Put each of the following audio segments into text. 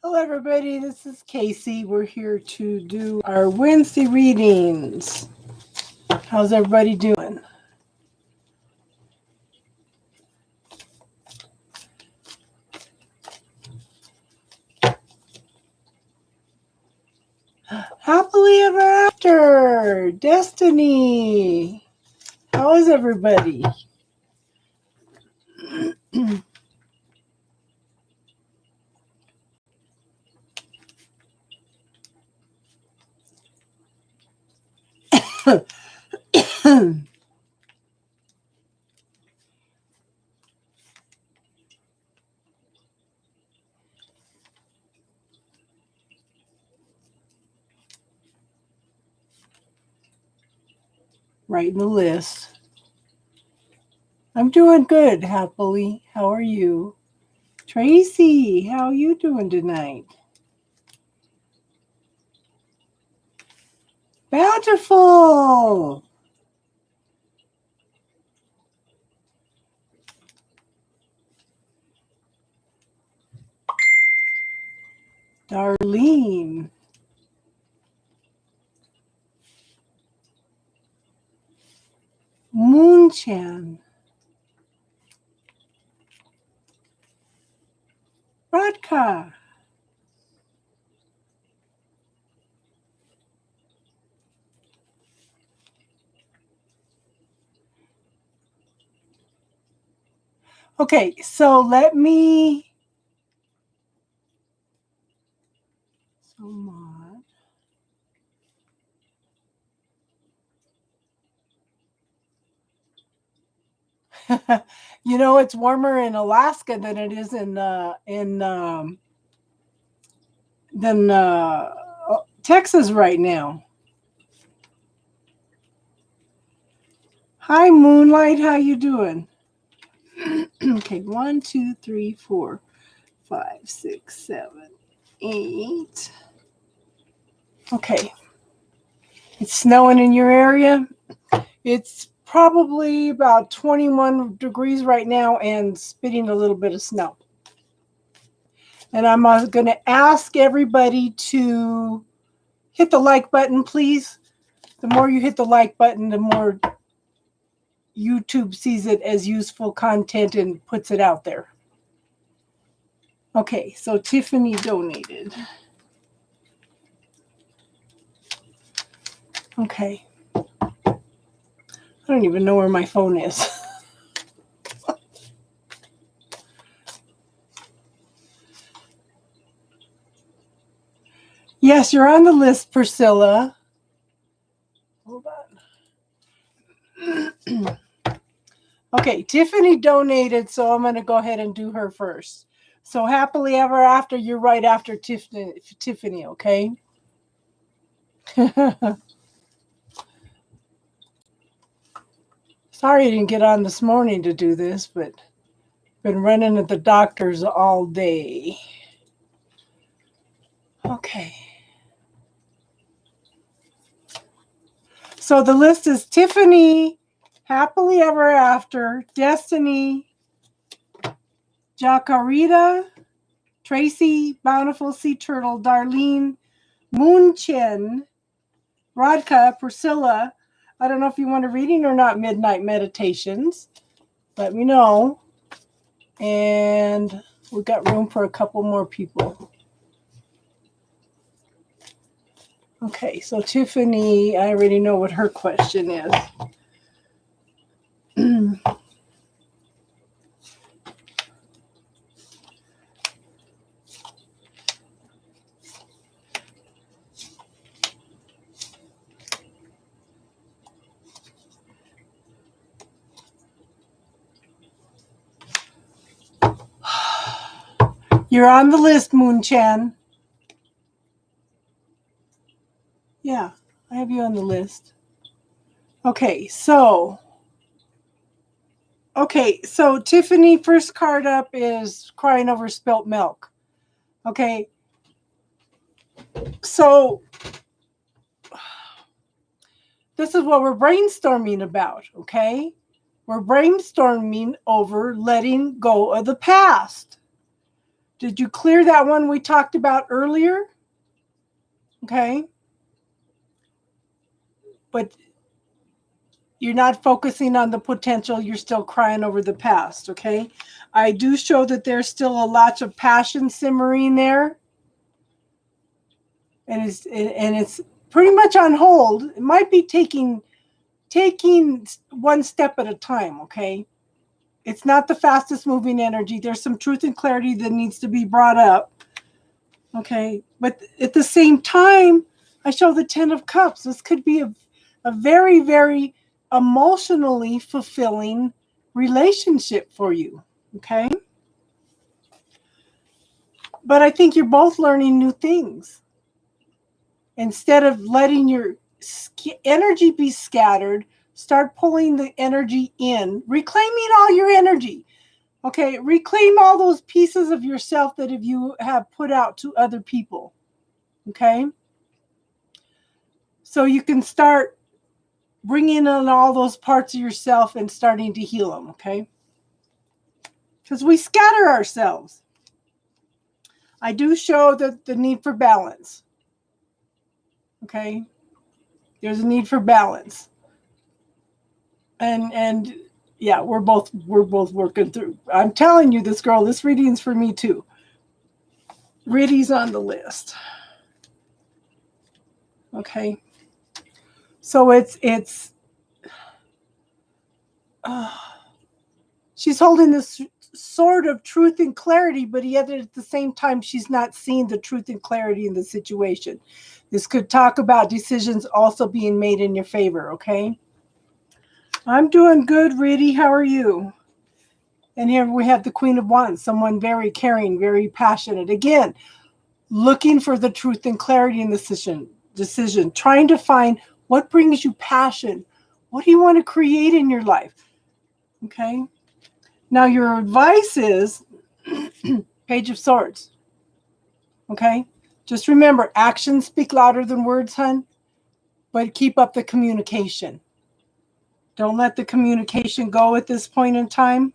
Hello, everybody. This is Casey. We're here to do our Wednesday readings. How's everybody doing? Happily ever after. Destiny. How is everybody? Writing the list. I'm doing good, happily. How are you? Tracy, how are you doing tonight? Bountiful. Darlene. Moonchan. Radka. Okay, so let me. So mod. You know, it's warmer in Alaska than it is in Texas right now. Hi, Moonlight. How you doing? Okay, 1, 2, 3, 4, 5, 6, 7, 8. Okay. It's snowing in your area. It's probably about 21 degrees right now and spitting a little bit of snow. And I'm going to ask everybody to hit the like button, please. The more you hit the like button, the more YouTube sees it as useful content and puts it out there. Okay, so Tiffany donated. Okay. I don't even know where my phone is. Yes, you're on the list, Priscilla. Hold on. Okay, Tiffany donated, so I'm going to go ahead and do her first. So happily ever after, you're right after Tiffany, okay? Sorry I didn't get on this morning to do this, but been running at the doctor's all day. Okay. So the list is Tiffany, Happily Ever After, Destiny, Jacarita, Tracy, Bountiful Sea Turtle, Darlene, Moonchen, Radka, Priscilla. I don't know if you want a reading or not, Midnight Meditations. Let me know. And we've got room for a couple more people. Okay, so Tiffany, I already know what her question is. You're on the list, Moonchan. Yeah, I have you on the list. Okay, so Tiffany, first card up is Crying Over Spilt Milk. Okay, so this is what we're brainstorming about, okay? We're brainstorming over letting go of the past. Did you clear that one we talked about earlier? Okay. But you're not focusing on the potential. You're still crying over the past. Okay. I do show that there's still a lot of passion simmering there. And it's pretty much on hold. It might be taking one step at a time. Okay. It's not the fastest moving energy. There's some truth and clarity that needs to be brought up. Okay. But at the same time, I show the 10 of Cups. This could be a very, very emotionally fulfilling relationship for you. Okay. But I think you're both learning new things. Instead of letting your energy be scattered, start pulling the energy in, reclaiming all your energy. Okay, reclaim all those pieces of yourself that you have put out to other people. Okay, so you can start bringing in all those parts of yourself and starting to heal them. Okay, because we scatter ourselves. I do show that the need for balance. Okay, there's a need for balance, and yeah, we're both working through. I'm telling you, this reading's for me too. Riddy's on the list. Okay, so she's holding this sword of truth and clarity, but yet at the same time, she's not seeing the truth and clarity in the situation. This could talk about decisions also being made in your favor. Okay. I'm doing good, Riddy. How are you? And here we have the Queen of Wands, someone very caring, very passionate. Again, looking for the truth and clarity in the decision, trying to find what brings you passion. What do you want to create in your life? Okay. Now, your advice is Page of Swords. Okay. Just remember, actions speak louder than words, hun, but keep up the communication. Don't let the communication go at this point in time,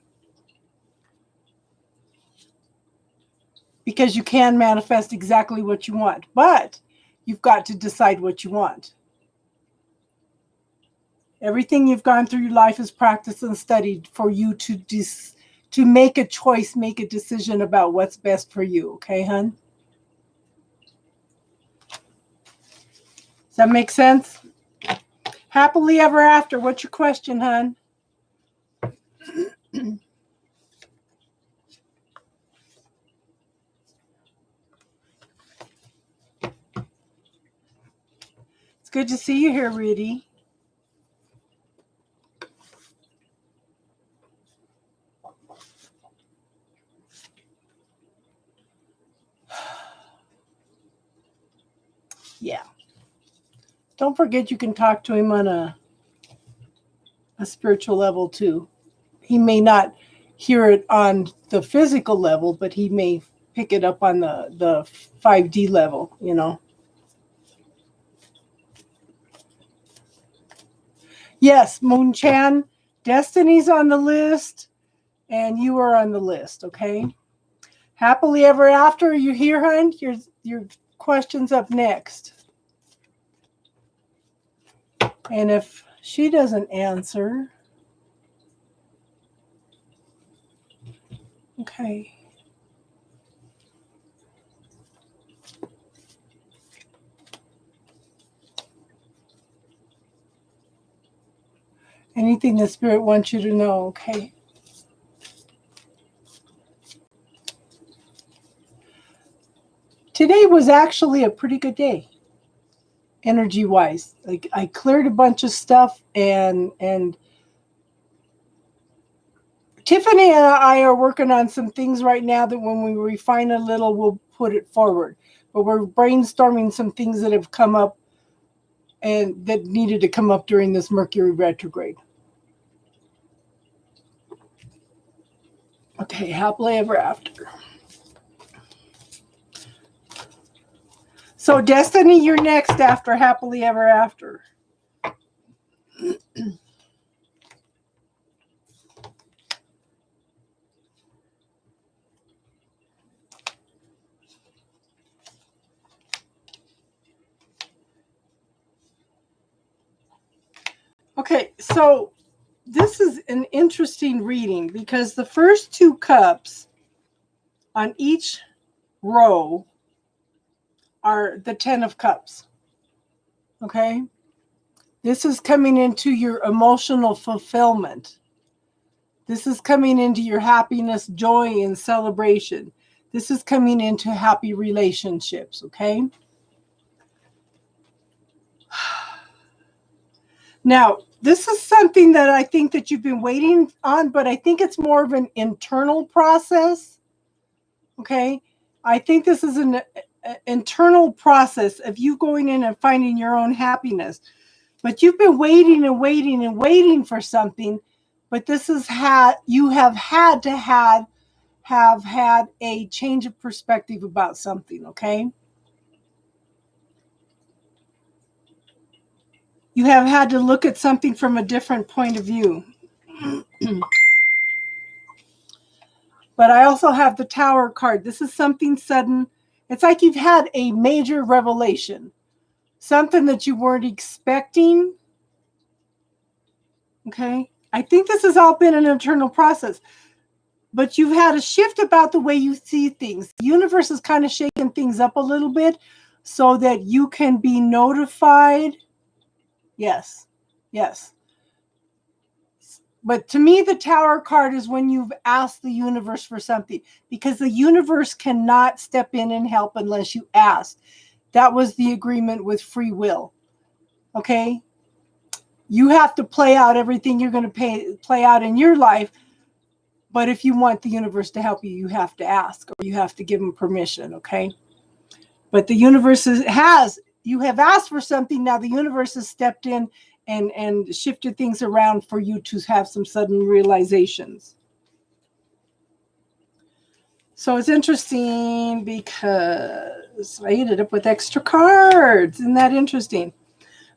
because you can manifest exactly what you want, but you've got to decide what you want. Everything you've gone through your life is practiced and studied for you to make a choice, make a decision about what's best for you. Okay, hun? Does that make sense? Happily ever after. What's your question, hun? It's good to see you here, Riddy. Yeah. Don't forget you can talk to him on a spiritual level too. He may not hear it on the physical level, but he may pick it up on the 5D level, you know. Yes, Moon Chan, Destiny's on the list, and you are on the list, okay? Happily ever after, you hear, hun? Your question's up next. And if she doesn't answer, okay. Anything the Spirit wants you to know, okay? Today was actually a pretty good day, energy-wise. Like, I cleared a bunch of stuff, and Tiffany and I are working on some things right now that when we refine a little, we'll put it forward. But we're brainstorming some things that have come up and that needed to come up during this Mercury retrograde. Okay, happily ever after. So, Destiny, you're next after happily ever after. Okay, so this is an interesting reading because the first two cups on each row are the 10 of cups. Okay? This is coming into your emotional fulfillment. This is coming into your happiness, joy, and celebration. This is coming into happy relationships, okay? Now, this is something that I think that you've been waiting on, but I think it's more of an internal process, okay? I think this is an internal process of you going in and finding your own happiness. But you've been waiting and waiting and waiting for something, but this is you have had to have had a change of perspective about something, okay? You have had to look at something from a different point of view. But I also have the Tower card. This is something sudden. It's like you've had a major revelation, something that you weren't expecting. Okay? I think this has all been an internal process, but you've had a shift about the way you see things. The universe is kind of shaking things up a little bit so that you can be notified. Yes. Yes. But to me, the Tower card is when you've asked the universe for something, because the universe cannot step in and help unless you ask. That was the agreement with free will. Okay? You have to play out everything you're going to play out in your life. But if you want the universe to help you, you have to ask, or you have to give them permission. Okay? But the universe you have asked for something. Now the universe has stepped in and shifted things around for you to have some sudden realizations. So it's interesting because I ended up with extra cards. Isn't that interesting?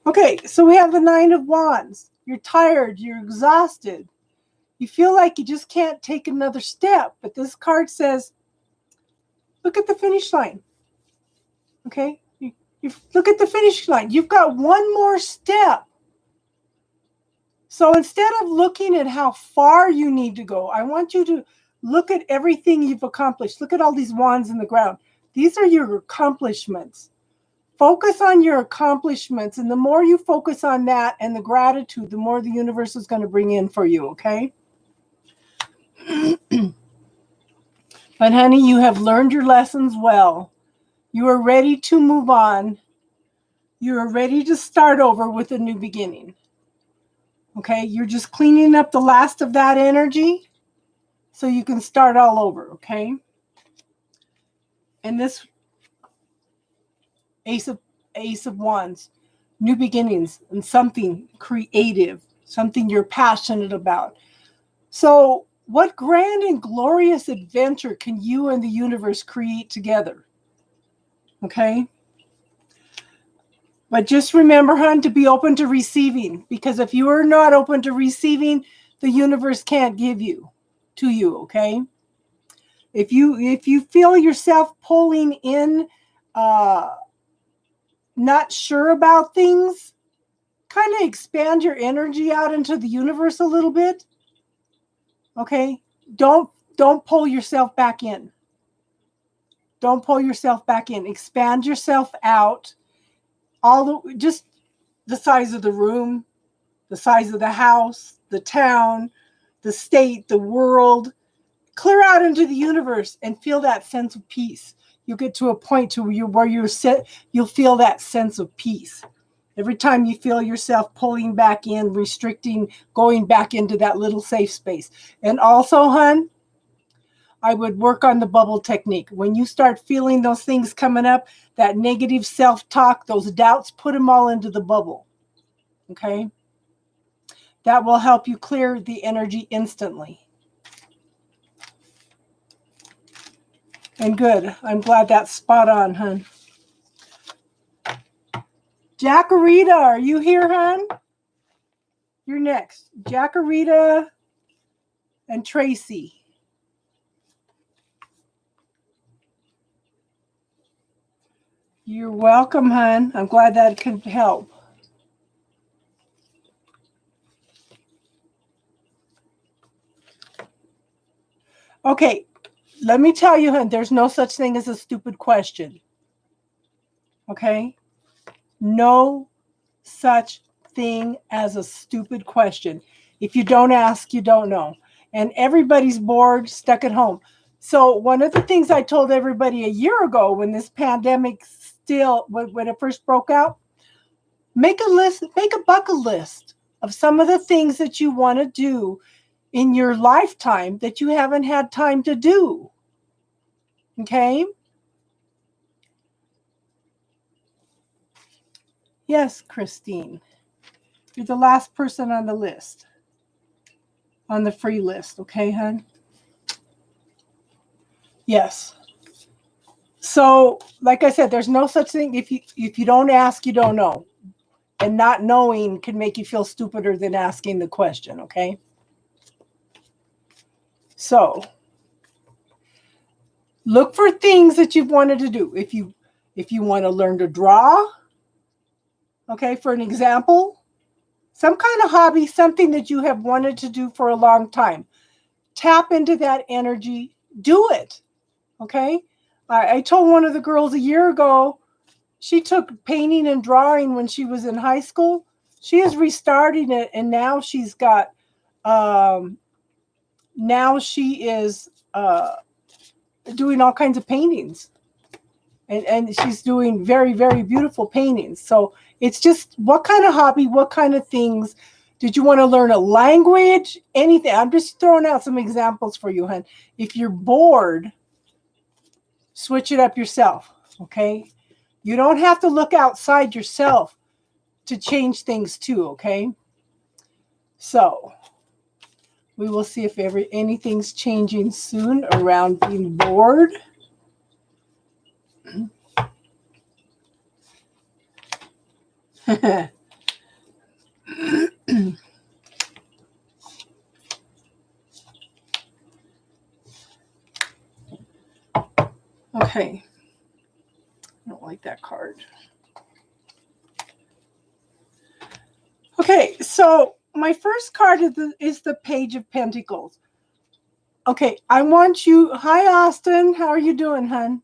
Okay, so we have the Nine of Wands. You're tired. You're exhausted. You feel like you just can't take another step. But this card says, look at the finish line. Okay? You look at the finish line. You've got one more step. So instead of looking at how far you need to go, I want you to look at everything you've accomplished. Look at all these wands in the ground. These are your accomplishments. Focus on your accomplishments. And the more you focus on that and the gratitude, the more the universe is going to bring in for you, okay? But honey, you have learned your lessons well. You are ready to move on. You are ready to start over with a new beginning. Okay, you're just cleaning up the last of that energy so you can start all over, okay? And this Ace of Wands, new beginnings and something creative, something you're passionate about. So what grand and glorious adventure can you and the universe create together? Okay? But just remember, hon, to be open to receiving, because if you are not open to receiving, the universe can't give you to you, okay? If you feel yourself pulling in, not sure about things, kind of expand your energy out into the universe a little bit, okay? Don't pull yourself back in. Don't pull yourself back in. Expand yourself out. Just the size of the room, the size of the house, the town, the state, the world. Clear out into the universe and feel that sense of peace. You'll get to a point where you'll feel that sense of peace. Every time you feel yourself pulling back in, restricting, going back into that little safe space. And also, hon, I would work on the bubble technique. When you start feeling those things coming up, that negative self-talk, those doubts, put them all into the bubble. Okay? That will help you clear the energy instantly. And good. I'm glad that's spot on, hon. Jackarita, are you here, hon? You're next. Jackarita and Tracy. You're welcome, hon. I'm glad that could help. Okay, let me tell you, hon, there's no such thing as a stupid question. Okay? No such thing as a stupid question. If you don't ask, you don't know. And everybody's bored, stuck at home. So one of the things I told everybody a year ago when this pandemic when it first broke out, make a list, make a bucket list of some of the things that you want to do in your lifetime that you haven't had time to do. Okay? Yes, Christine. You're the last person on the list. On the free list, okay, hon? Yes. So, like I said, there's no such thing. If you don't ask, you don't know. And not knowing can make you feel stupider than asking the question, okay? So, look for things that you've wanted to do. If you want to learn to draw, okay, for an example, some kind of hobby, something that you have wanted to do for a long time. Tap into that energy, do it, okay? I told one of the girls a year ago, she took painting and drawing when she was in high school. She is restarting it, and now she's got, now she is doing all kinds of paintings. And she's doing very, very beautiful paintings. So it's just, what kind of hobby, what kind of things? Did you want to learn a language? Anything? I'm just throwing out some examples for you, hon. If you're bored, switch it up yourself, okay? You don't have to look outside yourself to change things too, okay? So we will see if anything's changing soon around being bored. Okay. I don't like that card. Okay, so my first card is the Page of Pentacles. Okay, I want you... Hi, Austin. How are you doing, hon?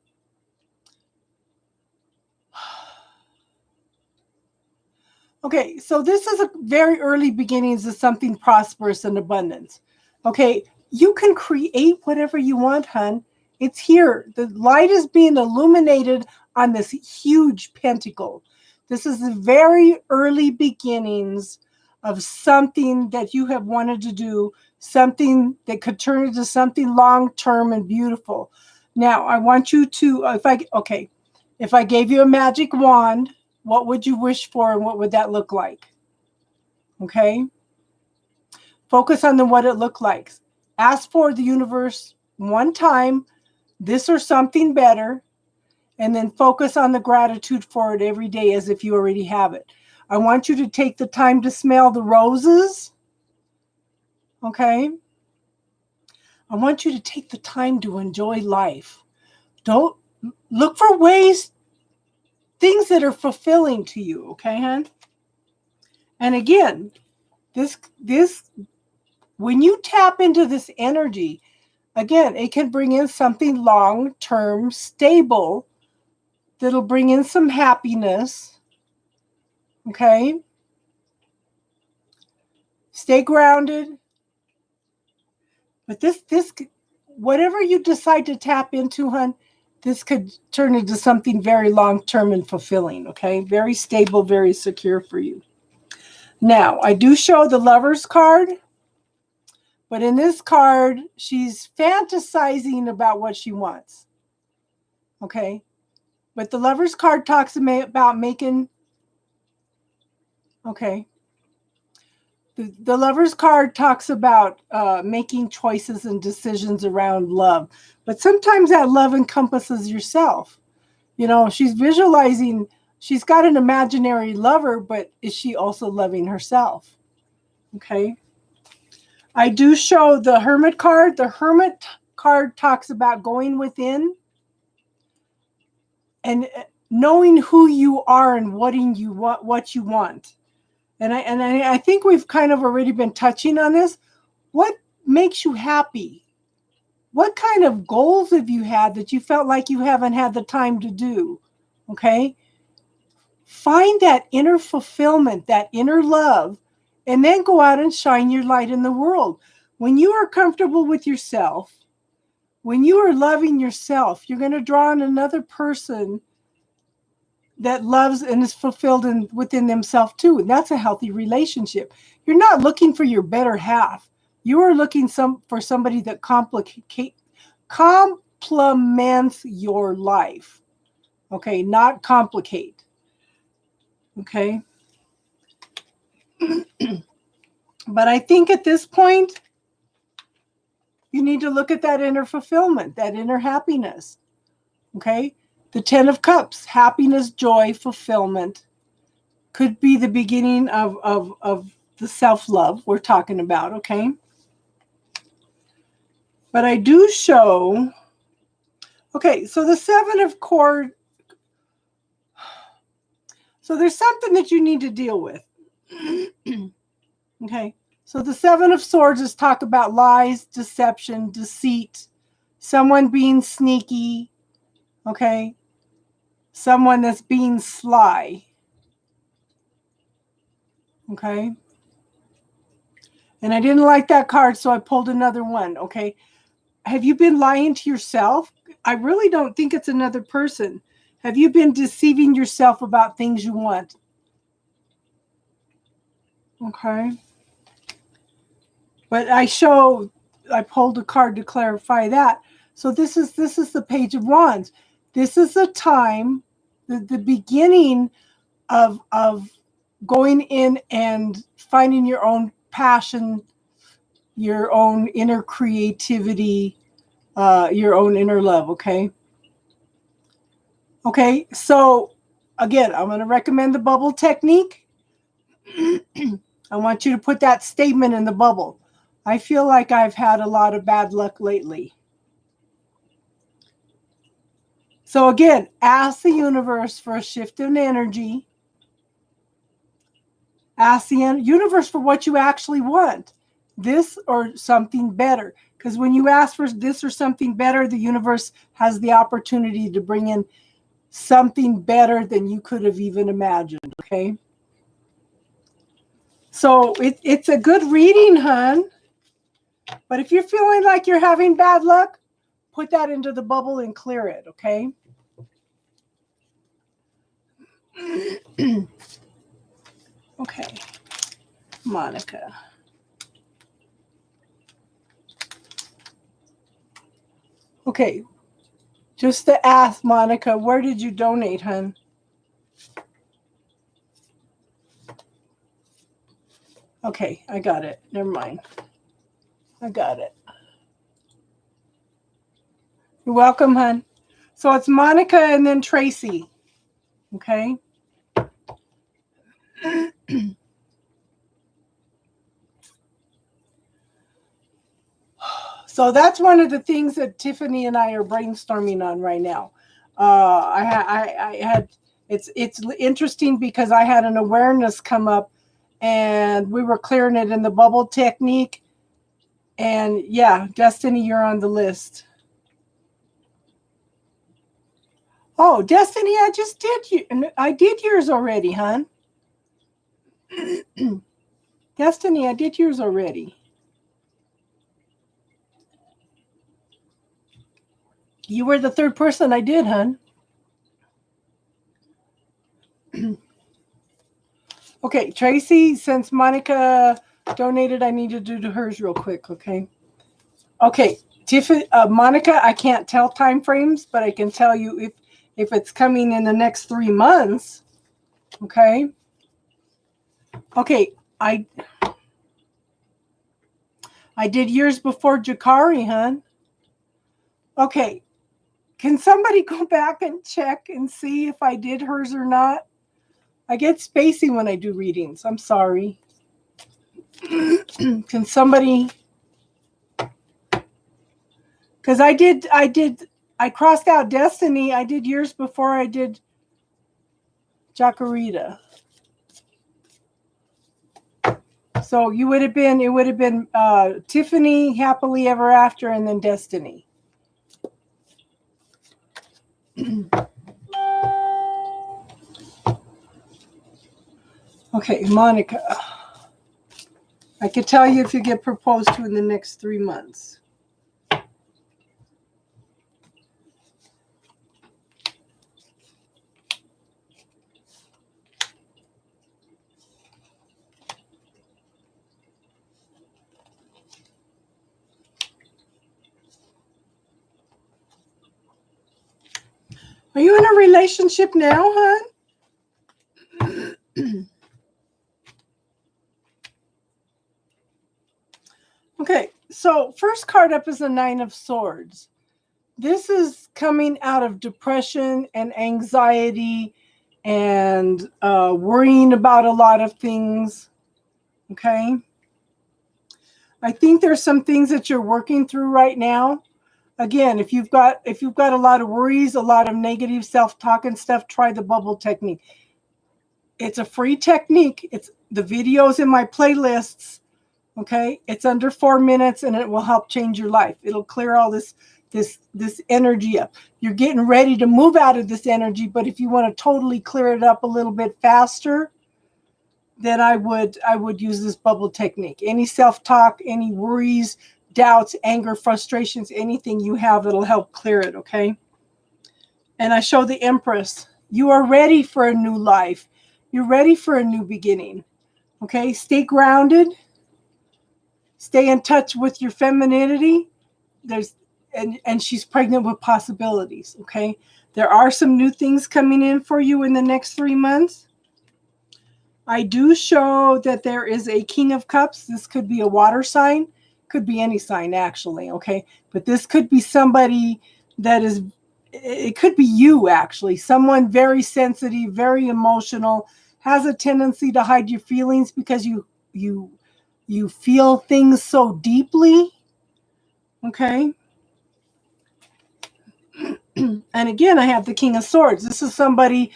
Okay, so this is a very early beginnings of something prosperous and abundance. Okay, you can create whatever you want, hon. It's here. The light is being illuminated on this huge pentacle. This is the very early beginnings of something that you have wanted to do, something that could turn into something long-term and beautiful. Now, I want you to, if I gave you a magic wand, what would you wish for and what would that look like? Okay? Focus on what it looked like. Ask for the universe one time, this or something better, and then focus on the gratitude for it every day as if you already have it. I want you to take the time to smell the roses. Okay? I want you to take the time to enjoy life. Don't look for ways, things that are fulfilling to you, okay, hon? And again, this when you tap into this energy, again, it can bring in something long-term, stable, that'll bring in some happiness, okay? Stay grounded. But this, whatever you decide to tap into, hon, this could turn into something very long-term and fulfilling, okay? Very stable, very secure for you. Now, I do show the Lover's card, but in this card, she's fantasizing about what she wants, okay? But the Lover's card talks about making, okay? The Lover's card talks about making choices and decisions around love. But sometimes that love encompasses yourself. You know, she's visualizing, she's got an imaginary lover, but is she also loving herself? Okay. I do show the Hermit card. The Hermit card talks about going within and knowing who you are and what you want. And I think we've kind of already been touching on this. What makes you happy? What kind of goals have you had that you felt like you haven't had the time to do? Okay. Find that inner fulfillment, that inner love, and then go out and shine your light in the world. When you are comfortable with yourself, when you are loving yourself, you're going to draw in another person that loves and is fulfilled within themselves too. And that's a healthy relationship. You're not looking for your better half. You are looking for somebody that complements your life. Okay, not complicate. Okay. But I think at this point, you need to look at that inner fulfillment, that inner happiness. Okay. The 10 of Cups, happiness, joy, fulfillment, could be the beginning of the self-love we're talking about. Okay. But I do show, okay, so the 7 of Cords, so there's something that you need to deal with. Okay. So the 7 of Swords is talk about lies, deception, deceit, someone being sneaky. Okay. Someone that's being sly. Okay. And I didn't like that card, so I pulled another one. Okay. Have you been lying to yourself? I really don't think it's another person. Have you been deceiving yourself about things you want? Okay. But I pulled a card to clarify that. So this is the Page of Wands. This is the time, the beginning of going in and finding your own passion, your own inner creativity, your own inner love. Okay. Okay. So again, I'm going to recommend the bubble technique. I want you to put that statement in the bubble. I feel like I've had a lot of bad luck lately. So again, ask the universe for a shift in energy. Ask the universe for what you actually want. This or something better. Because when you ask for this or something better, the universe has the opportunity to bring in something better than you could have even imagined. Okay. So it's a good reading, hon. But if you're feeling like you're having bad luck, put that into the bubble and clear it, okay? Okay, Monica. Okay, just to ask Monica, where did you donate, hon? Okay, I got it. Never mind. I got it. You're welcome, hon. So it's Monica and then Tracy. Okay. So that's one of the things that Tiffany and I are brainstorming on right now. I had it's interesting because I had an awareness come up, and we were clearing it in the bubble technique. And yeah, Destiny, you're on the list. Oh, Destiny, I just did you. I did yours already, hon. Destiny, I did yours already. You were the third person I did, hon. Okay, Tracy, since Monica donated, I need to do hers real quick, okay? Okay, Tiffany, Monica, I can't tell time frames, but I can tell you if it's coming in the next 3 months, okay? Okay, I did yours before Jakari, hon. Okay, can somebody go back and check and see if I did hers or not? I get spacey when I do readings. I'm sorry. Can somebody? Because I crossed out Destiny. I did yours before I did Jacarita. So it would have been Tiffany, Happily Ever After, and then Destiny. Okay, Monica. I can tell you if you get proposed to in the next 3 months. Are you in a relationship now, hon? Okay, so first card up is the Nine of Swords. This is coming out of depression and anxiety and worrying about a lot of things. Okay. I think there's some things that you're working through right now. Again, if you've got a lot of worries, a lot of negative self-talk and stuff, try the bubble technique. It's a free technique. It's the videos in my playlists. Okay, it's under 4 minutes and it will help change your life. It'll clear all this energy up. You're getting ready to move out of this energy, but if you want to totally clear it up a little bit faster, then I would use this bubble technique. Any self-talk, any worries, doubts, anger, frustrations, anything you have, it'll help clear it, okay? And I show the Empress. You are ready for a new life. You're ready for a new beginning, okay? Stay grounded. Stay in touch with your femininity. And she's pregnant with possibilities, okay? There are some new things coming in for you in the next 3 months. I do show that there is a King of Cups. This could be a water sign. Could be any sign, actually, okay? But this could be somebody that is, it could be you, actually. Someone very sensitive, very emotional, has a tendency to hide your feelings because you feel things so deeply, okay? And again, I have the King of Swords. This is somebody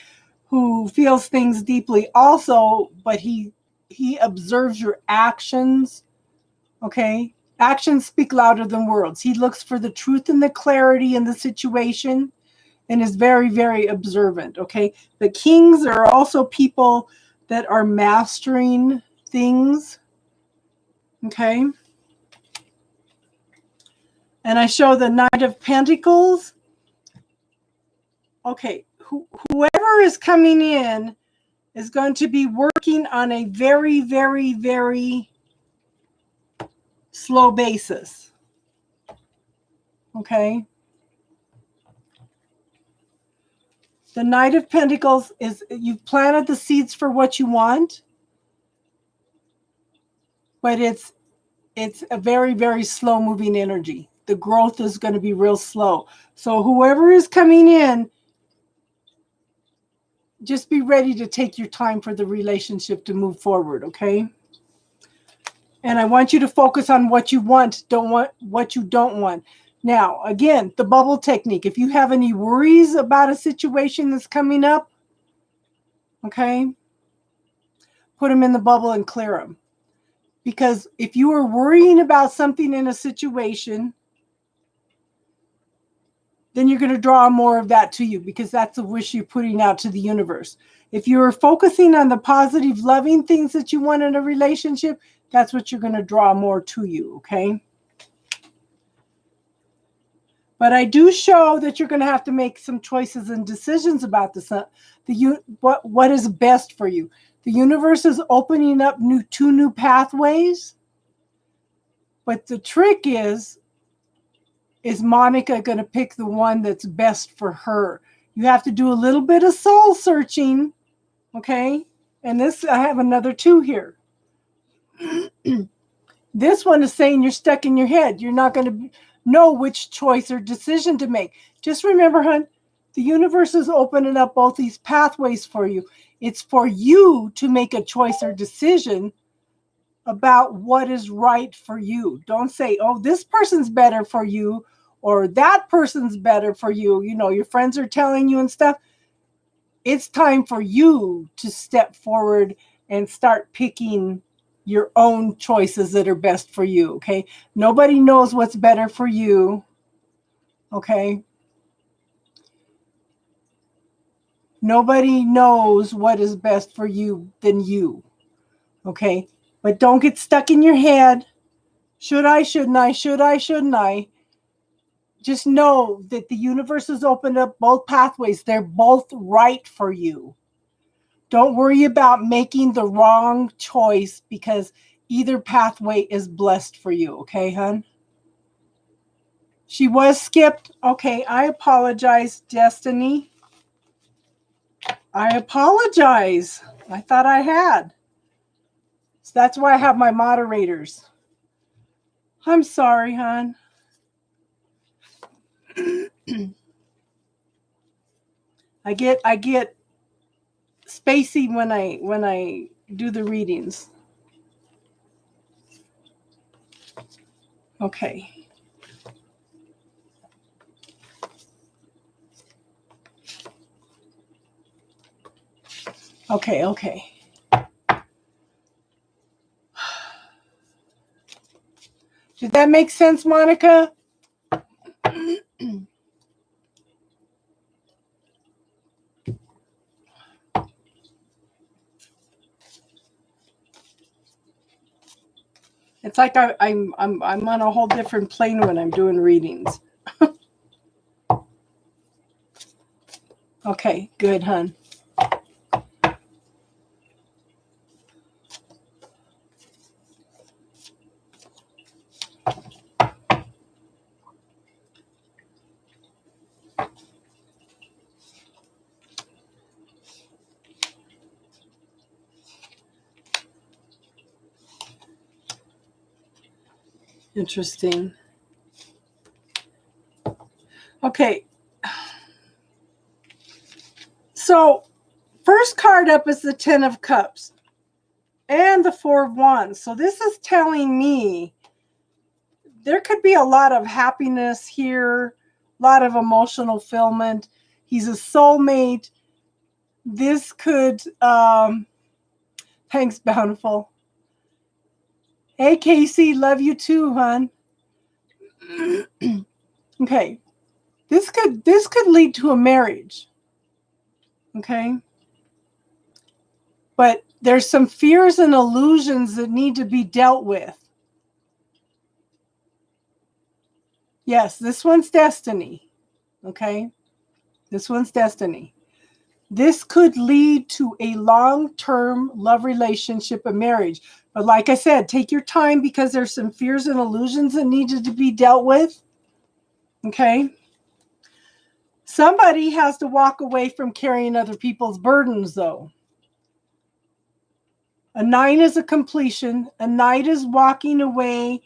who feels things deeply also, but he observes your actions, okay? Actions speak louder than words. He looks for the truth and the clarity in the situation and is very, very observant, okay? The kings are also people that are mastering things, okay? And I show the Knight of Pentacles. Okay, whoever is coming in is going to be working on a very, very, very slow basis. Okay. The Knight of Pentacles is, you've planted the seeds for what you want, but it's a very, very slow moving energy. The growth is going to be real slow. So whoever is coming in, just be ready to take your time for the relationship to move forward, okay? And I want you to focus on what you want, what you don't want. Now, again, the bubble technique. If you have any worries about a situation that's coming up, okay, put them in the bubble and clear them. Because if you are worrying about something in a situation, then you're going to draw more of that to you because that's a wish you're putting out to the universe. If you're focusing on the positive, loving things that you want in a relationship, that's what you're going to draw more to you, okay? But I do show that you're going to have to make some choices and decisions about what is best for you. The universe is opening up two new pathways. But the trick is Monica going to pick the one that's best for her? You have to do a little bit of soul searching, okay? And this, I have another 2 here. This one is saying you're stuck in your head. You're not going to know which choice or decision to make. Just remember, hon, the universe is opening up both these pathways for you. It's for you to make a choice or decision about what is right for you. Don't say, oh, this person's better for you or that person's better for you. You know, your friends are telling you and stuff. It's time for you to step forward and start picking your own choices that are best for you, okay? Nobody knows what's better for you, okay? Nobody knows what is best for you than you. Okay? But don't get stuck in your head. Should I, shouldn't I? Should I, shouldn't I? Just know that the universe has opened up both pathways. They're both right for you. Don't worry about making the wrong choice because either pathway is blessed for you. Okay, hon? She was skipped. Okay, I apologize, Destiny. I apologize. I thought I had. So that's why I have my moderators. I'm sorry, hon. I get spacey when I do the readings. Okay. Okay. Did that make sense, Monica? It's like I'm on a whole different plane when I'm doing readings. Okay, good, hon. Interesting. Okay. So, first card up is the Ten of Cups and the Four of Wands. So this is telling me there could be a lot of happiness here, a lot of emotional fulfillment. He's a soulmate. This could, thanks, Bountiful. Hey, Casey, love you too, hon. Okay. This could lead to a marriage. Okay. But there's some fears and illusions that need to be dealt with. Yes, this one's destiny. Okay. This one's destiny. This could lead to a long-term love relationship, a marriage. But like I said, take your time because there's some fears and illusions that needed to be dealt with. Okay. Somebody has to walk away from carrying other people's burdens, though. A 9 is a completion. A Knight is walking away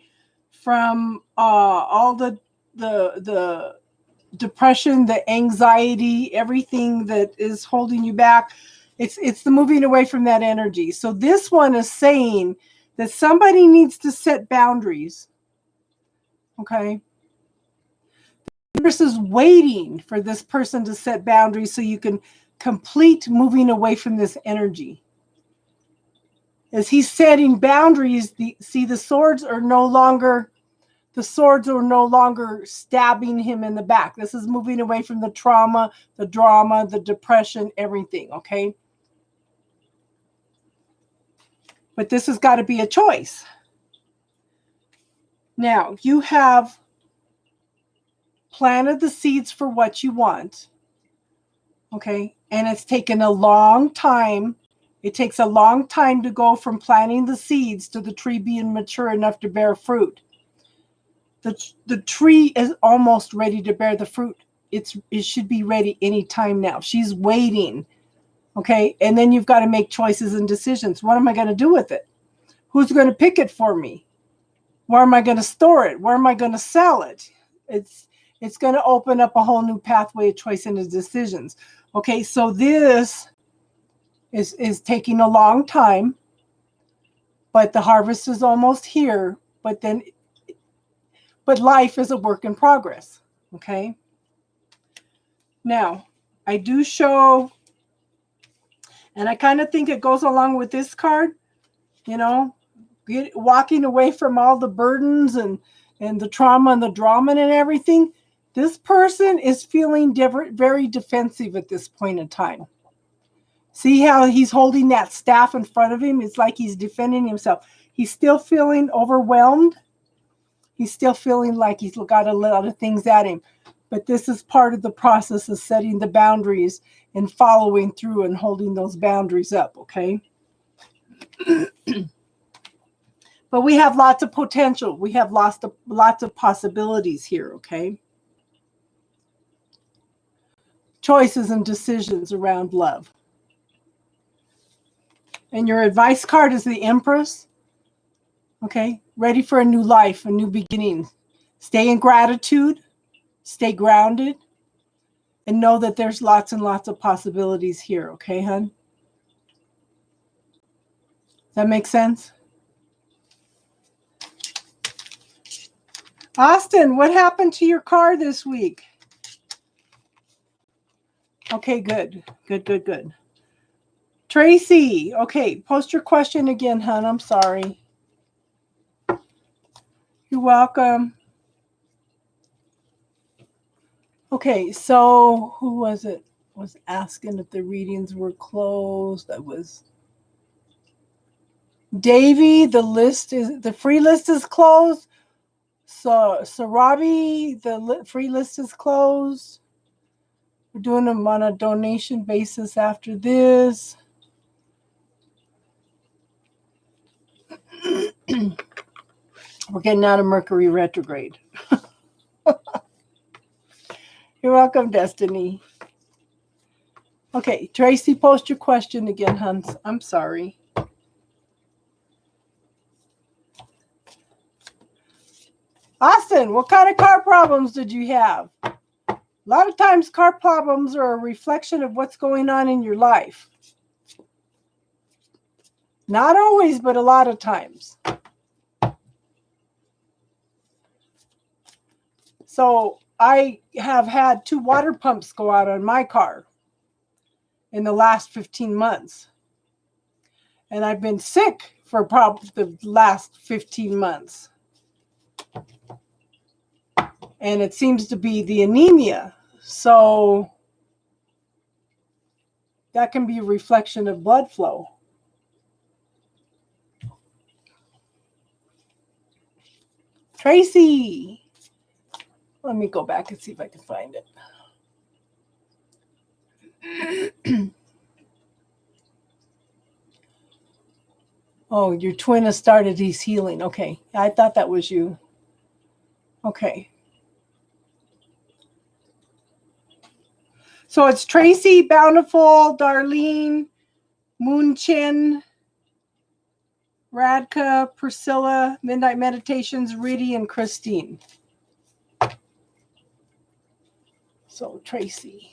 from all the depression, the anxiety, everything that is holding you back. It's the moving away from that energy. So this one is saying that somebody needs to set boundaries. Okay. The universe is waiting for this person to set boundaries so you can complete moving away from this energy. As he's setting boundaries, the swords are no longer stabbing him in the back. This is moving away from the trauma, the drama, the depression, everything, okay? But this has got to be a choice. Now, you have planted the seeds for what you want, okay? And it's taken a long time. It takes a long time to go from planting the seeds to the tree being mature enough to bear fruit. The tree is almost ready to bear the fruit. It should be ready any time now. She's waiting. Okay. And then you've got to make choices and decisions. What am I going to do with it? Who's going to pick it for me? Where am I going to store it? Where am I going to sell it? It's going to open up a whole new pathway of choice and decisions. Okay. So this is taking a long time, but the harvest is almost here. But life is a work in progress, okay? Now, I do show, and I kind of think it goes along with this card, you know, walking away from all the burdens and the trauma and the drama and everything. This person is feeling very defensive at this point in time. See how he's holding that staff in front of him? It's like he's defending himself. He's still feeling overwhelmed. He's still feeling like he's got a lot of things at him. But this is part of the process of setting the boundaries and following through and holding those boundaries up, okay? But we have lots of potential. We have lots of possibilities here, okay? Choices and decisions around love. And your advice card is the Empress. Okay, ready for a new life, a new beginning. Stay in gratitude, stay grounded, and know that there's lots and lots of possibilities here, okay, hon? Does that make sense? Austin, what happened to your car this week? Okay, good. Good. Tracy, okay, post your question again, hon. I'm sorry. You're welcome. Okay, so who was it? Was asking if the readings were closed. That was Davy. The free list is closed. So Sarabi, the free list is closed. We're doing them on a donation basis after this. We're getting out of Mercury retrograde. You're welcome, Destiny. Okay, Tracy, post your question again, Hans. I'm sorry. Austin, what kind of car problems did you have? A lot of times car problems are a reflection of what's going on in your life. Not always, but a lot of times. So I have had 2 water pumps go out on my car in the last 15 months. And I've been sick for probably the last 15 months. And it seems to be the anemia. So that can be a reflection of blood flow. Tracy, let me go back and see if I can find it. Oh, your twin has started his healing. Okay, I thought that was you. Okay. So it's Tracy, Bountiful, Darlene, Moon-Chin, Radka, Priscilla, Midnight Meditations, Riddy, and Christine. So Tracy.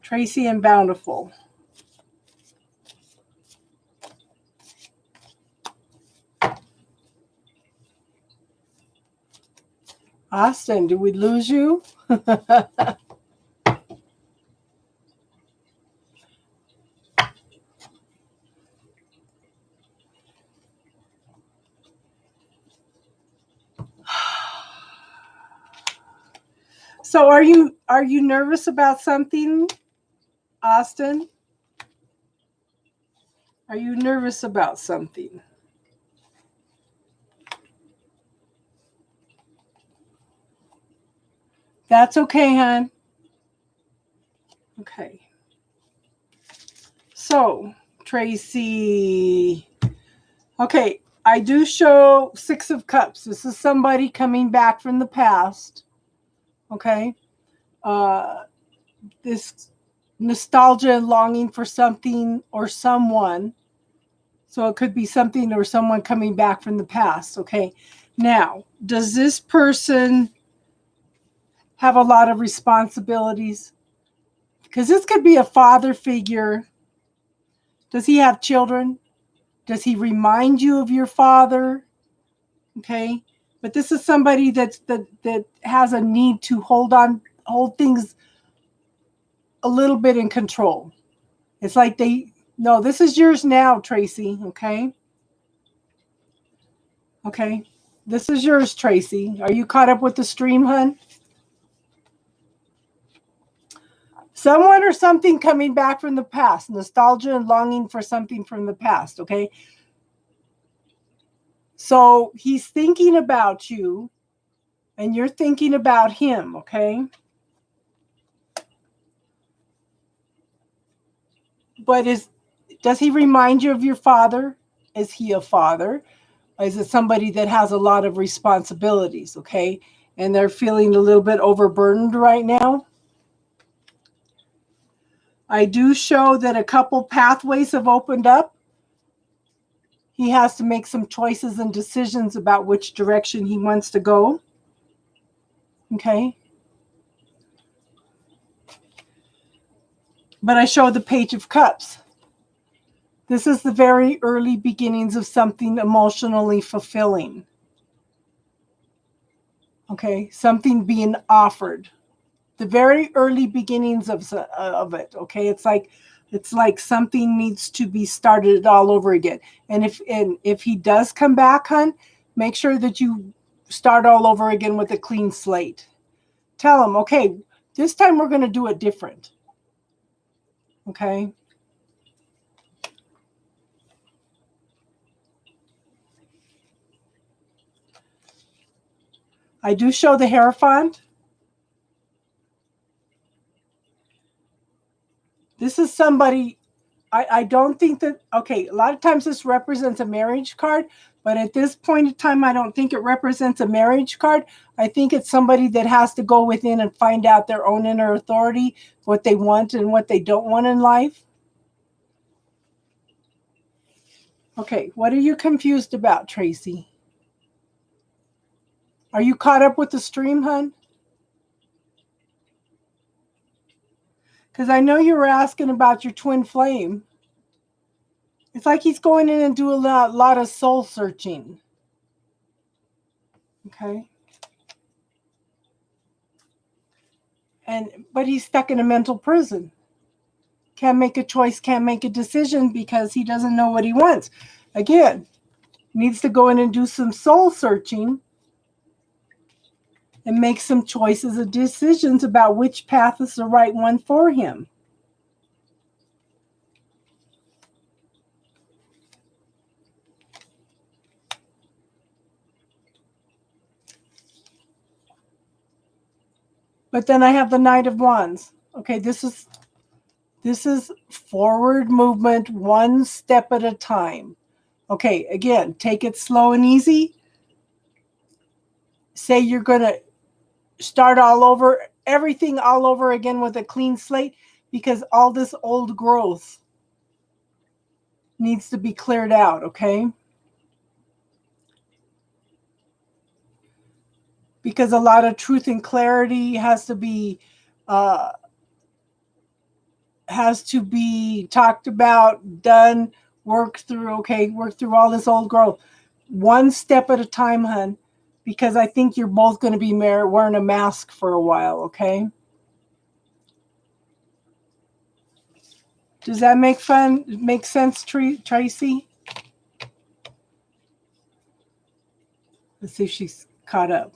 Tracy and Bountiful. Austin, did we lose you? So are you nervous about something, Austin? Are you nervous about something? That's okay, hon. Okay. So, Tracy. Okay, I do show 6 of Cups. This is somebody coming back from the past. Okay. This nostalgia and longing for something or someone. So it could be something or someone coming back from the past. Okay. Now, does this person have a lot of responsibilities? Because this could be a father figure. Does he have children? Does he remind you of your father? Okay. But this is somebody that has a need to hold things a little bit in control. It's like no, this is yours now, Tracy. Okay. Okay. This is yours, Tracy. Are you caught up with the stream, hun? Someone or something coming back from the past. Nostalgia and longing for something from the past, okay? So he's thinking about you, and you're thinking about him, okay? But does he remind you of your father? Is he a father? Is it somebody that has a lot of responsibilities, okay? And they're feeling a little bit overburdened right now? I do show that a couple pathways have opened up. He has to make some choices and decisions about which direction he wants to go. Okay? But I show the Page of Cups. This is the very early beginnings of something emotionally fulfilling. Okay? Something being offered. The very early beginnings of it. Okay? It's like something needs to be started all over again. And if he does come back, hon, make sure that you start all over again with a clean slate. Tell him, okay, this time we're going to do it different. Okay? I do show the Hierophant. This is somebody, I don't think that, okay, a lot of times this represents a marriage card, but at this point in time, I don't think it represents a marriage card. I think it's somebody that has to go within and find out their own inner authority, what they want and what they don't want in life. Okay, what are you confused about, Tracy? Are you caught up with the stream, hun? Because I know you were asking about your twin flame. It's like he's going in and do a lot of soul searching. Okay. But he's stuck in a mental prison. Can't make a choice, can't make a decision because he doesn't know what he wants. Again, needs to go in and do some soul searching and make some choices and decisions about which path is the right one for him. But then I have the Knight of Wands. Okay, this is forward movement, one step at a time. Okay, again, take it slow and easy. Say you're going to start all over, everything all over again with a clean slate, because all this old growth needs to be cleared out, okay? Because a lot of truth and clarity has to be talked about, done, worked through, okay? Work through all this old growth. One step at a time, hun, because I think you're both going to be wearing a mask for a while, okay? Does that make sense, Tracy? Let's see if she's caught up.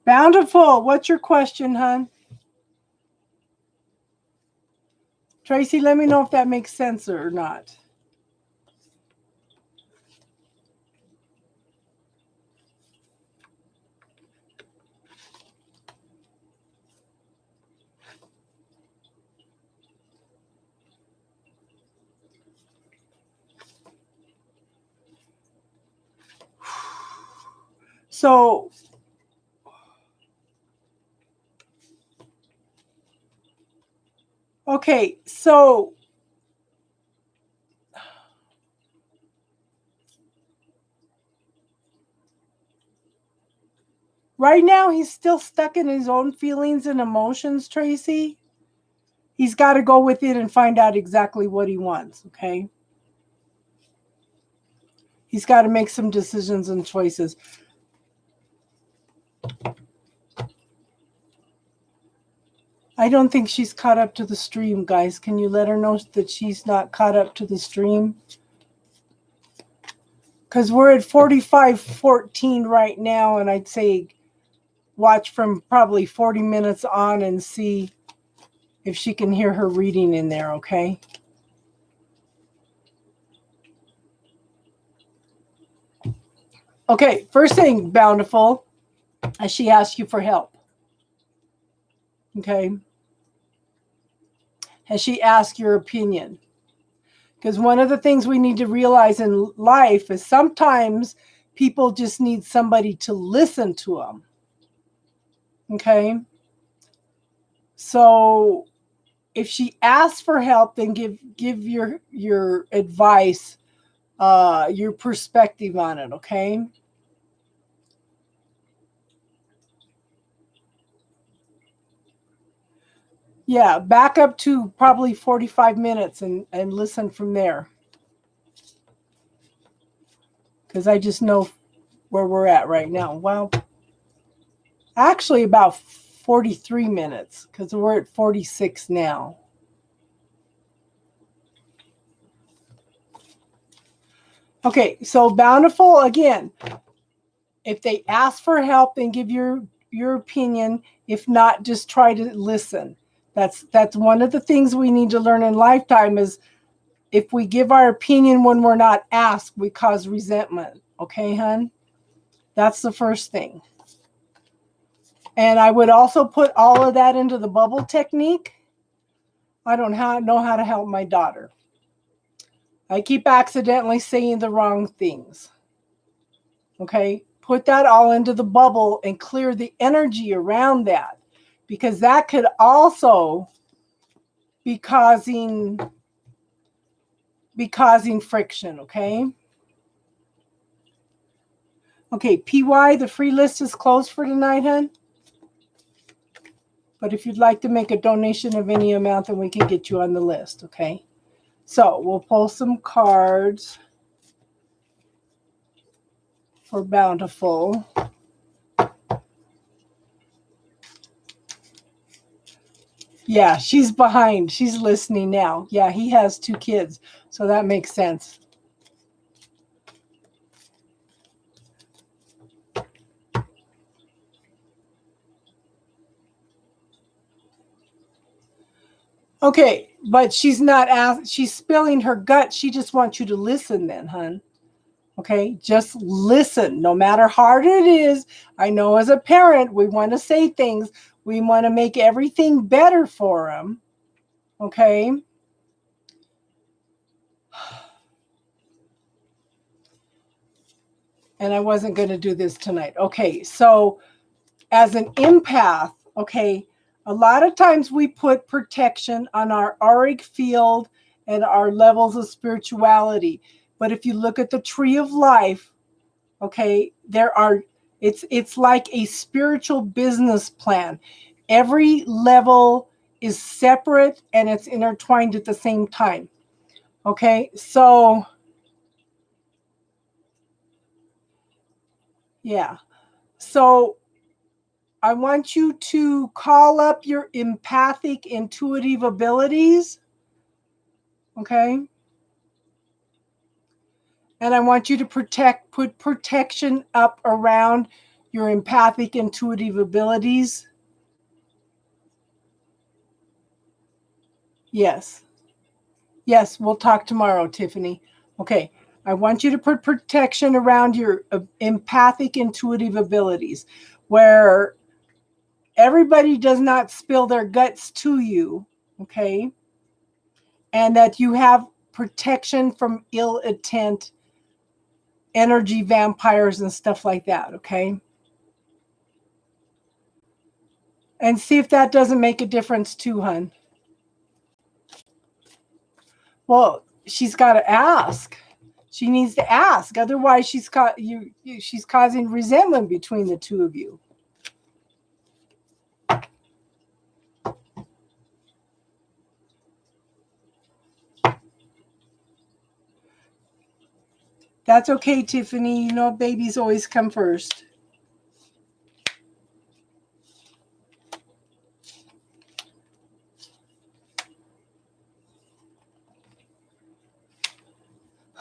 Bountiful, what's your question, hon? Tracy, let me know if that makes sense or not. So, okay, so right now he's still stuck in his own feelings and emotions, Tracy. He's got to go within and find out exactly what he wants, okay? He's got to make some decisions and choices. I don't think she's caught up to the stream, guys. Can you let her know that she's not caught up to the stream? because we're at 45:14 right now, and I'd say watch from probably 40 minutes on and see if she can hear her reading in there, okay? Okay, first thing, Bountiful, as she asks you for help. Okay? Has she asked your opinion? Because one of the things we need to realize in life is sometimes people just need somebody to listen to them. Okay? So if she asks for help, then give your advice, your perspective on it, okay? Yeah, back up to probably 45 minutes and listen from there. Because I just know where we're at right now. Well, actually about 43 minutes because we're at 46 now. Okay, so Bountiful, again, if they ask for help, then give your opinion. If not, just try to listen. That's one of the things we need to learn in lifetime is if we give our opinion when we're not asked, we cause resentment. Okay, hun? That's the first thing. And I would also put all of that into the bubble technique. I don't know how to help my daughter. I keep accidentally saying the wrong things. Okay? Put that all into the bubble and clear the energy around that. Because that could also be causing friction, okay? Okay, PY, the free list is closed for tonight, hun. But if you'd like to make a donation of any amount, then we can get you on the list, okay? So we'll pull some cards for Bountiful. Yeah, she's behind. She's listening now. Yeah, he has 2 kids, so that makes sense. Okay, but she's not she's spilling her guts. She just wants you to listen then, hun. Okay, just listen. No matter hard it is, I know as a parent, we want to say things. We want to make everything better for them. Okay? And I wasn't going to do this tonight. Okay, so as an empath, okay, a lot of times we put protection on our auric field and our levels of spirituality. But if you look at the tree of life, okay, it's like a spiritual business plan. Every level is separate and it's intertwined at the same time. Okay, so yeah. So I want you to call up your empathic, intuitive abilities. Okay. And I want you to put protection up around your empathic, intuitive abilities. Yes. Yes, we'll talk tomorrow, Tiffany. Okay. I want you to put protection around your empathic, intuitive abilities where everybody does not spill their guts to you. Okay. And that you have protection from ill intent, energy vampires and stuff like that, okay? And see if that doesn't make a difference too, hun. Well, she's got to ask. She needs to ask. Otherwise, she's causing resentment between the two of you. That's okay, Tiffany. You know, babies always come first.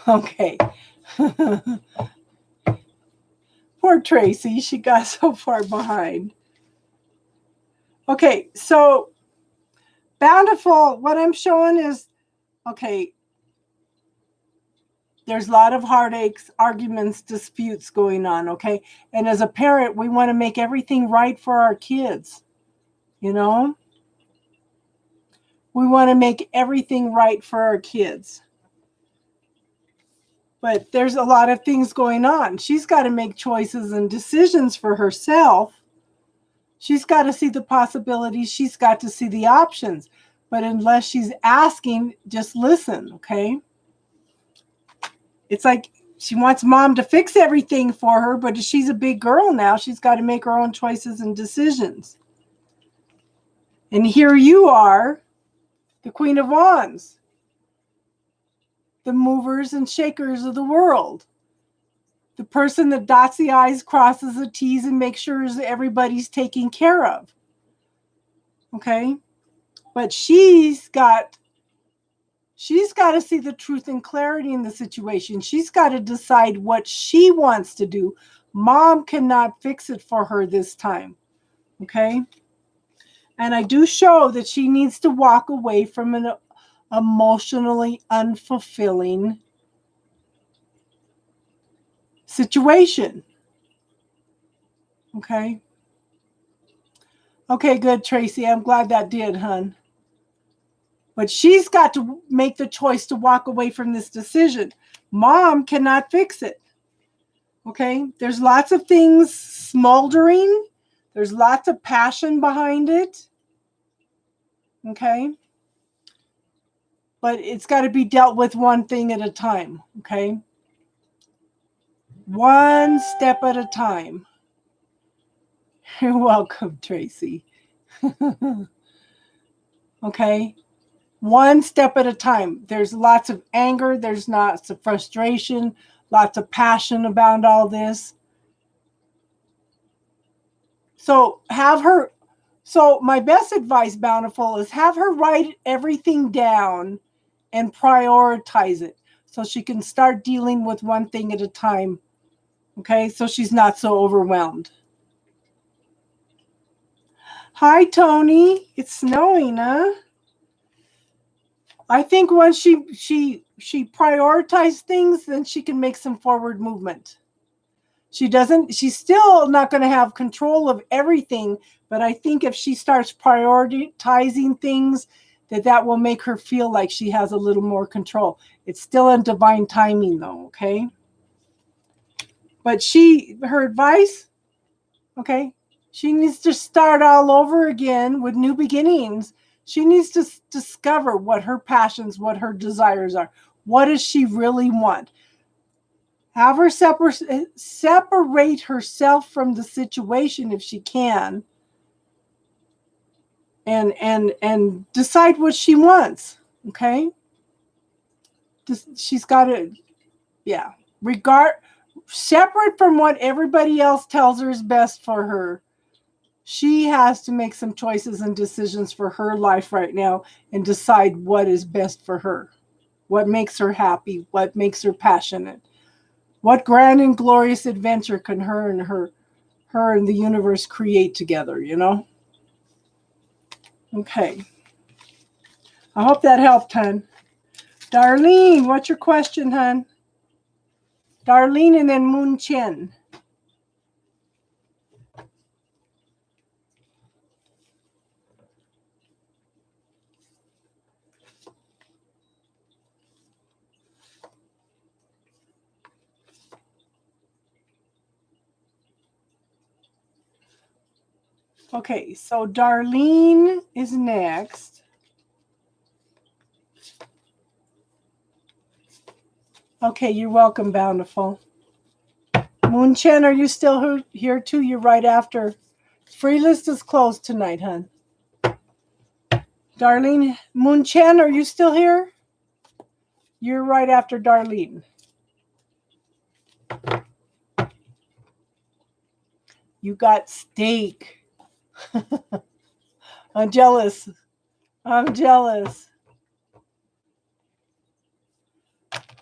Okay. Poor Tracy, she got so far behind. Okay, so Bountiful, what I'm showing is, okay, there's a lot of heartaches, arguments, disputes going on, okay? And as a parent, we want to make everything right for our kids, you know? We want to make everything right for our kids. But there's a lot of things going on. She's got to make choices and decisions for herself. She's got to see the possibilities. She's got to see the options. But unless she's asking, just listen, okay? It's like she wants mom to fix everything for her, but she's a big girl now. She's got to make her own choices and decisions. And here you are, the Queen of Wands, the movers and shakers of the world. The person that dots the I's, crosses the T's, and makes sure everybody's taken care of. Okay? But she's got to see the truth and clarity in the situation. She's got to decide what she wants to do. Mom cannot fix it for her this time. Okay? And I do show that she needs to walk away from an emotionally unfulfilling situation. Okay? Okay, good, Tracy. I'm glad that did, hun. But she's got to make the choice to walk away from this decision. Mom cannot fix it. Okay? There's lots of things smoldering. There's lots of passion behind it. Okay? But it's got to be dealt with one thing at a time. Okay? One step at a time. You're welcome, Tracy. Okay? One step at a time. There's lots of anger. There's lots of frustration. Lots of passion about all this. So my best advice, Bountiful, is have her write everything down and prioritize it so she can start dealing with one thing at a time. Okay? So she's not so overwhelmed. Hi, Tony. It's snowing, huh? I think once she prioritizes things, then she can make some forward movement. She's still not going to have control of everything, but I think if she starts prioritizing things, that will make her feel like she has a little more control. It's still in divine timing though, okay? But her advice, okay, she needs to start all over again with new beginnings. She needs to discover what her passions, what her desires are. What does she really want? Have her separate herself from the situation if she can, and decide what she wants. Okay? She's got to, yeah, separate from what everybody else tells her is best for her. She has to make some choices and decisions for her life right now and decide what is best for her, what makes her happy, what makes her passionate. What grand and glorious adventure can her and the universe create together, you know? Okay. I hope that helped, hun. Darlene, what's your question, hun? Darlene and then Moon Chen. Okay, so Darlene is next. Okay, you're welcome, Bountiful. Moon Chen, are you still here too? You're right after. Free list is closed tonight, hun. Darlene, Moon Chen, are you still here? You're right after Darlene. You got steak. I'm jealous. I'm jealous.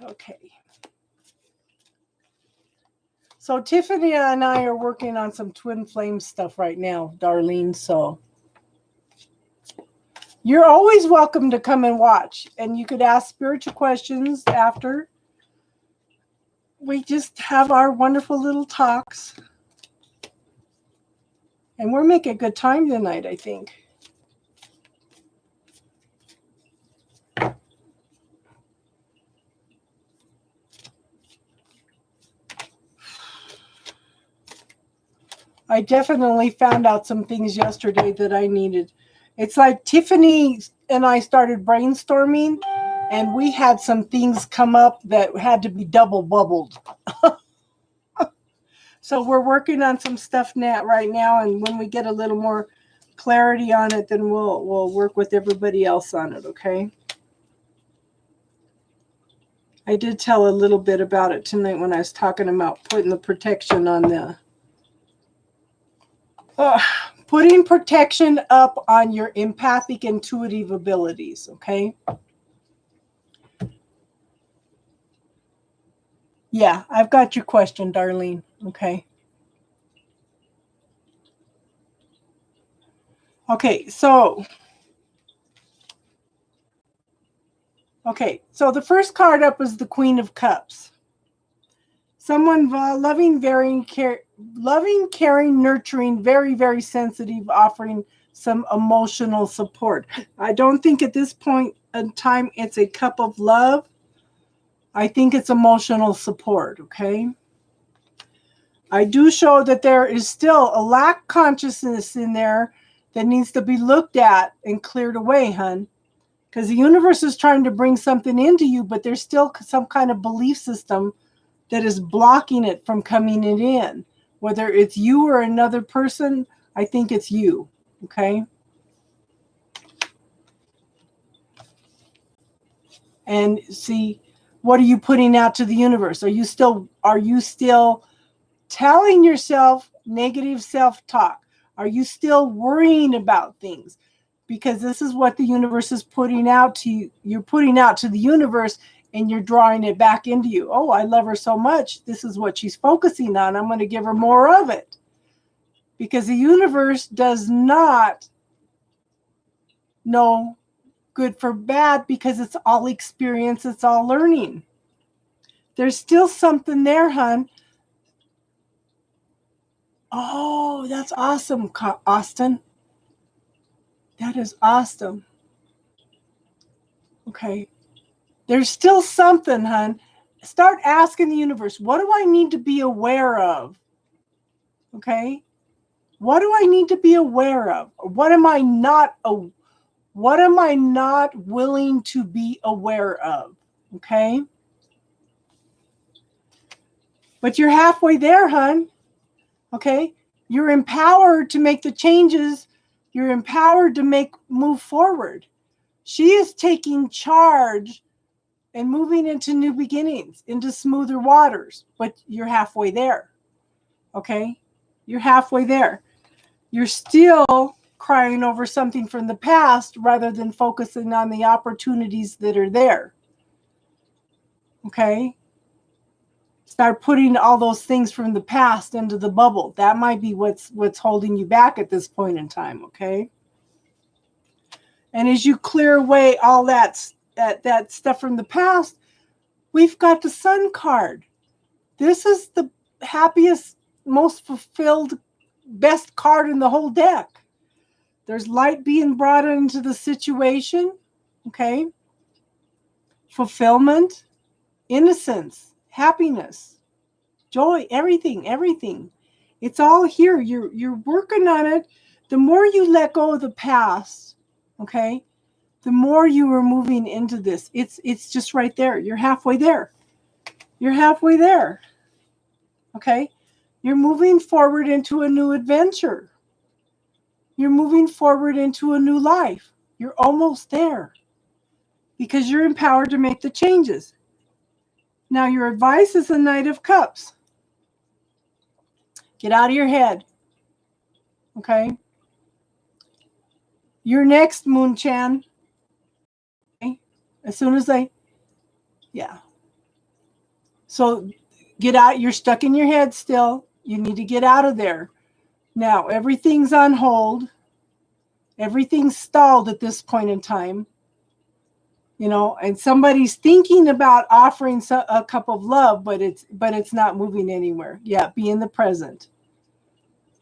Okay. So Tiffany and I are working on some twin flame stuff right now, Darlene. So you're always welcome to come and watch. And you could ask spiritual questions after. We just have our wonderful little talks. And we're making a good time tonight, I think. I definitely found out some things yesterday that I needed. It's like Tiffany and I started brainstorming, and we had some things come up that had to be double bubbled. So we're working on some stuff right now, and when we get a little more clarity on it, then we'll work with everybody else on it, okay? I did tell a little bit about it tonight when I was talking about putting the protection on the... putting protection up on your empathic, intuitive abilities, okay? Yeah, I've got your question, Darlene, okay? Okay, so the first card up is the Queen of Cups. Someone loving, caring, nurturing, very, very sensitive, offering some emotional support. I don't think at this point in time it's a cup of love. I think it's emotional support, okay? I do show that there is still a lack consciousness in there that needs to be looked at and cleared away, hun. Because the universe is trying to bring something into you, but there's still some kind of belief system that is blocking it from coming in. Whether it's you or another person, I think it's you, okay? And see, what are you putting out to the universe? Are you still telling yourself negative self-talk? Are you still worrying about things? Because this is what the universe is putting out to you. You're putting out to the universe, and you're drawing it back into you. Oh, I love her so much. This is what she's focusing on. I'm going to give her more of it. Because the universe does not know good for bad, because it's all experience. It's all learning. There's still something there, hun. Oh, that's awesome, Austin. That is awesome. Okay. There's still something, hun. Start asking the universe, what do I need to be aware of? Okay. What do I need to be aware of? What am I not willing to be aware of? Okay. But you're halfway there, hun. Okay. You're empowered to make the changes. You're empowered to move forward. She is taking charge and moving into new beginnings, into smoother waters. But you're halfway there. Okay? You're halfway there. You're still crying over something from the past rather than focusing on the opportunities that are there. Okay? Start putting all those things from the past into the bubble. That might be what's holding you back at this point in time, okay? And as you clear away all that stuff from the past, we've got the Sun card. This is the happiest, most fulfilled, best card in the whole deck. There's light being brought into the situation, okay? Fulfillment, innocence, happiness, joy, everything. It's all here. You're working on it. The more you let go of the past, okay, the more you are moving into this. It's just right there. You're halfway there. You're halfway there. Okay? You're moving forward into a new adventure. You're moving forward into a new life. You're almost there because you're empowered to make the changes. Now, your advice is the Knight of Cups. Get out of your head. Okay? You're next, Moon Chan. Okay? As soon as yeah. So Get out. You're stuck in your head still. You need to get out of there. Now, everything's on hold. Everything's stalled at this point in time. You know, and somebody's thinking about offering a cup of love, but it's not moving anywhere. Yeah, be in the present.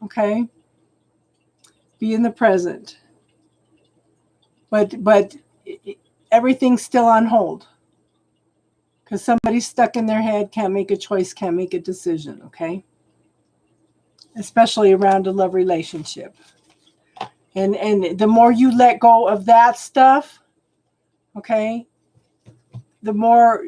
Okay? Be in the present. But everything's still on hold. Because somebody's stuck in their head, can't make a choice, can't make a decision, okay? Especially around a love relationship. And the more you let go of that stuff, okay, the more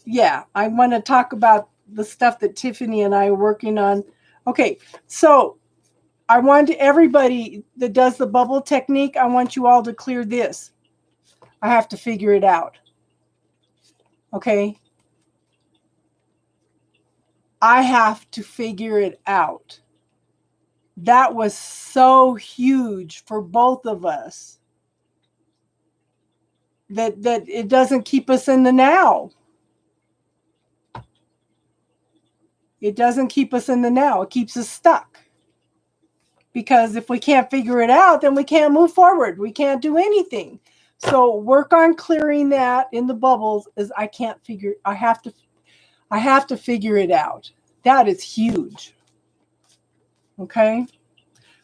yeah, I want to talk about the stuff that Tiffany and I are working on. Okay, so I want everybody that does the bubble technique, I want you all to clear this. I have to figure it out. Okay? I have to figure it out. That was so huge for both of us that it doesn't keep us in the now. It doesn't keep us in the now. It keeps us stuck. Because if we can't figure it out, then we can't move forward. We can't do anything. So work on clearing that in the bubbles. I have to figure it out. That is huge. Okay.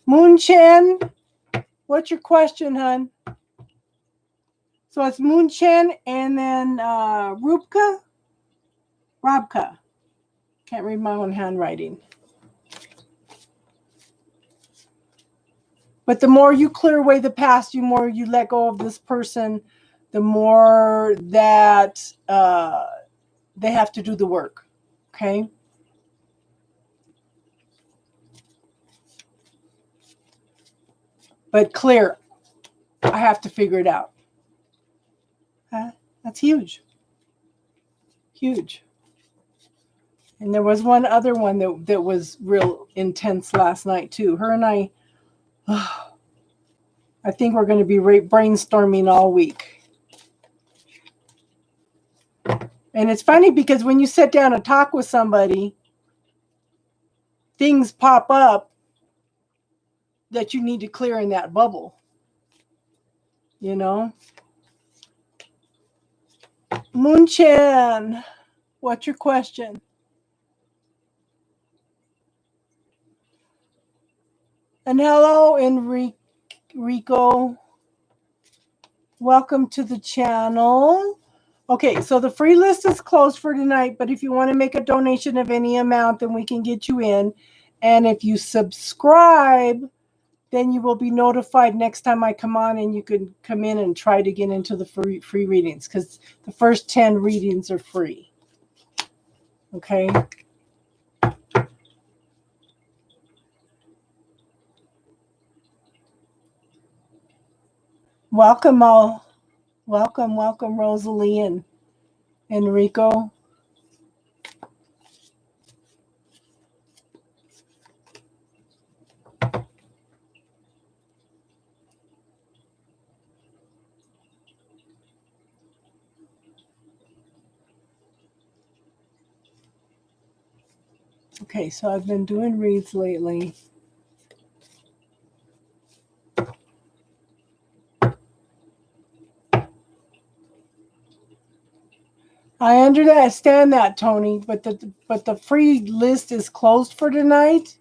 Moon Chen, what's your question, hon? So it's Moon Chen and then Robka. Can't read my own handwriting. But the more you clear away the past, the more you let go of this person, the more that they have to do the work. Okay? But clear, I have to figure it out. That's huge. Huge. And there was one other one that was real intense last night too. Her and I think we're going to be brainstorming all week. And it's funny because when you sit down and talk with somebody, things pop up that you need to clear in that bubble. You know? Moon-chan, what's your question? And hello, Enrico. Welcome to the channel. Okay, so the free list is closed for tonight, but if you want to make a donation of any amount, then we can get you in. And if you subscribe, then you will be notified next time I come on, and you can come in and try to get into the free readings, because the first 10 readings are free. Okay? Welcome all. Welcome, Rosalie and Enrico. Okay, so I've been doing reads lately. I understand that, Tony, but the free list is closed for tonight.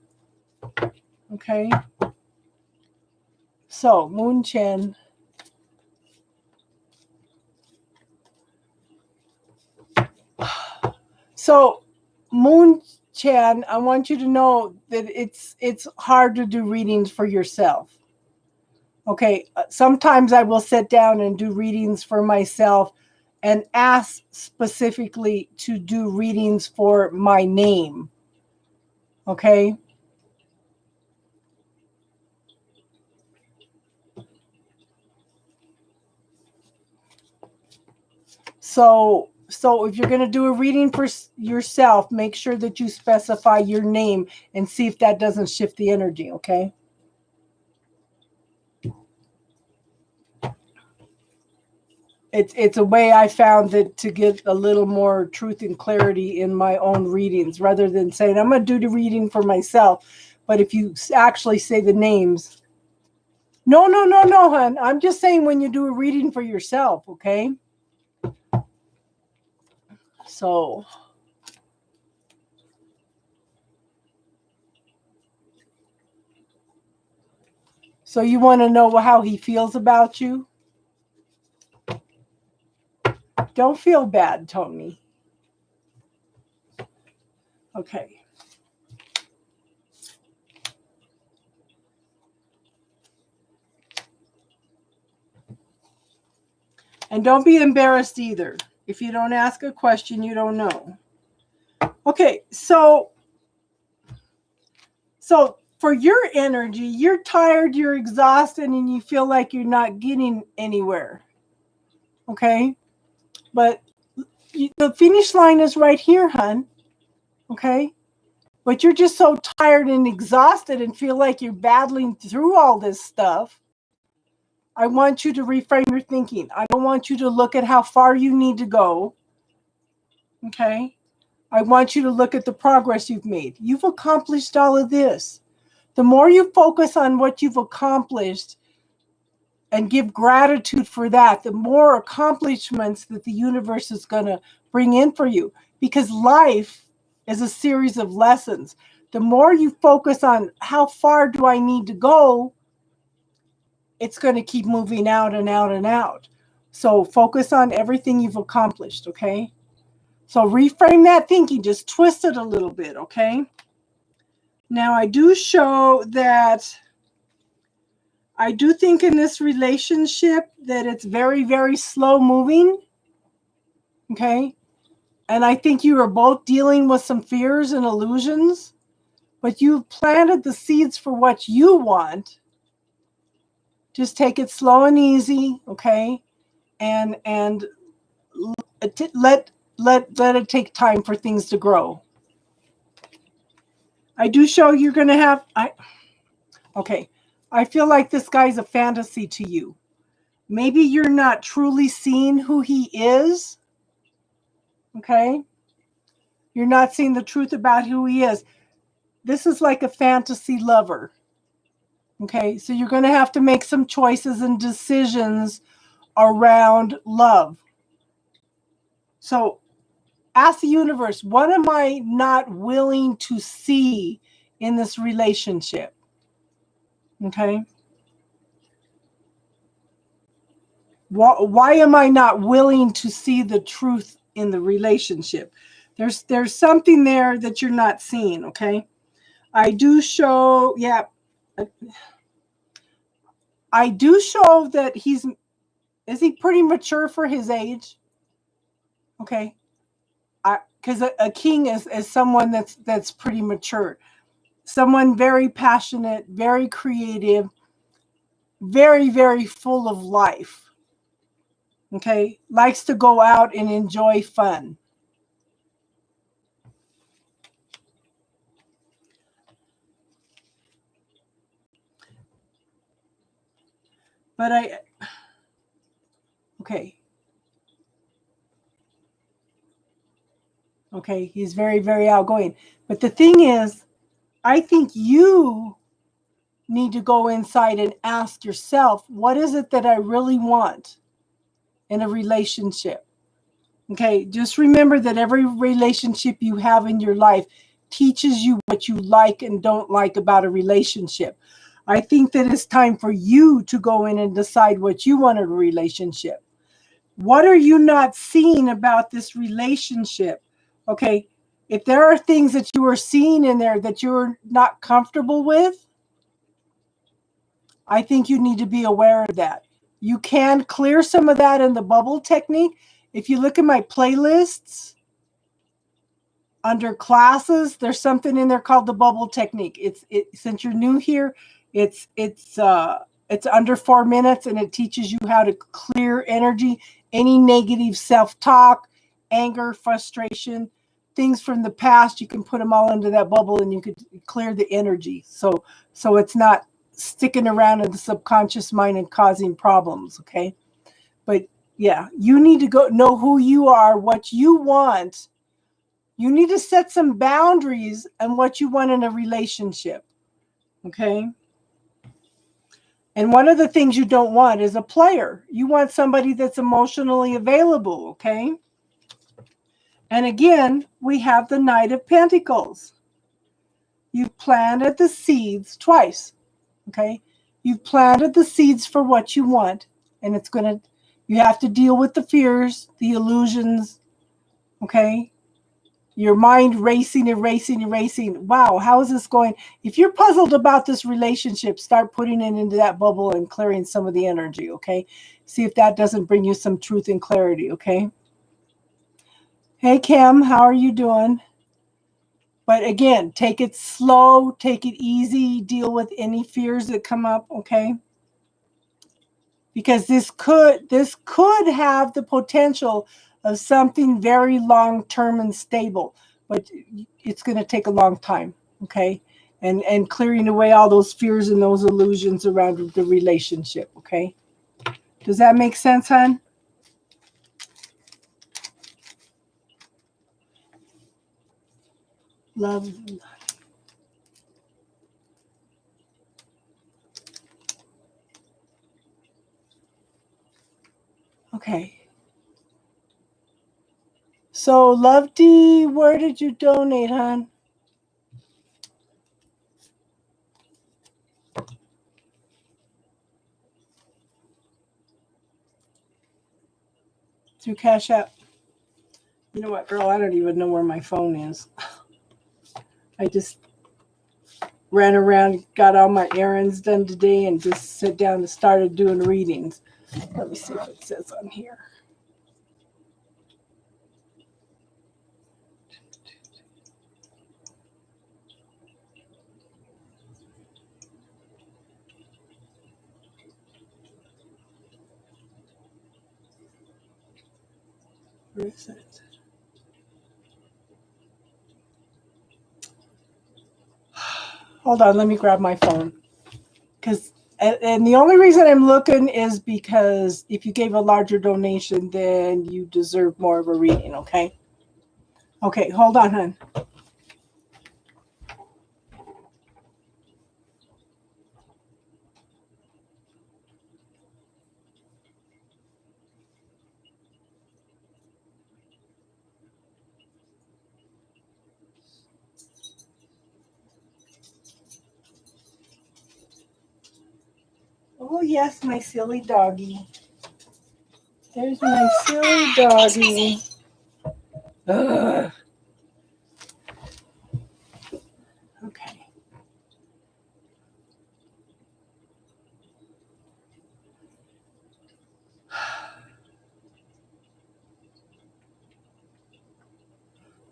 Okay. So, Moon Chen. So, Moon Chen, I want you to know that it's hard to do readings for yourself. Okay, sometimes I will sit down and do readings for myself and ask specifically to do readings for my name. Okay? So if you're going to do a reading for yourself, make sure that you specify your name and see if that doesn't shift the energy, okay? it's a way I found that to get a little more truth and clarity in my own readings, rather than saying I'm going to do the reading for myself. But if you actually say the names, no, hon. I'm just saying when you do a reading for yourself, okay? So you want to know how he feels about you? Don't feel bad, Tony. Okay. And don't be embarrassed either. If you don't ask a question, you don't know. Okay, so for your energy, you're tired, you're exhausted, and you feel like you're not getting anywhere. Okay? But the finish line is right here, hon. Okay? But you're just so tired and exhausted and feel like you're battling through all this stuff. I want you to reframe your thinking. I don't want you to look at how far you need to go. Okay? I want you to look at the progress you've made. You've accomplished all of this. The more you focus on what you've accomplished and give gratitude for that, the more accomplishments that the universe is going to bring in for you. Because life is a series of lessons. The more you focus on how far do I need to go, it's going to keep moving out and out and out. So focus on everything you've accomplished, okay? So reframe that thinking, just twist it a little bit, okay? Now I do show that I do think in this relationship that it's very, very slow moving, okay? And I think you are both dealing with some fears and illusions, but you've planted the seeds for what you want. Just take it slow and easy, okay? And let it take time for things to grow. I do show you're going to have okay. I feel like this guy's a fantasy to you. Maybe you're not truly seeing who he is. Okay? You're not seeing the truth about who he is. This is like a fantasy lover. Okay? So you're going to have to make some choices and decisions around love. So ask the universe, what am I not willing to see in this relationship? Okay? Why am I not willing to see the truth in the relationship? There's something there that you're not seeing, okay? I do show, yeah. I do show that is he pretty mature for his age? Okay. Because a king is someone that's pretty mature. Someone very passionate, very creative, very, very full of life. Okay, likes to go out and enjoy fun. But okay, he's very, very outgoing. But the thing is, I think you need to go inside and ask yourself, what is it that I really want in a relationship? Okay, just remember that every relationship you have in your life teaches you what you like and don't like about a relationship. I think that it's time for you to go in and decide what you want in a relationship. What are you not seeing about this relationship? Okay, if there are things that you are seeing in there that you're not comfortable with, I think you need to be aware of that. You can clear some of that in the bubble technique. If you look at my playlists, under classes, there's something in there called the bubble technique. Since you're new here, it's under 4 minutes, and it teaches you how to clear energy, any negative self-talk, anger, frustration, things from the past. You can put them all into that bubble, and you could clear the energy. So it's not sticking around in the subconscious mind and causing problems. Okay, but Yeah, you need to go know who you are, what you want. You need to set some boundaries on what you want in a relationship. Okay? And one of the things you don't want is a player. You want somebody that's emotionally available, okay? And again, we have the Knight of Pentacles. You've planted the seeds twice, okay? You've planted the seeds for what you want, and you have to deal with the fears, the illusions, okay? Your mind racing and racing and racing. Wow, how is this going? If you're puzzled about this relationship, start putting it into that bubble and clearing some of the energy, okay? See if that doesn't bring you some truth and clarity, okay? Hey, Kim, how are you doing? But again, take it slow, take it easy, deal with any fears that come up, okay? Because this could have the potential of something very long-term and stable, but it's going to take a long time, okay? And clearing away all those fears and those illusions around the relationship, okay? Does that make sense, hon? Love. Okay. So, Love D, where did you donate, hon? Through Cash App. You know what, girl? I don't even know where my phone is. I just ran around, got all my errands done today, and just sat down and started doing readings. Let me see if it says on here. Where is it? Hold on, let me grab my phone. And the only reason I'm looking is because if you gave a larger donation, then you deserve more of a reading, okay? Okay, hold on, hon. Oh, yes, my silly doggy. There's my silly doggy. Ugh. Okay.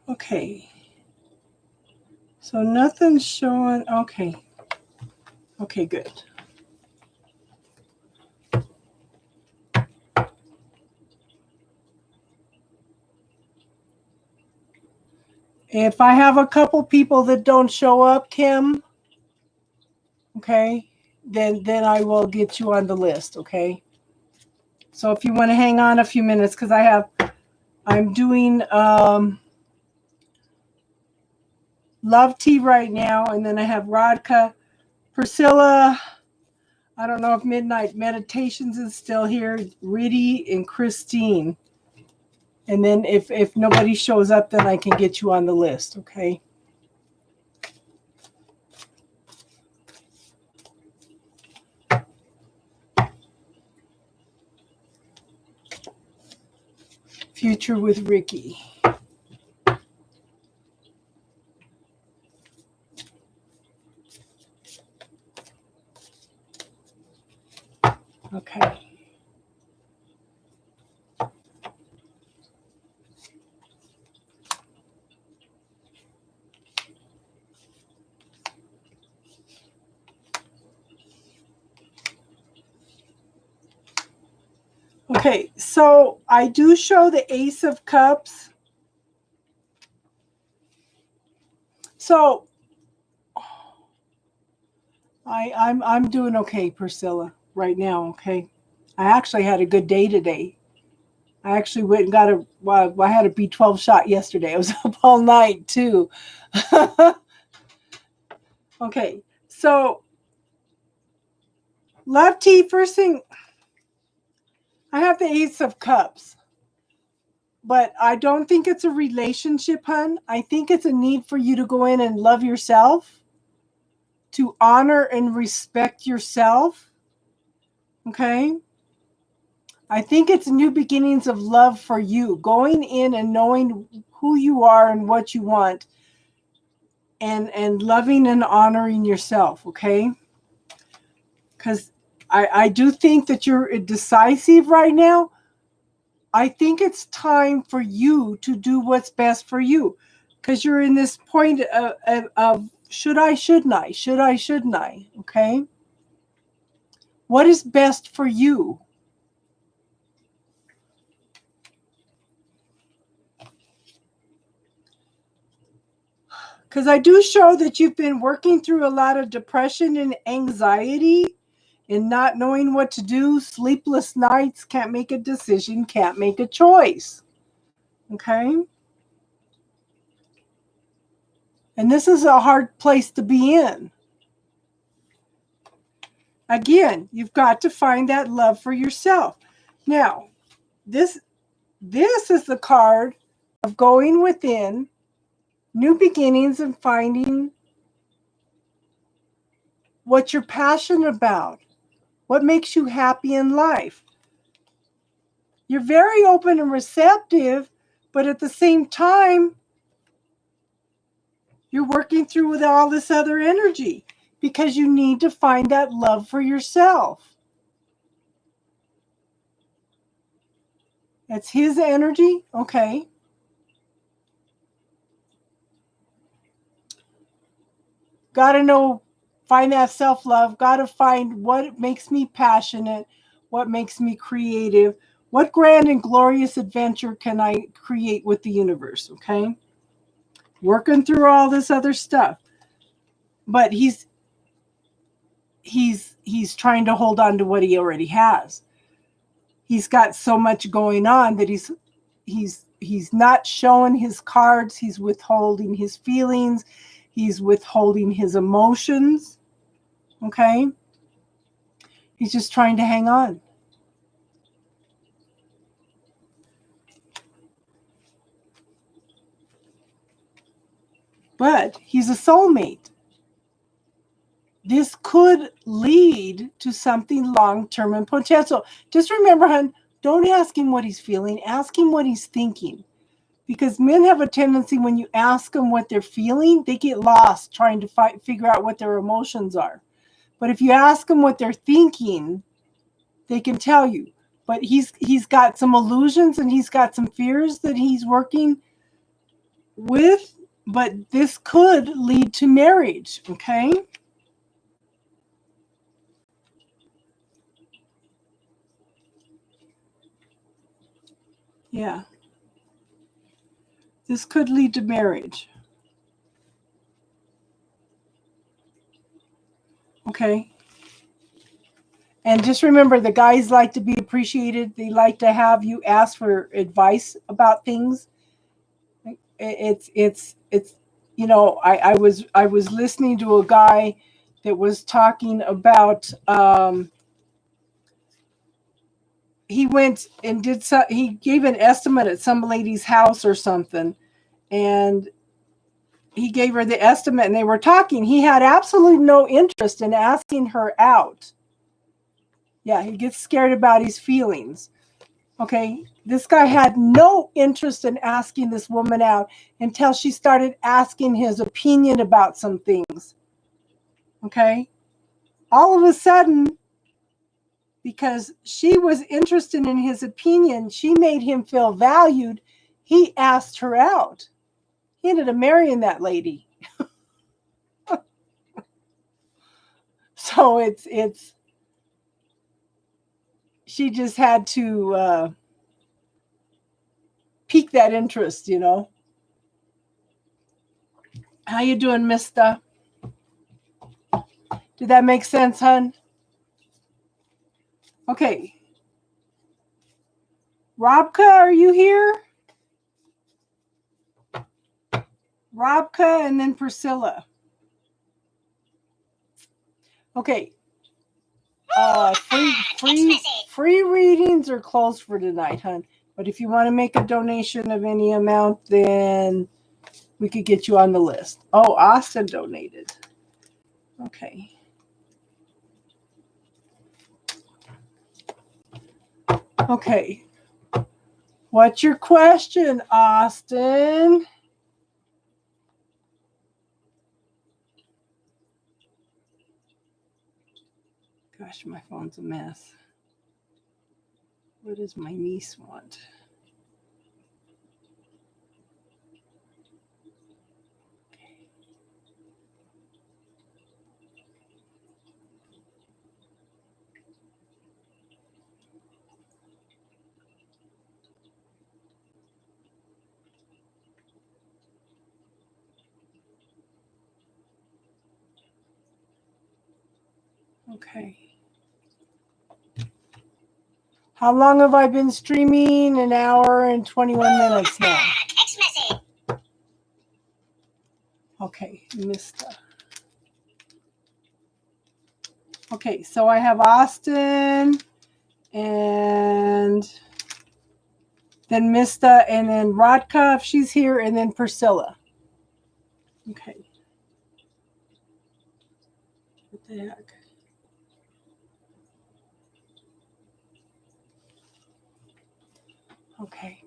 Okay. So nothing's showing. Okay. Okay, good. If I have a couple people that don't show up, Kim, okay, then I will get you on the list, okay? So if you want to hang on a few minutes, because I'm doing Love Tea right now, and then I have Radka, Priscilla. I don't know if Midnight Meditations is still here, Riddy and Christine. And then if nobody shows up, then I can get you on the list, okay? Future with Ricky. Okay. Okay, so I do show the Ace of Cups. So I'm doing okay, Priscilla, right now, okay? I actually had a good day today. I actually went and got I had a B12 shot yesterday. I was up all night too. Okay, so Love T, first thing, I have the Ace of Cups. But I don't think it's a relationship, hun. I think it's a need for you to go in and love yourself, to honor and respect yourself. Okay? I think it's new beginnings of love for you, going in and knowing who you are and what you want, and loving and honoring yourself, okay? Because I do think that you're decisive right now. I think it's time for you to do what's best for you, because you're in this point of should I, shouldn't I, should I, shouldn't I, okay? What is best for you? Because I do show that you've been working through a lot of depression and anxiety and not knowing what to do, sleepless nights, can't make a decision, can't make a choice. Okay? And this is a hard place to be in. Again, you've got to find that love for yourself. Now, this is the card of going within, new beginnings, and finding what you're passionate about, what makes you happy in life. You're very open and receptive, but at the same time, you're working through with all this other energy because you need to find that love for yourself. That's his energy? Okay. Got to know, find that self-love. Got to find what makes me passionate, what makes me creative, what grand and glorious adventure can I create with the universe, okay? Working through all this other stuff. But he's trying to hold on to what he already has. He's got so much going on that he's not showing his cards. He's withholding his feelings. He's withholding his emotions. Okay? He's just trying to hang on. But he's a soulmate. This could lead to something long-term and potential. Just remember, hon, don't ask him what he's feeling. Ask him what he's thinking. Because men have a tendency, when you ask them what they're feeling, they get lost trying to figure out what their emotions are. But if you ask them what they're thinking, they can tell you. But he's got some illusions and he's got some fears that he's working with. But this could lead to marriage, okay? Yeah. This could lead to marriage. Okay. And just remember, the guys like to be appreciated. They like to have you ask for advice about things. It's you know, I was listening to a guy that was talking about he went and he gave an estimate at some lady's house or something, and he gave her the estimate and they were talking. He had absolutely no interest in asking her out. Yeah, he gets scared about his feelings. Okay, this guy had no interest in asking this woman out until she started asking his opinion about some things. Okay, all of a sudden, because she was interested in his opinion, she made him feel valued. He asked her out. He ended up marrying that lady. So it's she just had to pique that interest, you know. How you doing, mister? Did that make sense, hun? Okay. Robka, are you here? Robka and then Priscilla. Okay. Free readings are closed for tonight, hon. But if you want to make a donation of any amount, then we could get you on the list. Oh, Austin donated. Okay. Okay. What's your question, Austin? Gosh, my phone's a mess. What does my niece want? Okay. How long have I been streaming? An hour and 21 minutes now. Text message. Okay, Mista. Okay, so I have Austin and then Mista and then Radka if she's here and then Priscilla. Okay. What the heck? Okay.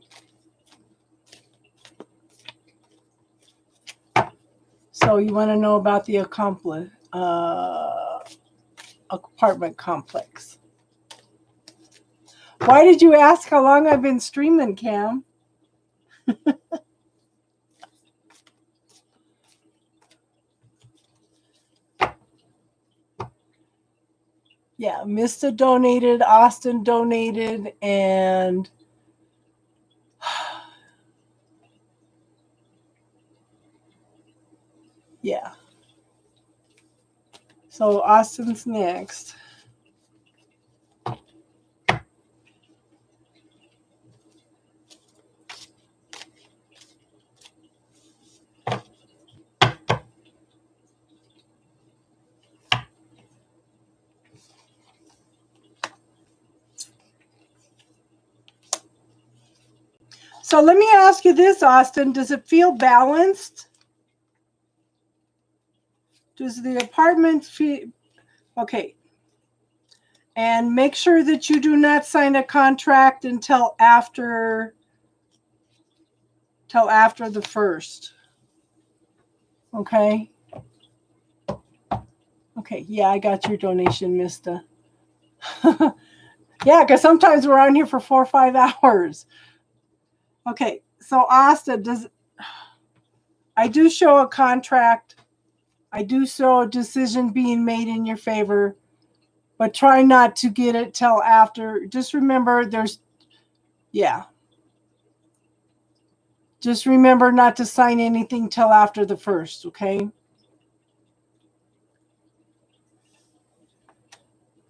So you want to know about the apartment complex. Why did you ask how long I've been streaming, Cam? Yeah, Mista donated, Austin donated, and yeah. So Austin's next. So let me ask you this, Austin. Does it feel balanced? Does the apartment feel... Okay. And make sure that you do not sign a contract until after the 1st. Okay? Okay, yeah, I got your donation, Mista. Yeah, because sometimes we're on here for 4 or 5 hours. Okay, so Austin, I do show a contract. I do show a decision being made in your favor, but try not to get it till after. Just remember Just remember not to sign anything till after the 1st, okay?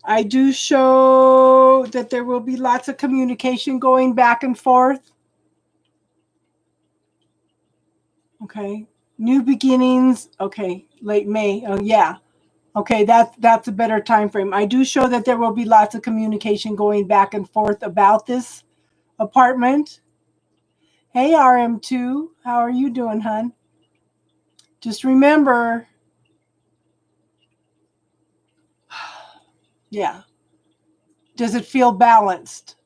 I do show that there will be lots of communication going back and forth. Okay. New beginnings. Okay. Late May. Oh, yeah. Okay. That's a better time frame. I do show that there will be lots of communication going back and forth about this apartment. Hey, RM2. How are you doing, hon? Just remember. Yeah. Does it feel balanced?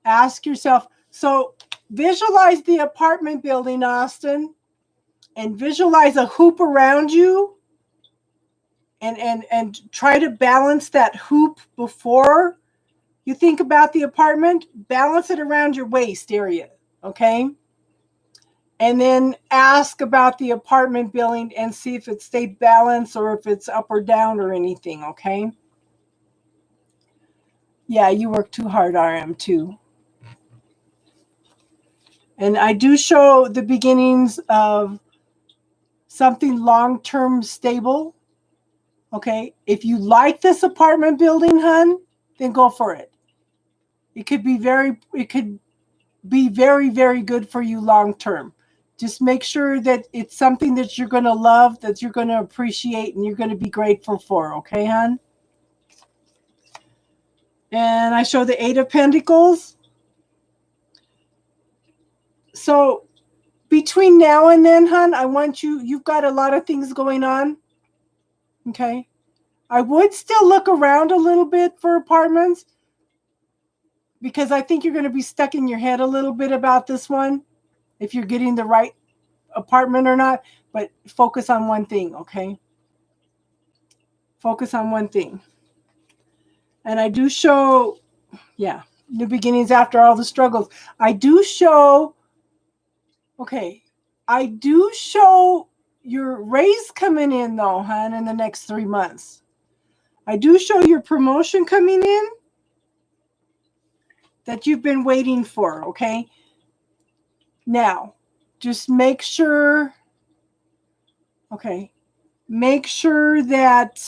Ask yourself. So visualize the apartment building, Austin, and visualize a hoop around you and try to balance that hoop before you think about the apartment. Balance it around your waist area, okay? And then ask about the apartment building and see if it stayed balanced or if it's up or down or anything, okay? Yeah, you work too hard, RM2. And I do show the beginnings of something long-term stable. Okay. If you like this apartment building, hun, then go for it. It could be very, very good for you long term. Just make sure that it's something that you're going to love, that you're going to appreciate, and you're going to be grateful for. Okay, hon? And I show the Eight of Pentacles. So between now and then, hon, I want you've got a lot of things going on. Okay. I would still look around a little bit for apartments because I think you're going to be stuck in your head a little bit about this one, if you're getting the right apartment or not. But focus on one thing, okay? Focus on one thing. And I do show, yeah, new beginnings after all the struggles. I do show, okay, I do show your raise coming in though, hon, in the next 3 months. I do show your promotion coming in that you've been waiting for, okay? Now, just make sure, okay, make sure that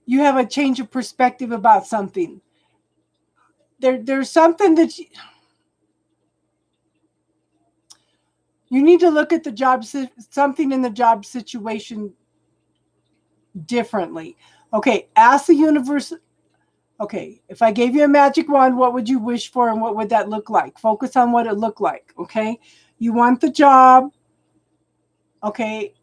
you have a change of perspective about something. There's something that you need to look at the job, something in the job situation differently. Okay, ask the universe. Okay, if I gave you a magic wand, what would you wish for and what would that look like? Focus on what it looked like, okay? You want the job, okay?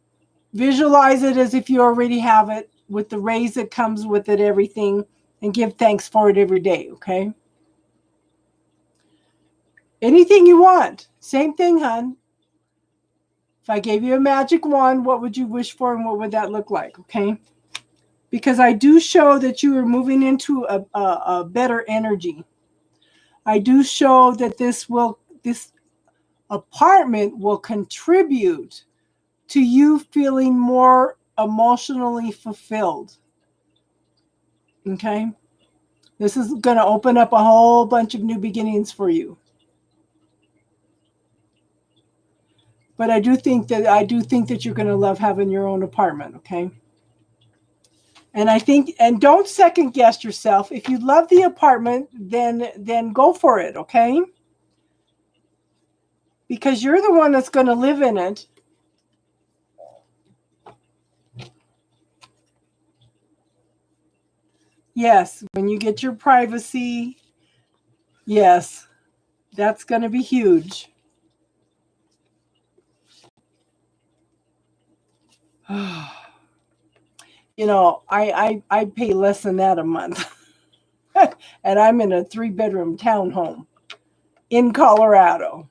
Visualize it as if you already have it with the raise that comes with it, everything, and give thanks for it every day, okay? Anything you want. Same thing, hon. If I gave you a magic wand, what would you wish for and what would that look like, okay? Because I do show that you are moving into a better energy. I do show that this apartment will contribute to you feeling more emotionally fulfilled. Okay? This is going to open up a whole bunch of new beginnings for you. But I do think that you're going to love having your own apartment, okay? And don't second guess yourself. If you love the apartment, then go for it, okay? Because you're the one that's going to live in it. Yes, when you get your privacy, yes, that's going to be huge. You know, I pay less than that a month. And I'm in a 3-bedroom townhome in Colorado.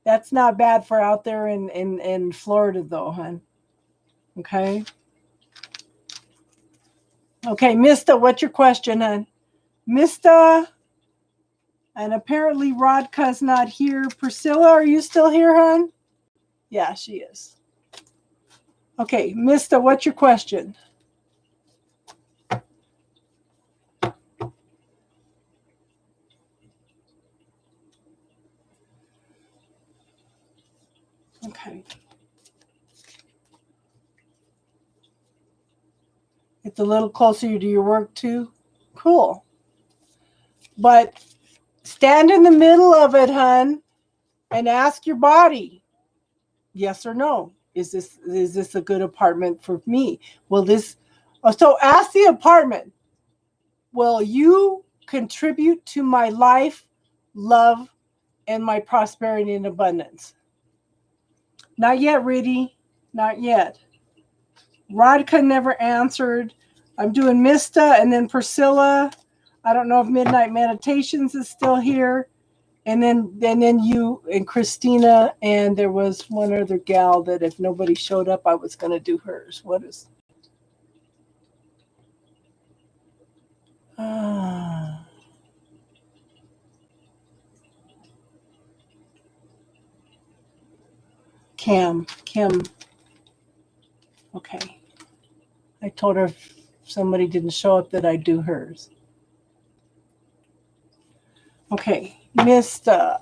That's not bad for out there in Florida though, hon. Okay. Okay, Mista, what's your question, hon? Mista, and apparently Rodka's not here. Priscilla, are you still here, hon? Yeah, she is. Okay, Mista, what's your question? Okay. It's a little closer to your work too. Cool. But stand in the middle of it, hon, and ask your body, yes or no. Is this a good apartment for me? So ask the apartment, will you contribute to my life, love, and my prosperity and abundance? Not yet, Riddy. Not yet. Rodka never answered. I'm doing Mista and then Priscilla. I don't know if Midnight Meditations is still here. And then you and Christina, and there was one other gal that if nobody showed up, I was going to do hers. What is... Kim. Okay. I told her if somebody didn't show up that I'd do hers. Okay. Mista.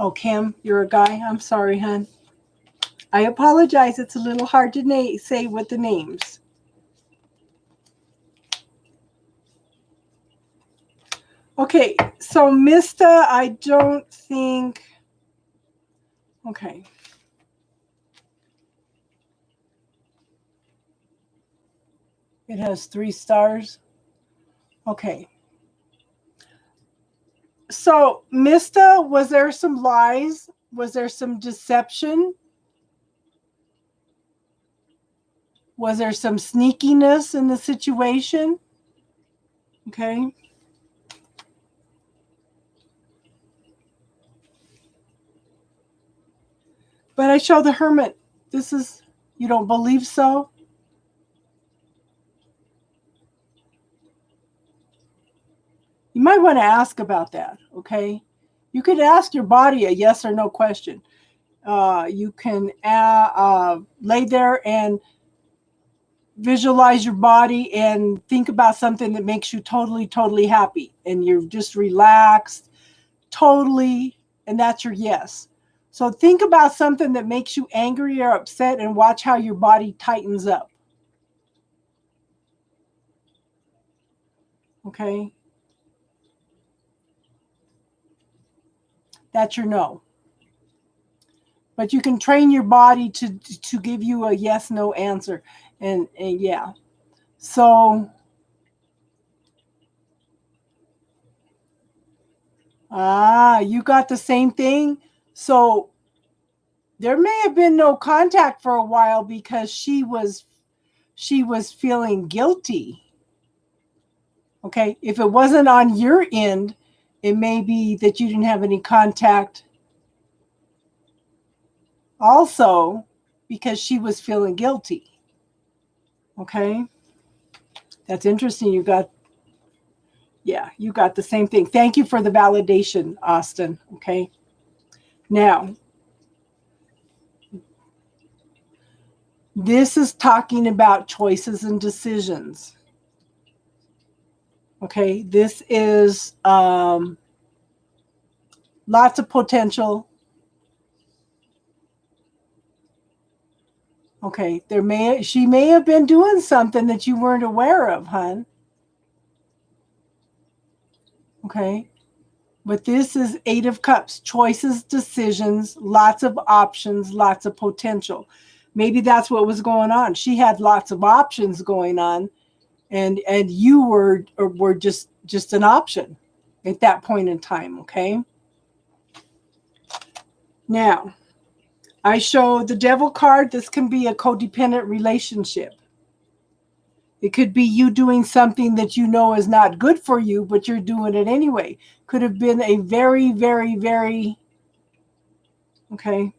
Oh, Kim, you're a guy? I'm sorry, hon. I apologize. It's a little hard to say with the names. Okay, so Mista, I don't think... Okay. It has 3 stars. Okay. So, Mista, was there some lies? Was there some deception? Was there some sneakiness in the situation? Okay. But I show the Hermit. This is, you don't believe so? You might want to ask about that, okay? You could ask your body a yes or no question. You can lay there and visualize your body and think about something that makes you totally, totally happy. And you're just relaxed, totally, and that's your yes. So think about something that makes you angry or upset and watch how your body tightens up. Okay? That's your no. But you can train your body to give you a yes, no answer. And yeah. So, you got the same thing. So there may have been no contact for a while because she was feeling guilty. Okay. If it wasn't on your end, it may be that you didn't have any contact also because she was feeling guilty. Okay. That's interesting. You got the same thing. Thank you for the validation, Austin. Okay. Now, this is talking about choices and decisions. Okay. This is lots of potential. Okay. She may have been doing something that you weren't aware of, hon. Okay. But this is 8 of Cups, choices, decisions, lots of options, lots of potential. Maybe that's what was going on. She had lots of options going on, and you were just an option at that point in time, okay? Now, I show the Devil card. This can be a codependent relationship. It could be you doing something that you know is not good for you, but you're doing it anyway. Could have been a very, very, very, okay.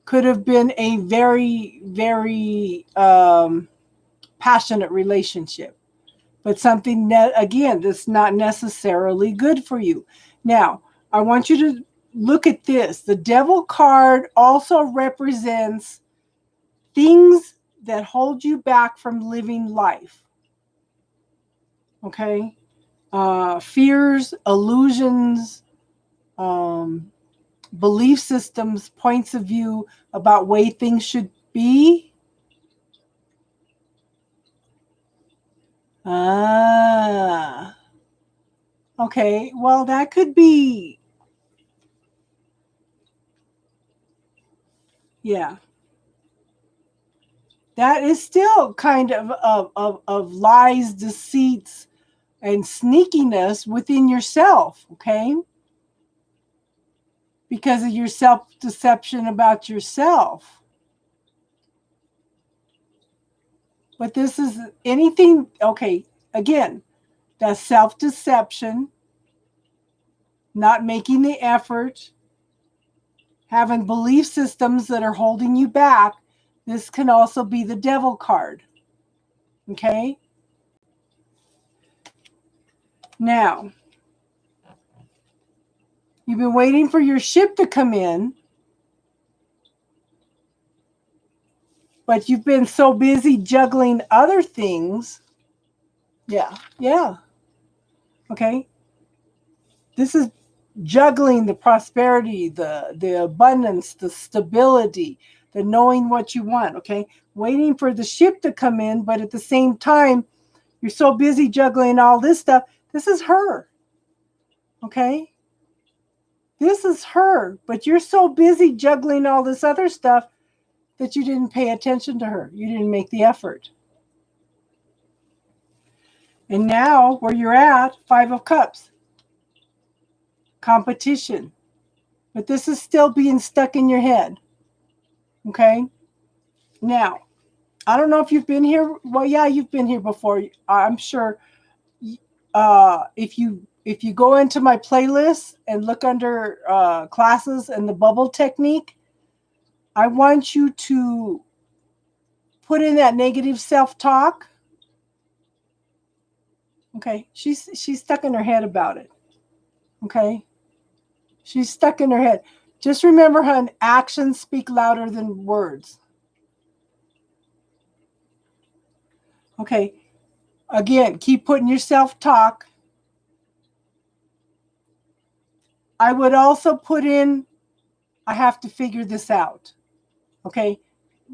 Could have been a very, very passionate relationship, but something that, again, that's not necessarily good for you. Now, I want you to look at this. The Devil card also represents things that hold you back from living life. Okay? Fears, illusions, belief systems, points of view about way things should be. Okay. Well, that could be, yeah. That is still kind of lies, deceits, and sneakiness within yourself, okay? Because of your self-deception about yourself. But this is anything, okay, again, that's self-deception, not making the effort, having belief systems that are holding you back. This can also be the Devil card. Okay? Now, you've been waiting for your ship to come in, but you've been so busy juggling other things. Yeah. Okay? This is juggling the prosperity, the abundance, the stability, the knowing what you want, okay? Waiting for the ship to come in, but at the same time, you're so busy juggling all this stuff. This is her, okay? This is her, but you're so busy juggling all this other stuff that you didn't pay attention to her. You didn't make the effort. And now, where you're at, 5 of Cups. Competition. But this is still being stuck in your head. Okay? Now, I don't know if you've been here. Well, yeah, you've been here before. I'm sure. If you go into my playlist and look under classes and the bubble technique, I want you to put in that negative self-talk. Okay, she's stuck in her head about it. Okay, she's stuck in her head. Just remember, hun, actions speak louder than words. Okay, again, keep putting your self-talk. I would also put in, I have to figure this out. Okay,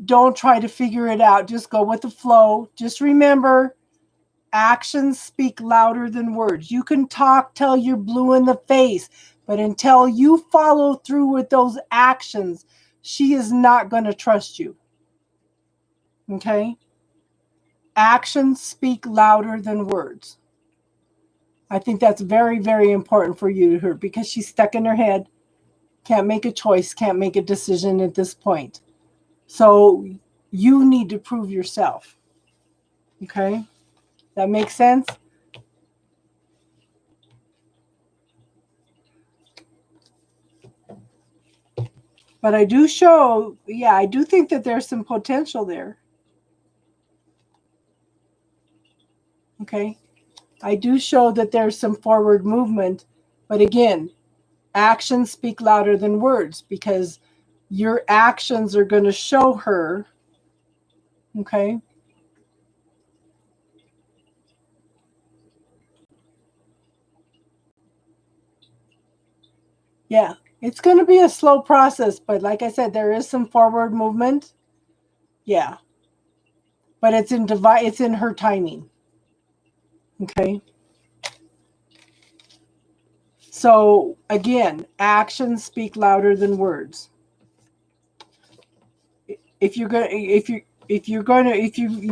don't try to figure it out. Just go with the flow. Just remember, actions speak louder than words. You can talk till you're blue in the face, but until you follow through with those actions, she is not going to trust you. Okay? Actions speak louder than words. I think that's very, very important for you to hear, because she's stuck in her head, can't make a choice, can't make a decision at this point. So you need to prove yourself. Okay? That makes sense? But I do show, yeah, I do think that there's some potential there. Okay? I do show that there's some forward movement. But again, actions speak louder than words, because your actions are going to show her. Okay? Yeah, it's going to be a slow process, but like I said, there is some forward movement. Yeah. But it's in her timing. Okay? So again, actions speak louder than words. If you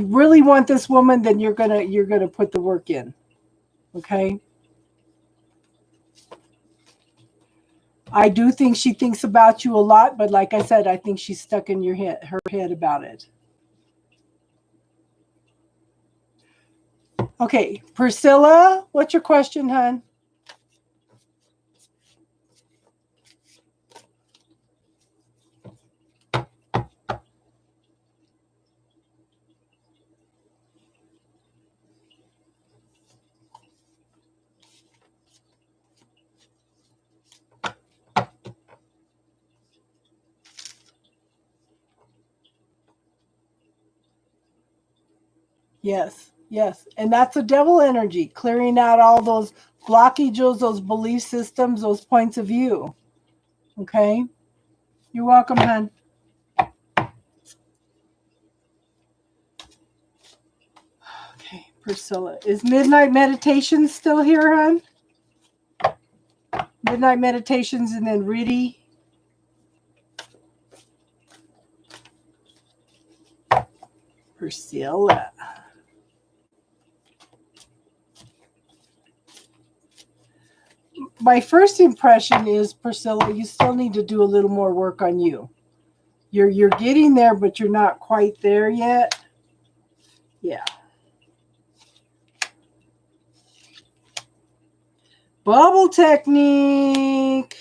really want this woman, then you're gonna put the work in. Okay? I do think she thinks about you a lot, but like I said, I think she's stuck in her head about it. Okay, Priscilla, what's your question, hon? Yes, yes. And that's the devil energy, clearing out all those blockages, those belief systems, those points of view. Okay? You're welcome, hon. Okay, Priscilla. Is Midnight Meditation still here, hon? Midnight Meditations and then Riddy. Priscilla. My first impression is, Priscilla, you still need to do a little more work on you. You're getting there, but you're not quite there yet. Yeah. Bubble technique.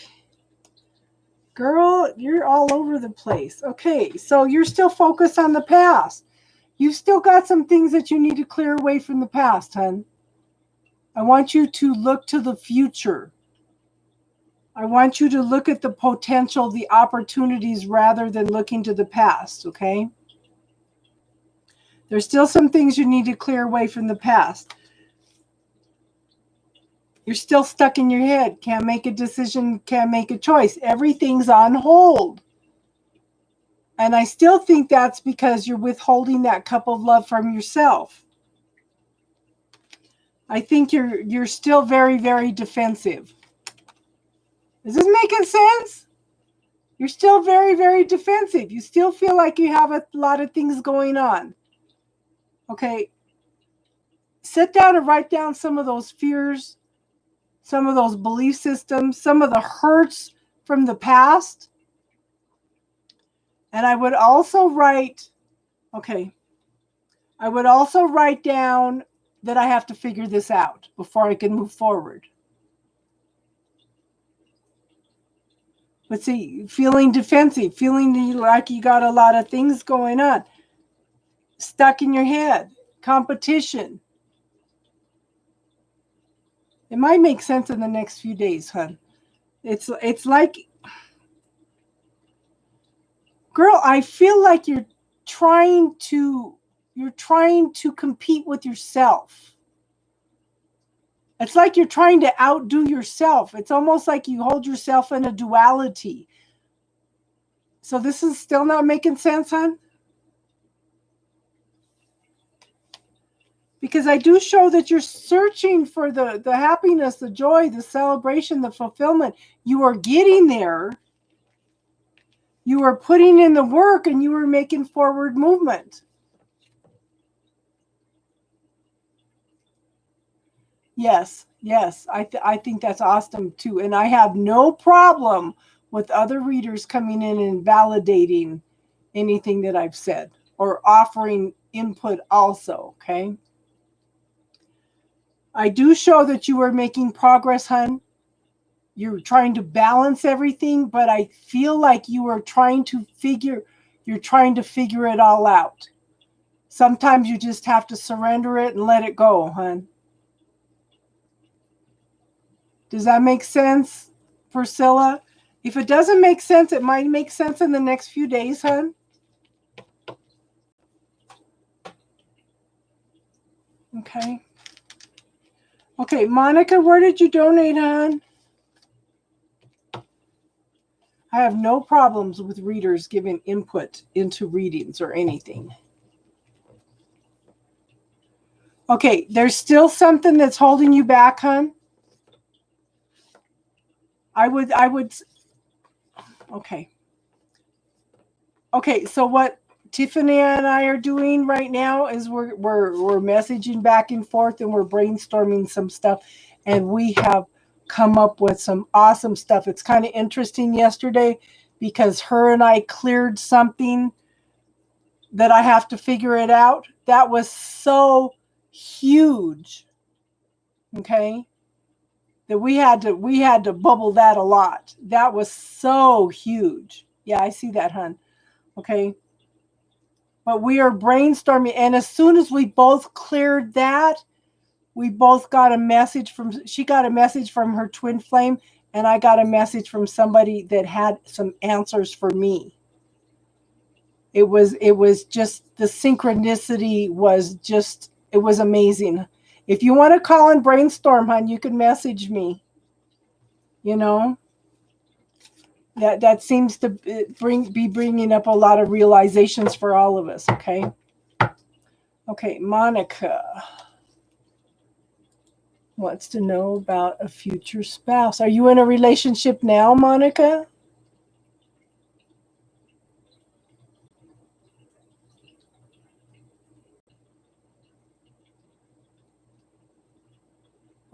Girl, you're all over the place. Okay, so you're still focused on the past. You've still got some things that you need to clear away from the past, hon. I want you to look to the future. I want you to look at the potential, the opportunities, rather than looking to the past, okay? There's still some things you need to clear away from the past. You're still stuck in your head. Can't make a decision, can't make a choice. Everything's on hold. And I still think that's because you're withholding that cup of love from yourself. I think you're still very, very defensive. Is this making sense? You're still very, very defensive. You still feel like you have a lot of things going on. Okay. Sit down and write down some of those fears, some of those belief systems, some of the hurts from the past. And I would also write, I would also write down that I have to figure this out before I can move forward. But see, feeling defensive, feeling like you got a lot of things going on, stuck in your head, competition. It might make sense in the next few days, hon. It's like, girl, I feel like you're trying to compete with yourself. It's like you're trying to outdo yourself. It's almost like you hold yourself in a duality. So this is still not making sense, hon? Because I do show that you're searching for the happiness, the joy, the celebration, the fulfillment. You are getting there. You are putting in the work and you are making forward movement. Yes. I think that's awesome too. And I have no problem with other readers coming in and validating anything that I've said or offering input also, okay? I do show that you are making progress, hon. You're trying to balance everything, but I feel like you are trying to figure it all out. Sometimes you just have to surrender it and let it go, hon. Does that make sense, Priscilla? If it doesn't make sense, it might make sense in the next few days, hon. Okay. Okay, Monica, where did you donate, hon? I have no problems with readers giving input into readings or anything. Okay, there's still something that's holding you back, hon? I would, okay. Okay, so what Tiffany and I are doing right now is we're messaging back and forth and we're brainstorming some stuff, and we have come up with some awesome stuff. It's kind of interesting yesterday because her and I cleared something that I have to figure it out. That was so huge. Okay? That we had to bubble that a lot. That was so huge. Yeah, I see that, hon. Okay. But we are brainstorming. And as soon as we both cleared that, we both got a message she got a message from her twin flame, and I got a message from somebody that had some answers for me. It was just, the synchronicity was just, it was amazing. If you want to call and brainstorm, hon, you can message me. You know? That seems to be bringing up a lot of realizations for all of us, okay? Okay, Monica wants to know about a future spouse. Are you in a relationship now, Monica?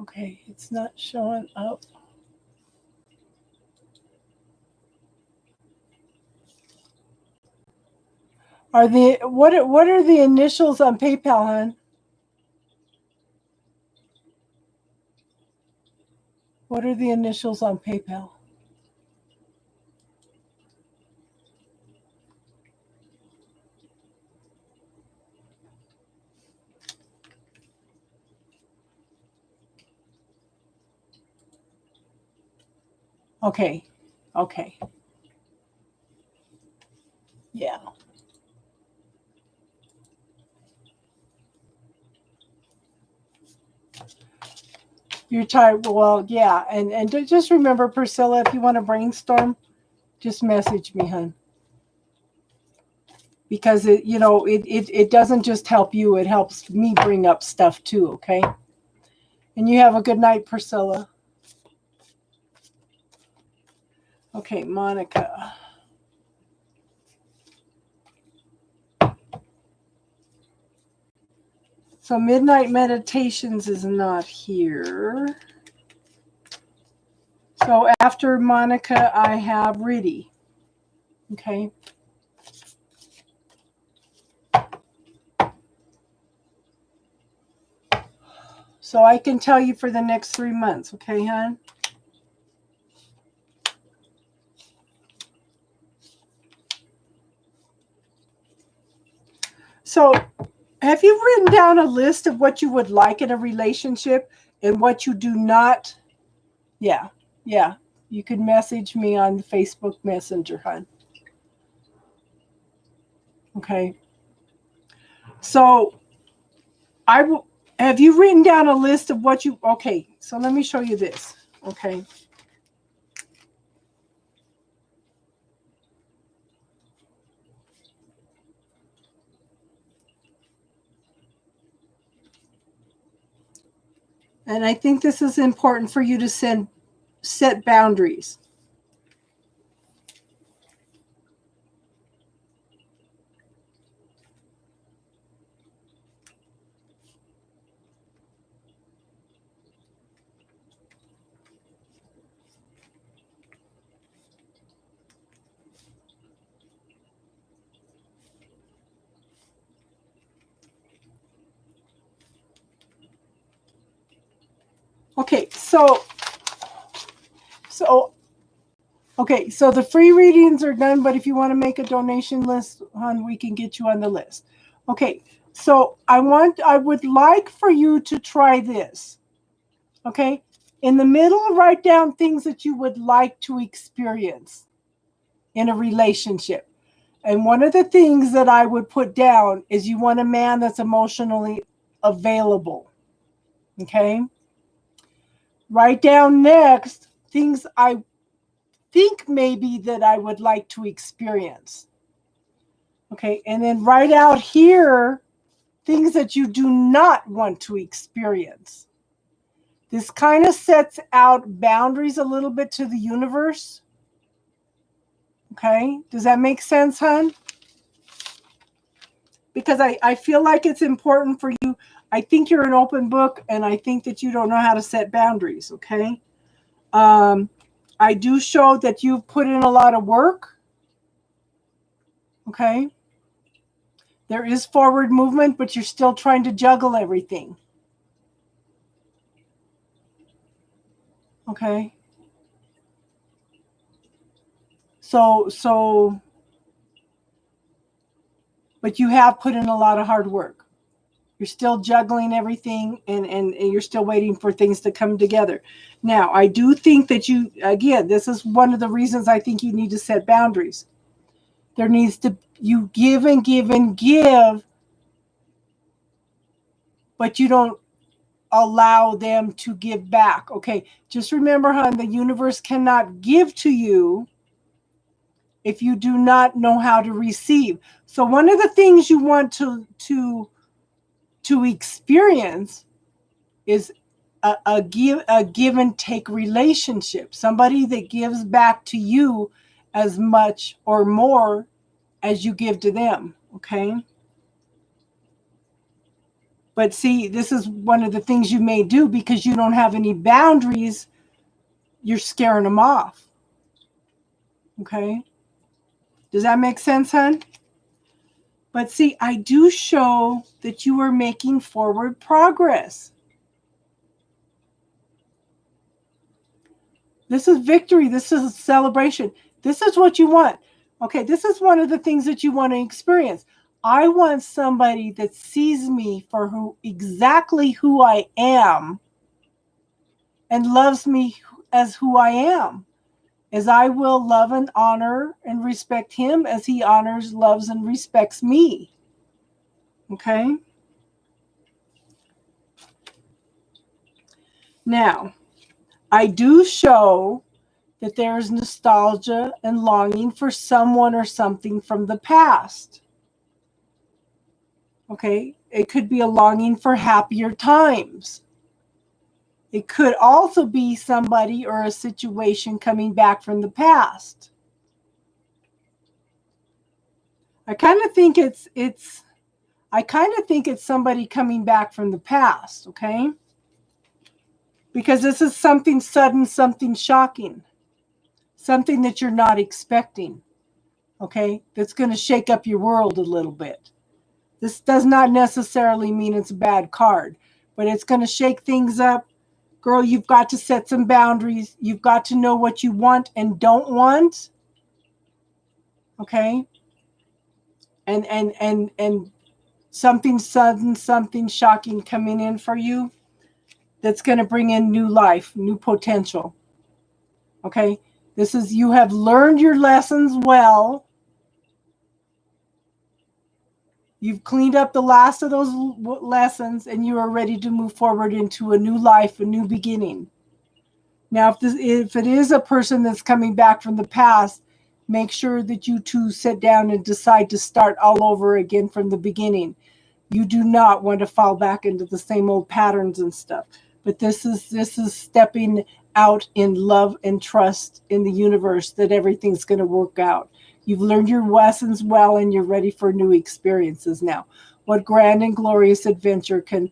Okay, it's not showing up. What are the initials on PayPal, hon? What are the initials on PayPal? Okay. Yeah. You're tired. Well, yeah. And just remember, Priscilla, if you want to brainstorm, just message me, hon. Because it doesn't just help you, it helps me bring up stuff too, okay? And you have a good night, Priscilla. Okay, Monica. So Midnight Meditations is not here. So after Monica, I have Riddy. Okay. So I can tell you for the next 3 months, okay, hon? So have you written down a list of what you would like in a relationship and what you do not? Yeah. You can message me on Facebook Messenger, hon. Okay. So have you written down a list of what you, okay, so let me show you this. Okay. And I think this is important for you to set boundaries. Okay, so the free readings are done, but if you want to make a donation list, hon, we can get you on the list. Okay, so I would like for you to try this. Okay, in the middle, write down things that you would like to experience in a relationship. And one of the things that I would put down is you want a man that's emotionally available. Okay, write down next things I think maybe that I would like to experience. Okay, and then write out here things that you do not want to experience. This kind of sets out boundaries a little bit to the universe. Okay, does that make sense, hon? Because I feel like it's important for you. I think you're an open book, and I think that you don't know how to set boundaries, okay? I do show that you've put in a lot of work, okay? There is forward movement, but you're still trying to juggle everything. Okay. So, but you have put in a lot of hard work. You're still juggling everything and you're still waiting for things to come together. Now, I do think that this is one of the reasons I think you need to set boundaries. There needs to, you give and give and give, but you don't allow them to give back. Okay, just remember, hon, the universe cannot give to you if you do not know how to receive. So one of the things you want to experience is a give and take relationship. Somebody that gives back to you as much or more as you give to them. Okay. But see, this is one of the things you may do because you don't have any boundaries. You're scaring them off. Okay. Does that make sense, hon? But see, I do show that you are making forward progress. This is victory. This is a celebration. This is what you want. Okay, this is one of the things that you want to experience. I want somebody that sees me for exactly who I am and loves me as who I am, as I will love and honor and respect him as he honors, loves, and respects me. Okay? Now, I do show that there is nostalgia and longing for someone or something from the past. Okay, it could be a longing for happier times. It could also be somebody or a situation coming back from the past. I kind of think it's somebody coming back from the past, okay? Because this is something sudden, something shocking, something that you're not expecting, okay? That's going to shake up your world a little bit. This does not necessarily mean it's a bad card, but it's going to shake things up. Girl, you've got to set some boundaries. You've got to know what you want and don't want, okay? And something sudden, something shocking coming in for you that's going to bring in new life, new potential. Okay? This is, you have learned your lessons well. You've cleaned up the last of those lessons and you are ready to move forward into a new life, a new beginning. Now, if it is a person that's coming back from the past, make sure that you two sit down and decide to start all over again from the beginning. You do not want to fall back into the same old patterns and stuff. But this is stepping out in love and trust in the universe that everything's going to work out. You've learned your lessons well and you're ready for new experiences now. What grand and glorious adventure can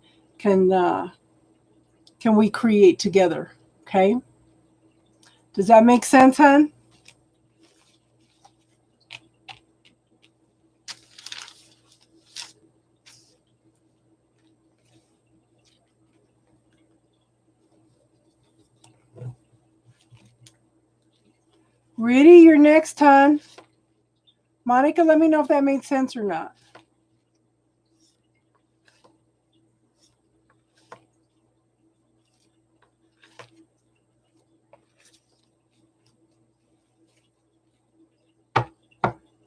we create together? Okay? Does that make sense, hon? Really, you're next, hon. Monica, let me know if that made sense or not.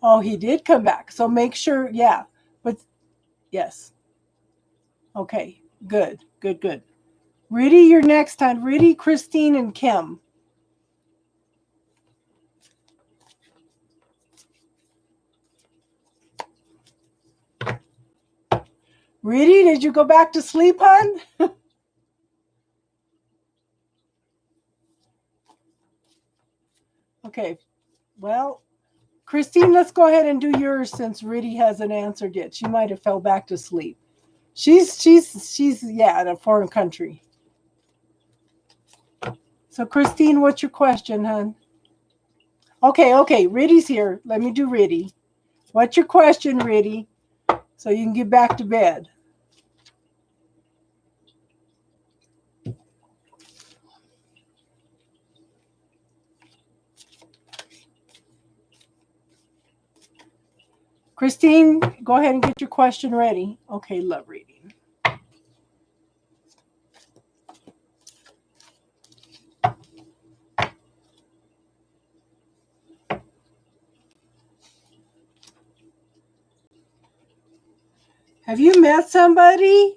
Oh, he did come back. So make sure, yeah. But yes. Okay, good. Rudy, you're next, hon. Rudy, Christine, and Kim. Rudy, did you go back to sleep, hon? Okay, well, Christine, let's go ahead and do yours since Rudy hasn't answered yet. She might have fell back to sleep. She's yeah, in a foreign country. So Christine, what's your question, hon? Okay, Rudy's here. Let me do Rudy. What's your question, Rudy? So you can get back to bed. Christine, go ahead and get your question ready. Okay, love reading. Have you met somebody?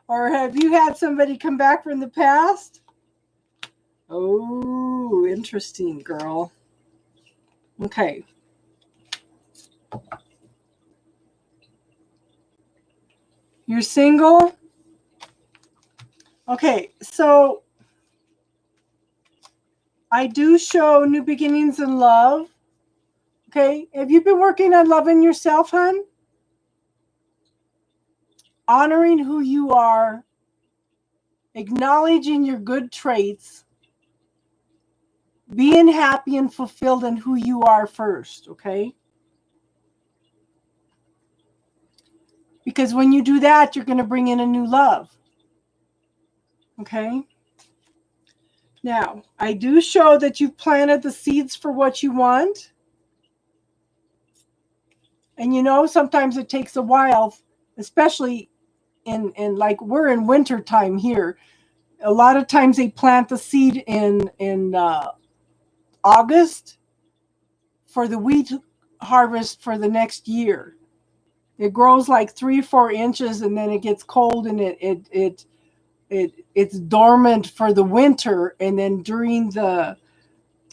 Or have you had somebody come back from the past? Oh, interesting, girl. Okay. You're single? Okay, so I do show new beginnings in love. Okay, have you been working on loving yourself, hon? Honoring who you are, acknowledging your good traits, being happy and fulfilled in who you are first, okay? Because when you do that, you're going to bring in a new love, okay? Now, I do show that you've planted the seeds for what you want. And you know, sometimes it takes a while, especially in like we're in winter time here. A lot of times they plant the seed in August for the wheat harvest for the next year. It grows like 3 or 4 inches and then it gets cold and it it's dormant for the winter, and then during the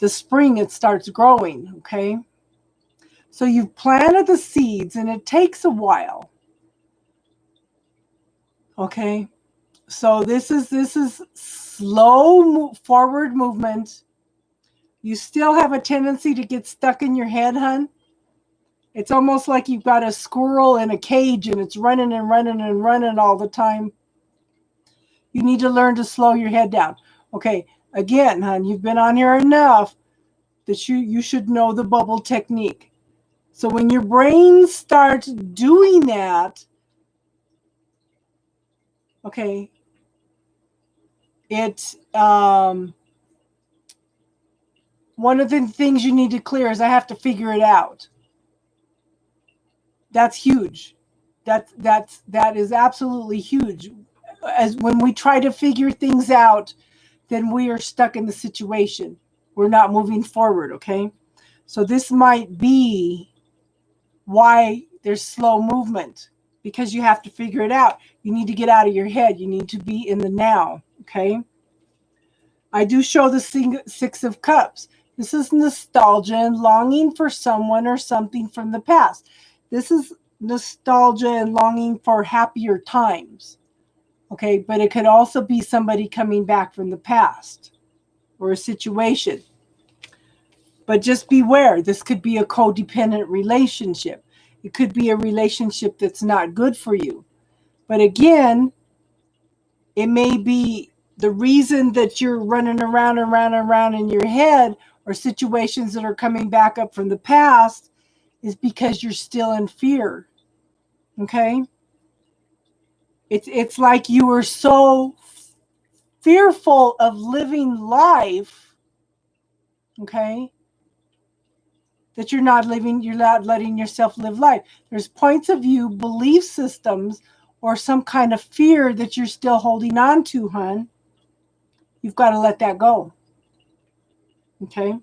spring it starts growing, okay? So you've planted the seeds and it takes a while. Okay? So this is slow forward movement. You still have a tendency to get stuck in your head, hun. It's almost like you've got a squirrel in a cage and it's running and running and running all the time. You need to learn to slow your head down. Okay, again, hun, you've been on here enough that you should know the bubble technique. So when your brain starts doing that, okay, it's one of the things you need to clear is I have to figure it out. That's huge. That is absolutely huge. As when we try to figure things out, then we are stuck in the situation. We're not moving forward, okay? So this might be why there's slow movement, because you have to figure it out. You need to get out of your head. You need to be in the now, okay? I do show the Six of Cups. This is nostalgia and longing for someone or something from the past. This is nostalgia and longing for happier times. Okay, but it could also be somebody coming back from the past or a situation. But just beware, this could be a codependent relationship. It could be a relationship that's not good for you. But again, it may be the reason that you're running around in your head, or situations that are coming back up from the past, is because you're still in fear. Okay? It's like you were so fearful of living life, okay, that you're not letting yourself live life. There's points of view, belief systems, or some kind of fear that you're still holding on to, hun. You've got to let that go. Okay?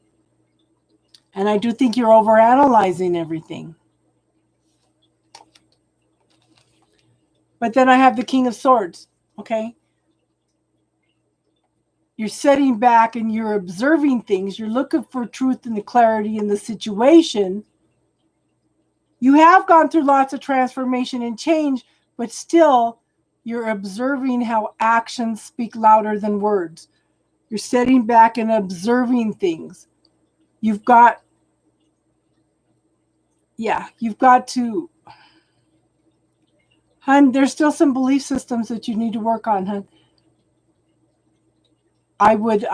And I do think you're overanalyzing everything. But then I have the King of Swords, okay? You're sitting back and you're observing things. You're looking for truth and the clarity in the situation. You have gone through lots of transformation and change, but still you're observing how actions speak louder than words. You're sitting back and observing things. You've got to, hun, there's still some belief systems that you need to work on, hun. I would,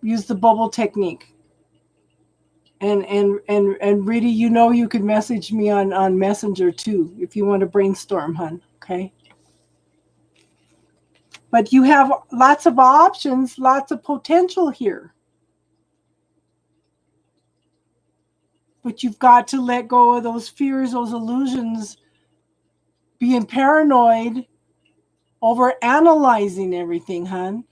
use the bubble technique. And really, you can message me on Messenger too if you want to brainstorm, hun. Okay. But you have lots of options, lots of potential here. But you've got to let go of those fears, those illusions, being paranoid, over analyzing everything, hun.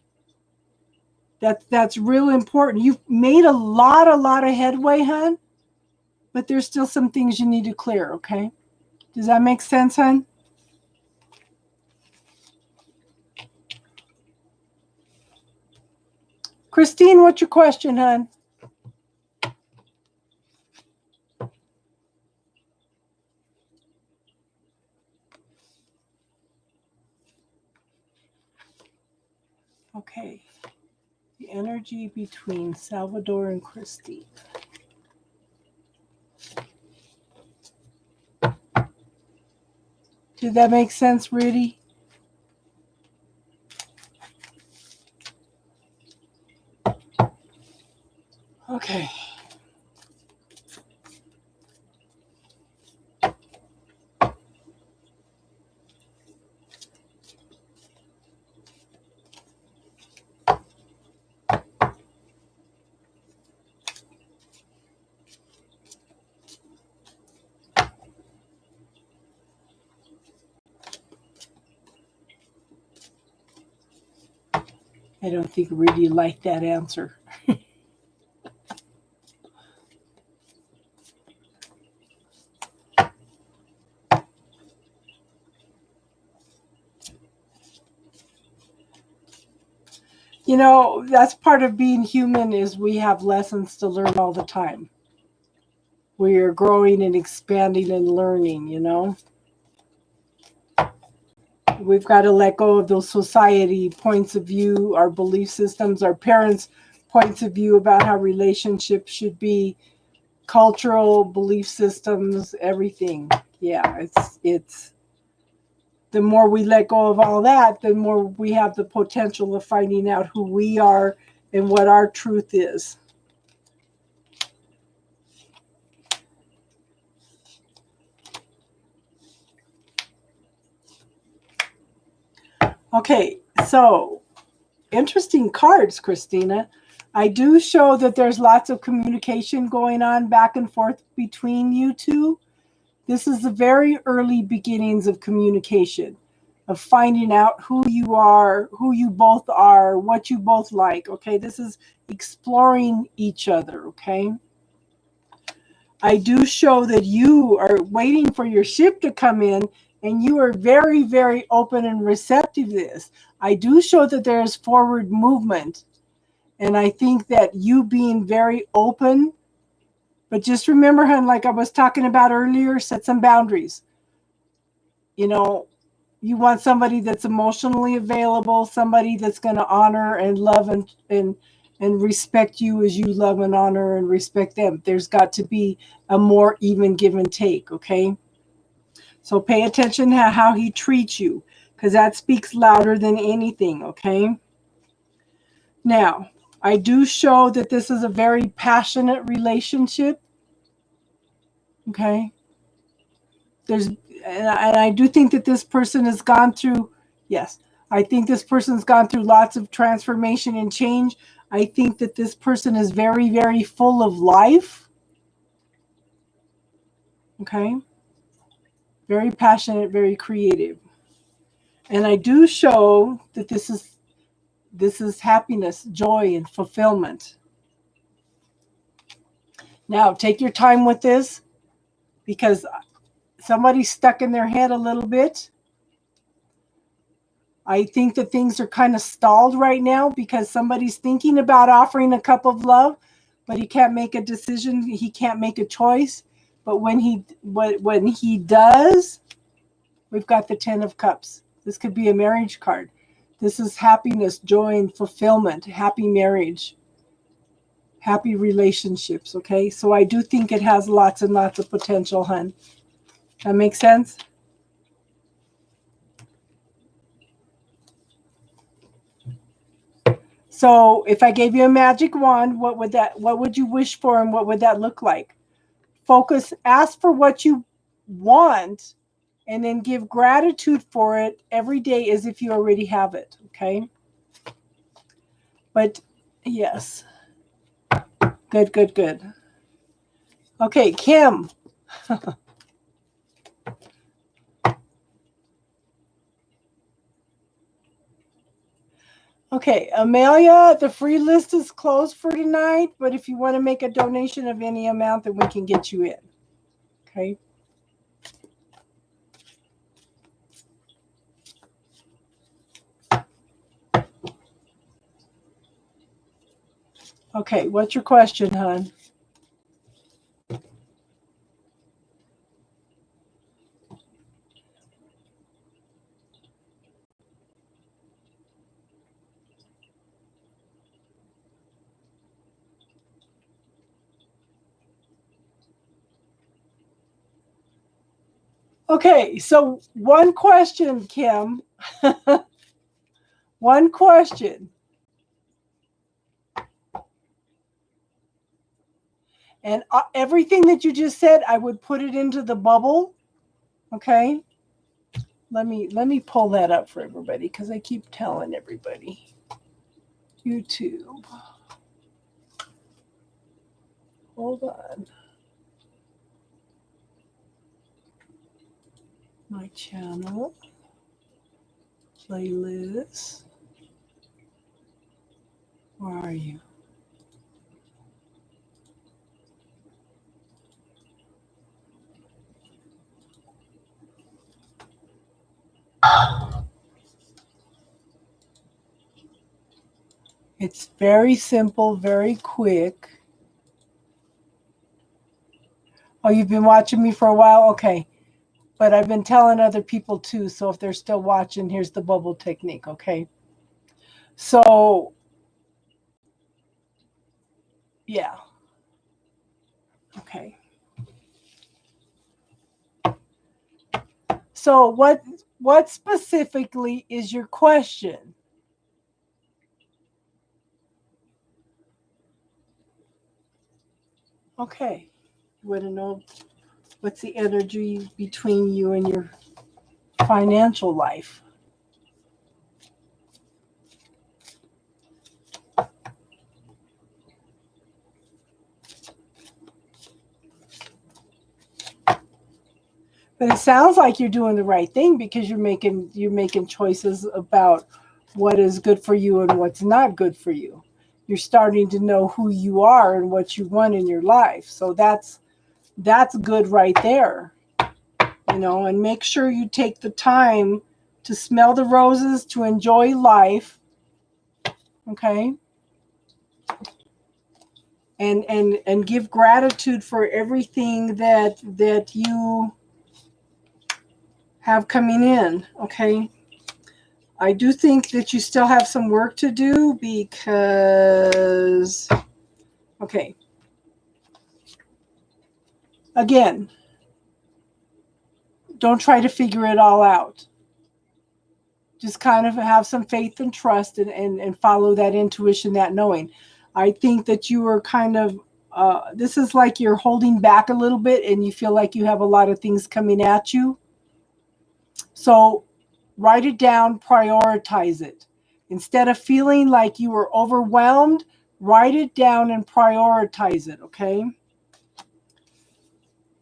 That's real important. You've made a lot of headway, hun, but there's still some things you need to clear, okay? Does that make sense, hun? Christine, what's your question, hun? Okay. The energy between Salvador and Christine. Did that make sense, Rudy? Okay. I don't think Rudy liked that answer. You know, that's part of being human, is we have lessons to learn all the time. We are growing and expanding and learning, you know. We've got to let go of those society points of view, our belief systems, our parents' points of view about how relationships should be, cultural belief systems, everything. Yeah, it's the more we let go of all that, the more we have the potential of finding out who we are and what our truth is. Okay, so interesting cards, Christina. I do show that there's lots of communication going on back and forth between you two. This is the very early beginnings of communication, of finding out who you are, who you both are, what you both like. Okay, this is exploring each other. Okay, I do show that you are waiting for your ship to come in, and you are very, very open and receptive to this. I do show that there is forward movement, and I think that you being very open, but just remember, hon, like I was talking about earlier, set some boundaries. You know, you want somebody that's emotionally available, somebody that's going to honor and love and respect you as you love and honor and respect them. There's got to be a more even give and take, okay? So pay attention to how he treats you, because that speaks louder than anything, okay? Now, I do show that this is a very passionate relationship, okay? And I do think that this person has gone through, yes, I think this person's gone through lots of transformation and change. I think that this person is very, very full of life. Okay. Very passionate, very creative. And I do show that this is happiness, joy, and fulfillment. Now, take your time with this, because somebody's stuck in their head a little bit. I think that things are kind of stalled right now because somebody's thinking about offering a cup of love, but he can't make a decision. He can't make a choice. But when he does, we've got the 10 of Cups. This could be a marriage card. This is happiness, joy, and fulfillment, happy marriage, happy relationships, okay? So I do think it has lots and lots of potential, hun. That makes sense? So if I gave you a magic wand, what would you wish for, and what would that look like? Focus, ask for what you want, and then give gratitude for it every day as if you already have it, okay? But yes. Good, good, good. Okay, Kim. Okay, Amelia, the free list is closed for tonight, but if you want to make a donation of any amount, then we can get you in. Okay. Okay, what's your question, hon? Okay, so one question, Kim. One question. And everything that you just said, I would put it into the bubble. Okay? Let me pull that up for everybody, because I keep telling everybody. YouTube. Hold on. My channel. Playlist. Where are you? It's very simple, very quick. Oh, you've been watching me for a while? Okay. But I've been telling other people too, so if they're still watching, here's the bubble technique, okay? So, yeah. Okay. So what specifically is your question? Okay. You want to know what's the energy between you and your financial life? But it sounds like you're doing the right thing because you're making choices about what is good for you and what's not good for you. You're starting to know who you are and what you want in your life. So that's good right there. You know, and make sure you take the time to smell the roses, to enjoy life. Okay? And give gratitude for everything that you have coming in, okay? I do think that you still have some work to do because, okay, again, don't try to figure it all out. Just kind of have some faith and trust and follow that intuition, that knowing. I think that you are kind of, this is like you're holding back a little bit and you feel like you have a lot of things coming at you. So write it down, prioritize it. Instead of feeling like you were overwhelmed, write it down and prioritize it, okay?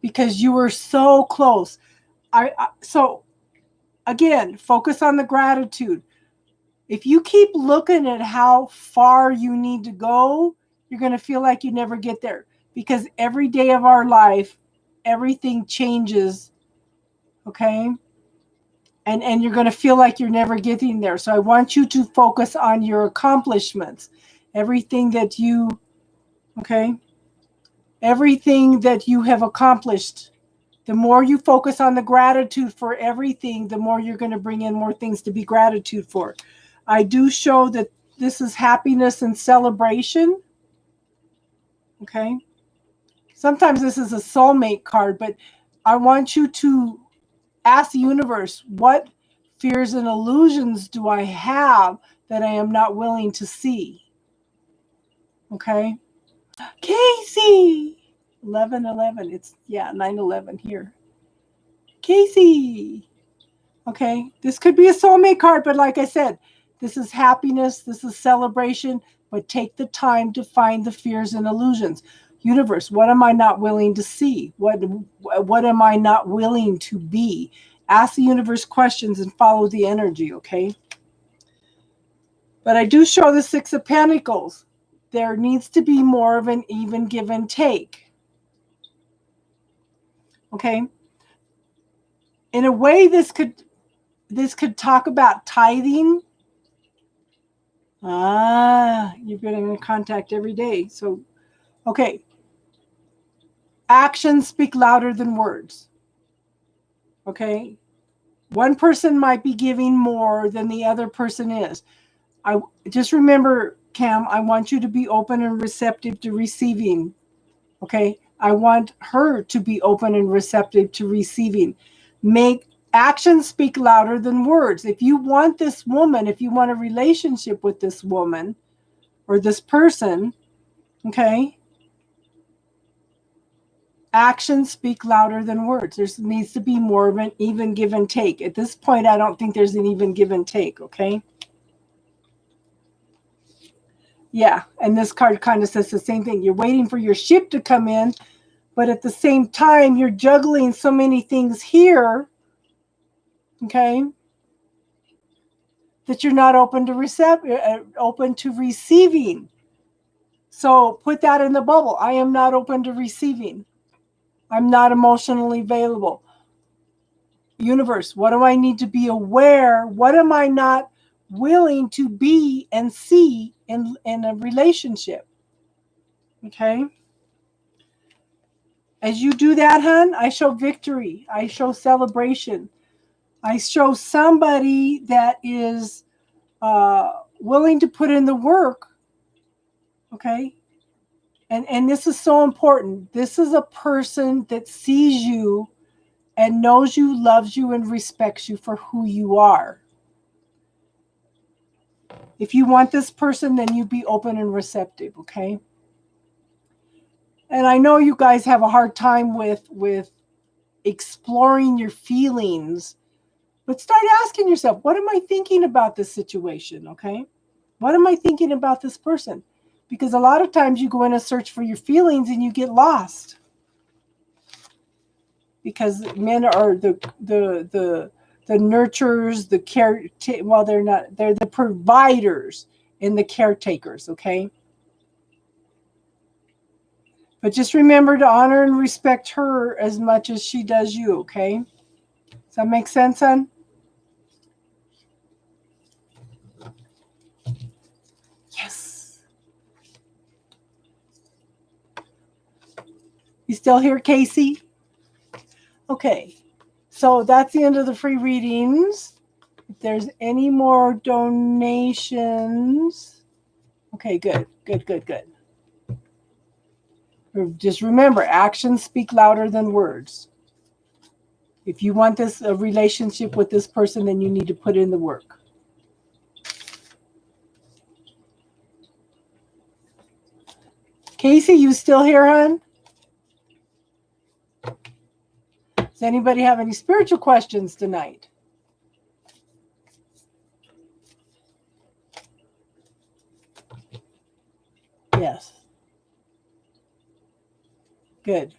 Because you were so close. So again, focus on the gratitude. If you keep looking at how far you need to go, you're going to feel like you never get there. Because every day of our life, everything changes, okay? And you're going to feel like you're never getting there. So I want you to focus on your accomplishments. Everything that you, okay? Everything that you have accomplished. The more you focus on the gratitude for everything, the more you're going to bring in more things to be gratitude for. I do show that this is happiness and celebration. Okay? Sometimes this is a soulmate card, but I want you to ask the universe, what fears and illusions do I have that I am not willing to see? Okay? Casey! 1111. It's, 911 here. Casey! Okay? This could be a soulmate card, but like I said, this is happiness, this is celebration, but take the time to find the fears and illusions. Universe, what am I not willing to see? What am I not willing to be? Ask the universe questions and follow the energy, okay? But I do show the Six of Pentacles. There needs to be more of an even give and take. Okay? In a way, this could talk about tithing. You've been in contact every day. So, okay. Actions speak louder than words. Okay? One person might be giving more than the other person is. I just remember, Cam, I want you to be open and receptive to receiving. Okay? I want her to be open and receptive to receiving. Make actions speak louder than words. If you want this woman, if you want a relationship with this woman or this person, okay? Actions speak louder than words. There needs to be more of an even give and take. At this point, I don't think there's an even give and take, okay? Yeah, and this card kind of says the same thing. You're waiting for your ship to come in, but at the same time, you're juggling so many things here, okay, that you're not open to receiving. So put that in the bubble. I am not open to receiving. I'm not emotionally available. Universe, what do I need to be aware? What am I not willing to be and see in a relationship. Okay? As you do that, hon, I show victory. I show celebration. I show somebody that is willing to put in the work. Okay? And this is so important. This is a person that sees you and knows you, loves you, and respects you for who you are. If you want this person, then you be open and receptive, okay? And I know you guys have a hard time with exploring your feelings, but start asking yourself, what am I thinking about this situation, okay? What am I thinking about this person? Because a lot of times you go in a search for your feelings and you get lost. Because men are the nurturers, the care. Well, they're not. They're the providers and the caretakers. Okay. But just remember to honor and respect her as much as she does you. Okay. Does that make sense, hon? Yes. You still here, Casey? Okay. So that's the end of the free readings. If there's any more donations. Okay, good. Just remember, actions speak louder than words. If you want a relationship with this person, then you need to put in the work. Casey, you still here, hon? Does anybody have any spiritual questions tonight? Yes. Good.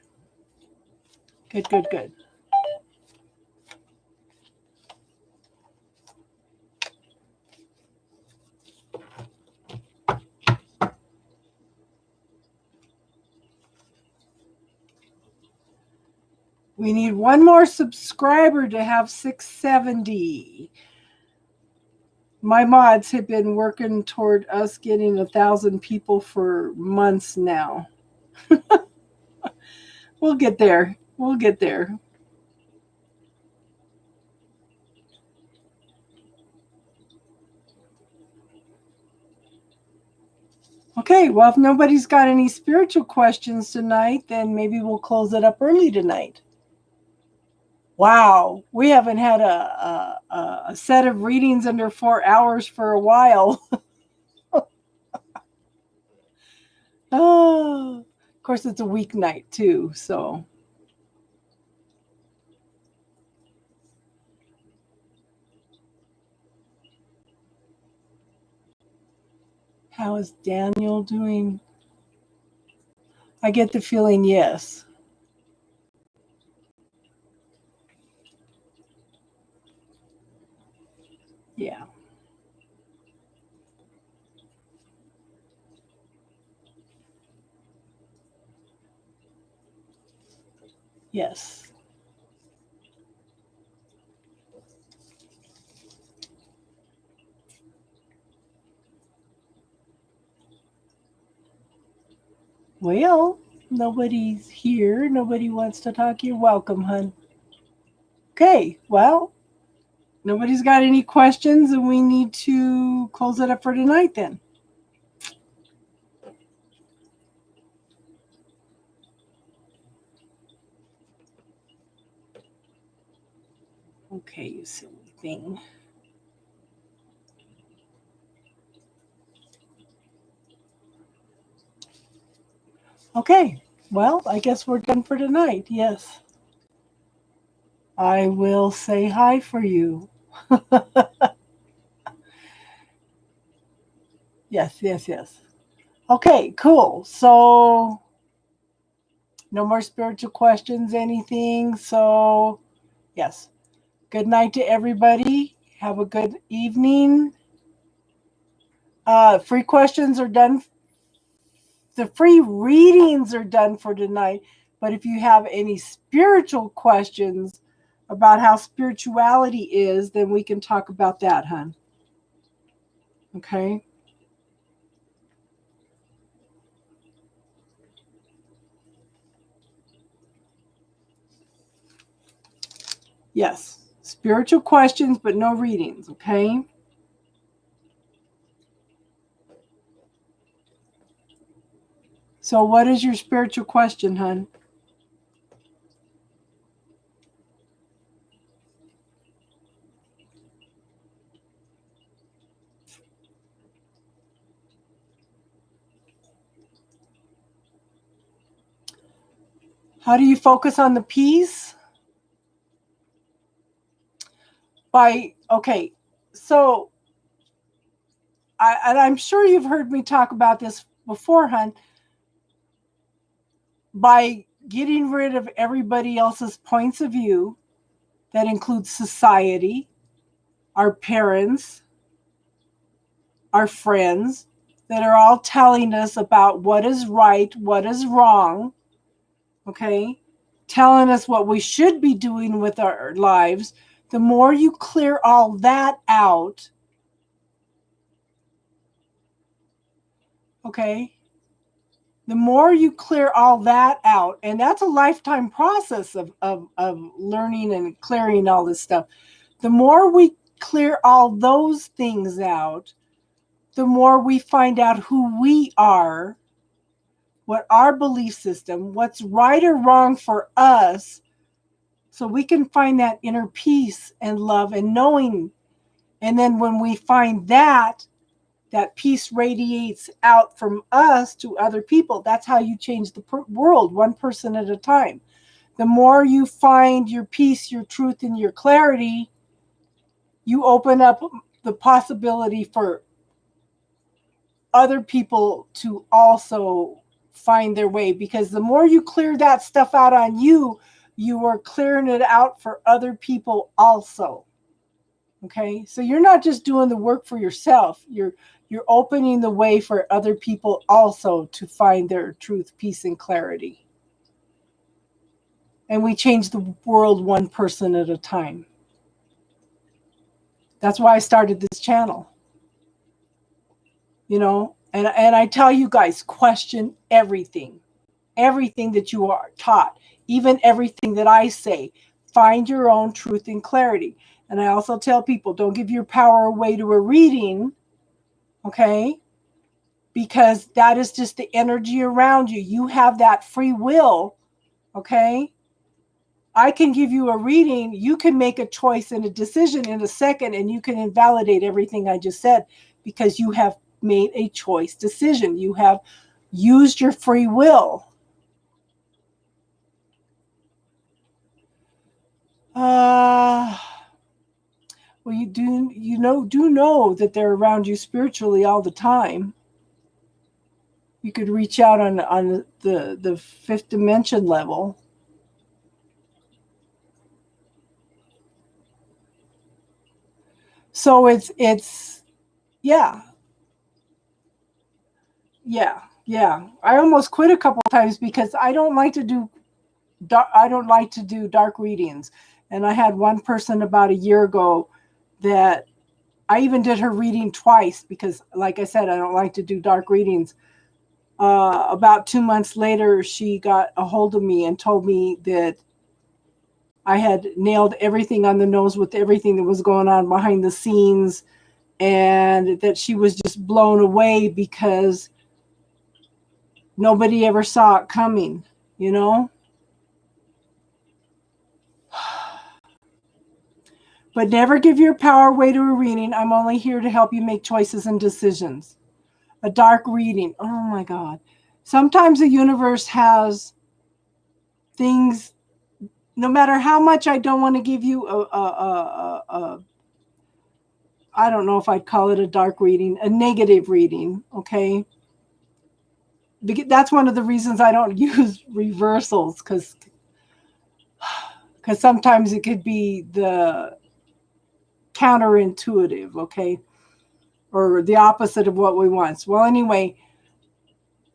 We need one more subscriber to have 670. My mods have been working toward us getting 1,000 people for months now. We'll get there. Okay, well, if nobody's got any spiritual questions tonight, then maybe we'll close it up early tonight. Wow, we haven't had a set of readings under 4 hours for a while. Oh, of course, it's a weeknight too, so. How is Daniel doing? I get the feeling yes. Yeah. Yes. Well, nobody's here. Nobody wants to talk. You're welcome, hon. Okay, well, nobody's got any questions, and we need to close it up for tonight then. Okay, you silly thing. Okay, well, I guess we're done for tonight. Yes. I will say hi for you. Yes. Okay, cool. So, no more spiritual questions, anything. So, yes. Good night to everybody. Have a good evening. Free questions are done. The free readings are done for tonight. But if you have any spiritual questions about how spirituality is, then we can talk about that, hon. Okay. Yes. Spiritual questions, but no readings. Okay. So what is your spiritual question, hon? How do you focus on the peace? Okay, so and I'm sure you've heard me talk about this before, hon. By getting rid of everybody else's points of view, that includes society, our parents, our friends, that are all telling us about what is right, what is wrong, okay? Telling us what we should be doing with our lives. The more you clear all that out, okay? The more you clear all that out, and that's a lifetime process of learning and clearing all this stuff. The more we clear all those things out, the more we find out who we are, what our belief system, what's right or wrong for us, so we can find that inner peace and love and knowing. And then when we find that, that peace radiates out from us to other people. That's how you change the world, one person at a time. The more you find your peace, your truth, and your clarity, you open up the possibility for other people to also find their way, because the more you clear that stuff out on you, you are clearing it out for other people also. Okay, so you're not just doing the work for yourself, you're opening the way for other people also to find their truth, peace, and clarity. And we change the world one person at a time. That's why I started this channel. You know, and I tell you guys, question everything that you are taught, even everything that I say. Find your own truth and clarity. And I also tell people, don't give your power away to a reading, okay? Because that is just the energy around you. You have that free will, okay? I can give you a reading. You can make a choice and a decision in a second, and you can invalidate everything I just said because you have made a choice decision. You have used your free will. Well, do know that they're around you spiritually all the time. You could reach out on the fifth dimension level. So it's yeah. I almost quit a couple times because I don't like to do dark readings. And I had one person about a year ago that I even did her reading twice because, like I said, I don't like to do dark readings. About 2 months later, she got a hold of me and told me that I had nailed everything on the nose with everything that was going on behind the scenes, and that she was just blown away because nobody ever saw it coming, you know? But never give your power away to a reading. I'm only here to help you make choices and decisions. A dark reading. Oh my God. Sometimes the universe has things, no matter how much I don't want to give you I don't know if I'd call it a dark reading, a negative reading, okay? That's one of the reasons I don't use reversals, because sometimes it could be the counterintuitive, okay? Or the opposite of what we want. Well, anyway,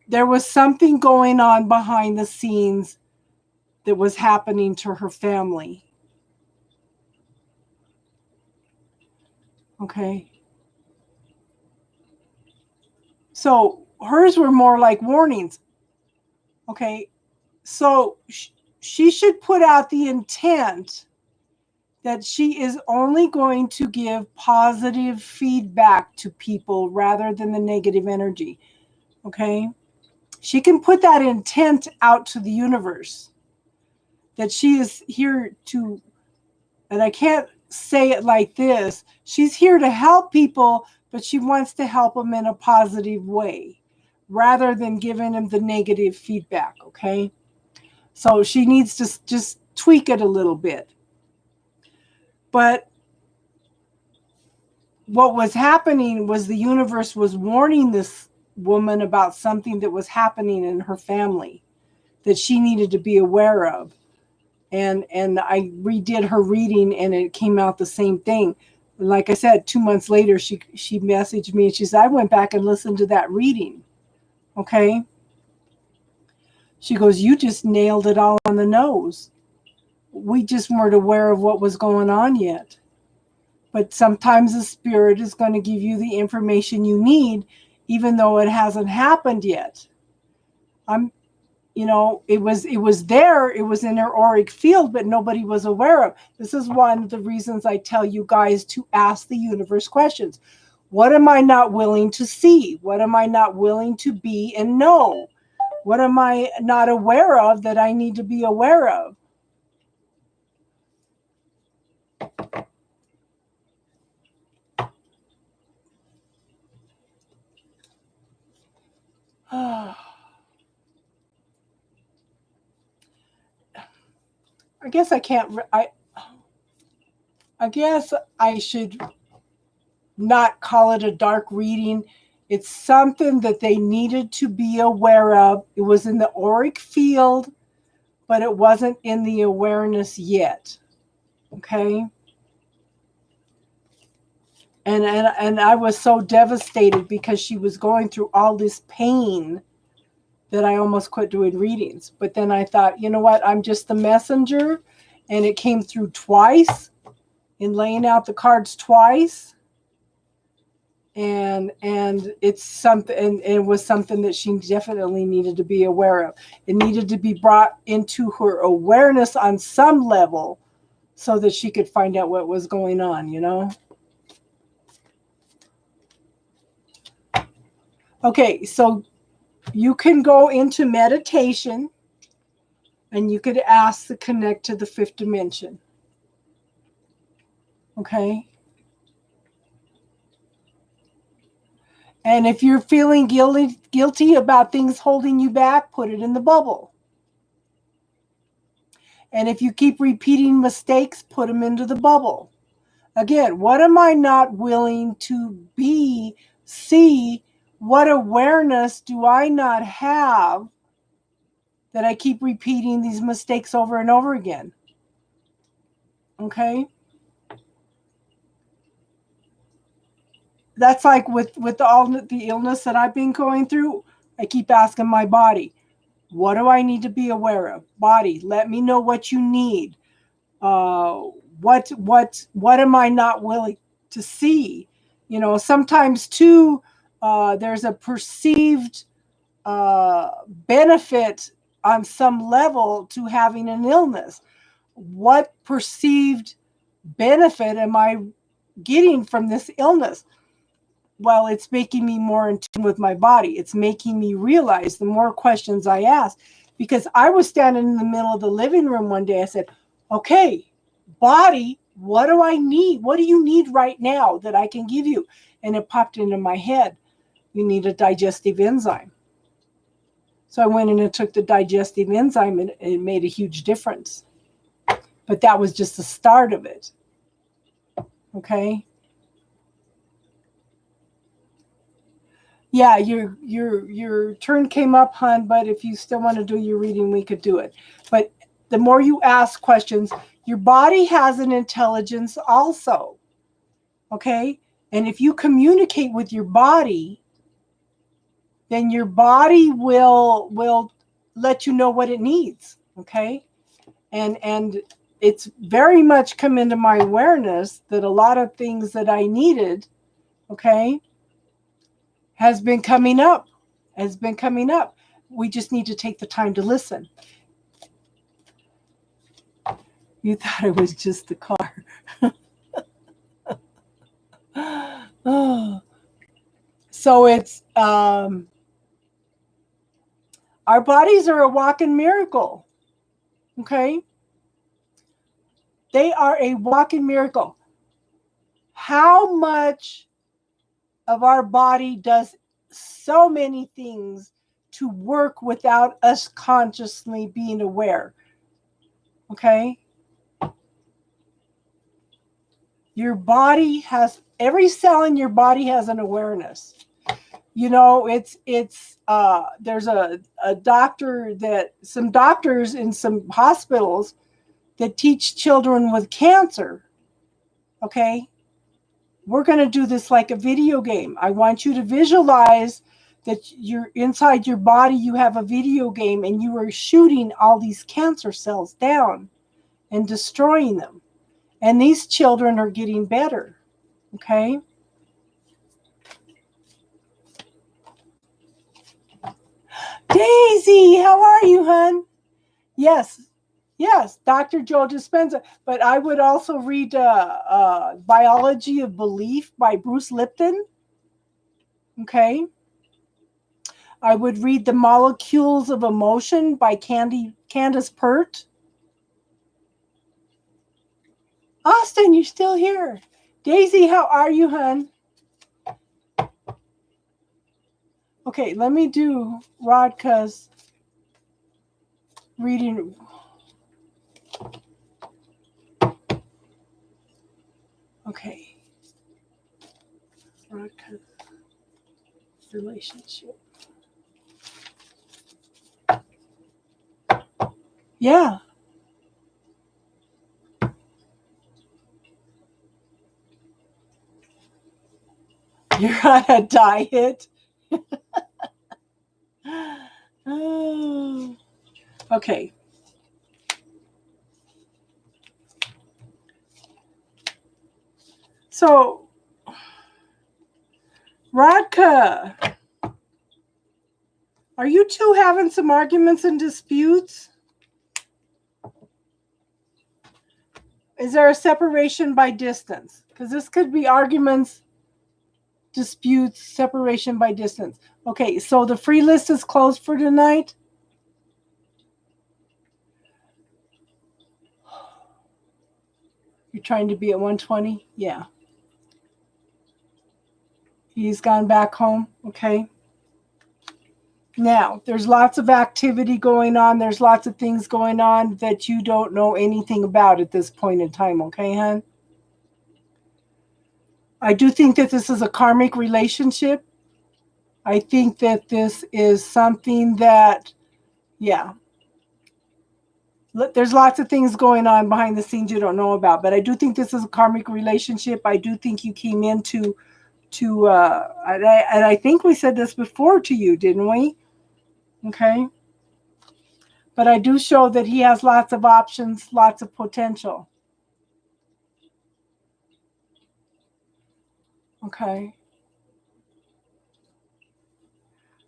there was something going on behind the scenes that was happening to her family. Okay. So hers were more like warnings. Okay. So she should put out the intent that she is only going to give positive feedback to people rather than the negative energy. Okay. She can put that intent out to the universe that she is here to, and I can't say it like this, she's here to help people, but she wants to help them in a positive way rather than giving them the negative feedback. Okay. So she needs to just tweak it a little bit. But what was happening was the universe was warning this woman about something that was happening in her family that she needed to be aware of. And I redid her reading and it came out the same thing. Like I said, 2 months later, she messaged me and she said, I went back and listened to that reading. Okay. She goes, you just nailed it all on the nose. We just weren't aware of what was going on yet. But sometimes the spirit is going to give you the information you need, even though it hasn't happened yet. It was there, it was in her auric field, but nobody was aware of. This is one of the reasons I tell you guys to ask the universe questions. What am I not willing to see? What am I not willing to be and know? What am I not aware of that I need to be aware of? I guess I can't. I guess I should not call it a dark reading. It's something that they needed to be aware of. It was in the auric field, but it wasn't in the awareness yet. Okay. And I was so devastated because she was going through all this pain that I almost quit doing readings. But then I thought, you know what? I'm just the messenger. And it came through twice in laying out the cards twice. And it's something, and it was something that she definitely needed to be aware of. It needed to be brought into her awareness on some level so that she could find out what was going on, you know? Okay, so you can go into meditation and you could ask to connect to the fifth dimension. Okay? And if you're feeling guilty about things holding you back, put it in the bubble. And if you keep repeating mistakes, put them into the bubble. Again, what am I not willing to see? What awareness do I not have that I keep repeating these mistakes over and over again? Okay? That's like with all the illness that I've been going through. I keep asking my body, what do I need to be aware of? Body, let me know what you need. What am I not willing to see? You know, sometimes too, there's a perceived benefit on some level to having an illness. What perceived benefit am I getting from this illness? Well, it's making me more in tune with my body. It's making me realize the more questions I ask, because I was standing in the middle of the living room one day. I said, okay, body, what do I need? What do you need right now that I can give you? And it popped into my head. You need a digestive enzyme. So I went in and took the digestive enzyme and it made a huge difference. But that was just the start of it. Okay. Yeah, your turn came up, hon, but if you still want to do your reading, we could do it. But the more you ask questions, your body has an intelligence also. Okay? And if you communicate with your body, then your body will let you know what it needs. Okay? And it's very much come into my awareness that a lot of things that I needed, okay, has been coming up. We just need to take the time to listen. You thought it was just the car. Oh. So it's our bodies are a walking miracle. Okay? They are a walking miracle. How much of our body does so many things to work without us consciously being aware? Okay? Your body has, every cell in your body has an awareness. You know, there's a doctor that, some doctors in some hospitals that teach children with cancer. Okay? We're going to do this like a video game. I want you to visualize that you're inside your body, you have a video game and you are shooting all these cancer cells down and destroying them. And these children are getting better. Okay? Daisy, how are you, hon? Yes, Dr. Joe Dispenza. But I would also read Biology of Belief by Bruce Lipton. Okay? I would read The Molecules of Emotion by Candace Pert. Austin, you're still here. Daisy, how are you, hon? Okay, let me do Radka's reading. Okay. Radka's relationship. Yeah. You're on a diet. Oh. Okay. So, Radka, are you two having some arguments and disputes? Is there a separation by distance? Because this could be arguments, disputes, separation by distance. Okay, so the free list is closed for tonight. You're trying to be at 120? Yeah. He's gone back home. Okay. Now, there's lots of activity going on. There's lots of things going on that you don't know anything about at this point in time. Okay, hon? I do think that this is a karmic relationship. I think that this is something that, yeah. There's lots of things going on behind the scenes you don't know about. But I do think this is a karmic relationship. I do think you came into, and I think we said this before to you, didn't we? Okay. But I do show that he has lots of options, lots of potential. Okay.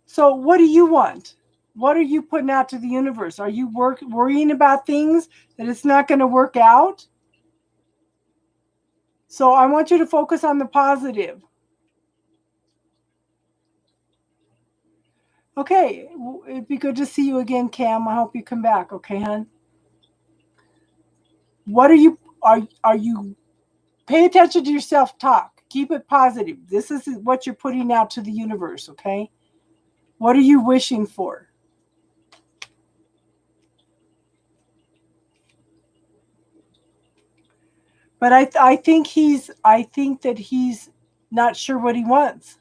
So what do you want? What are you putting out to the universe? Are you worrying about things that it's not going to work out? So I want you to focus on the positive. Okay. It'd be good to see you again, Cam. I hope you come back. Okay, hon? What are you pay attention to your self-talk. Keep it positive. This is what you're putting out to the universe, okay? What are you wishing for? But I think that he's not sure what he wants.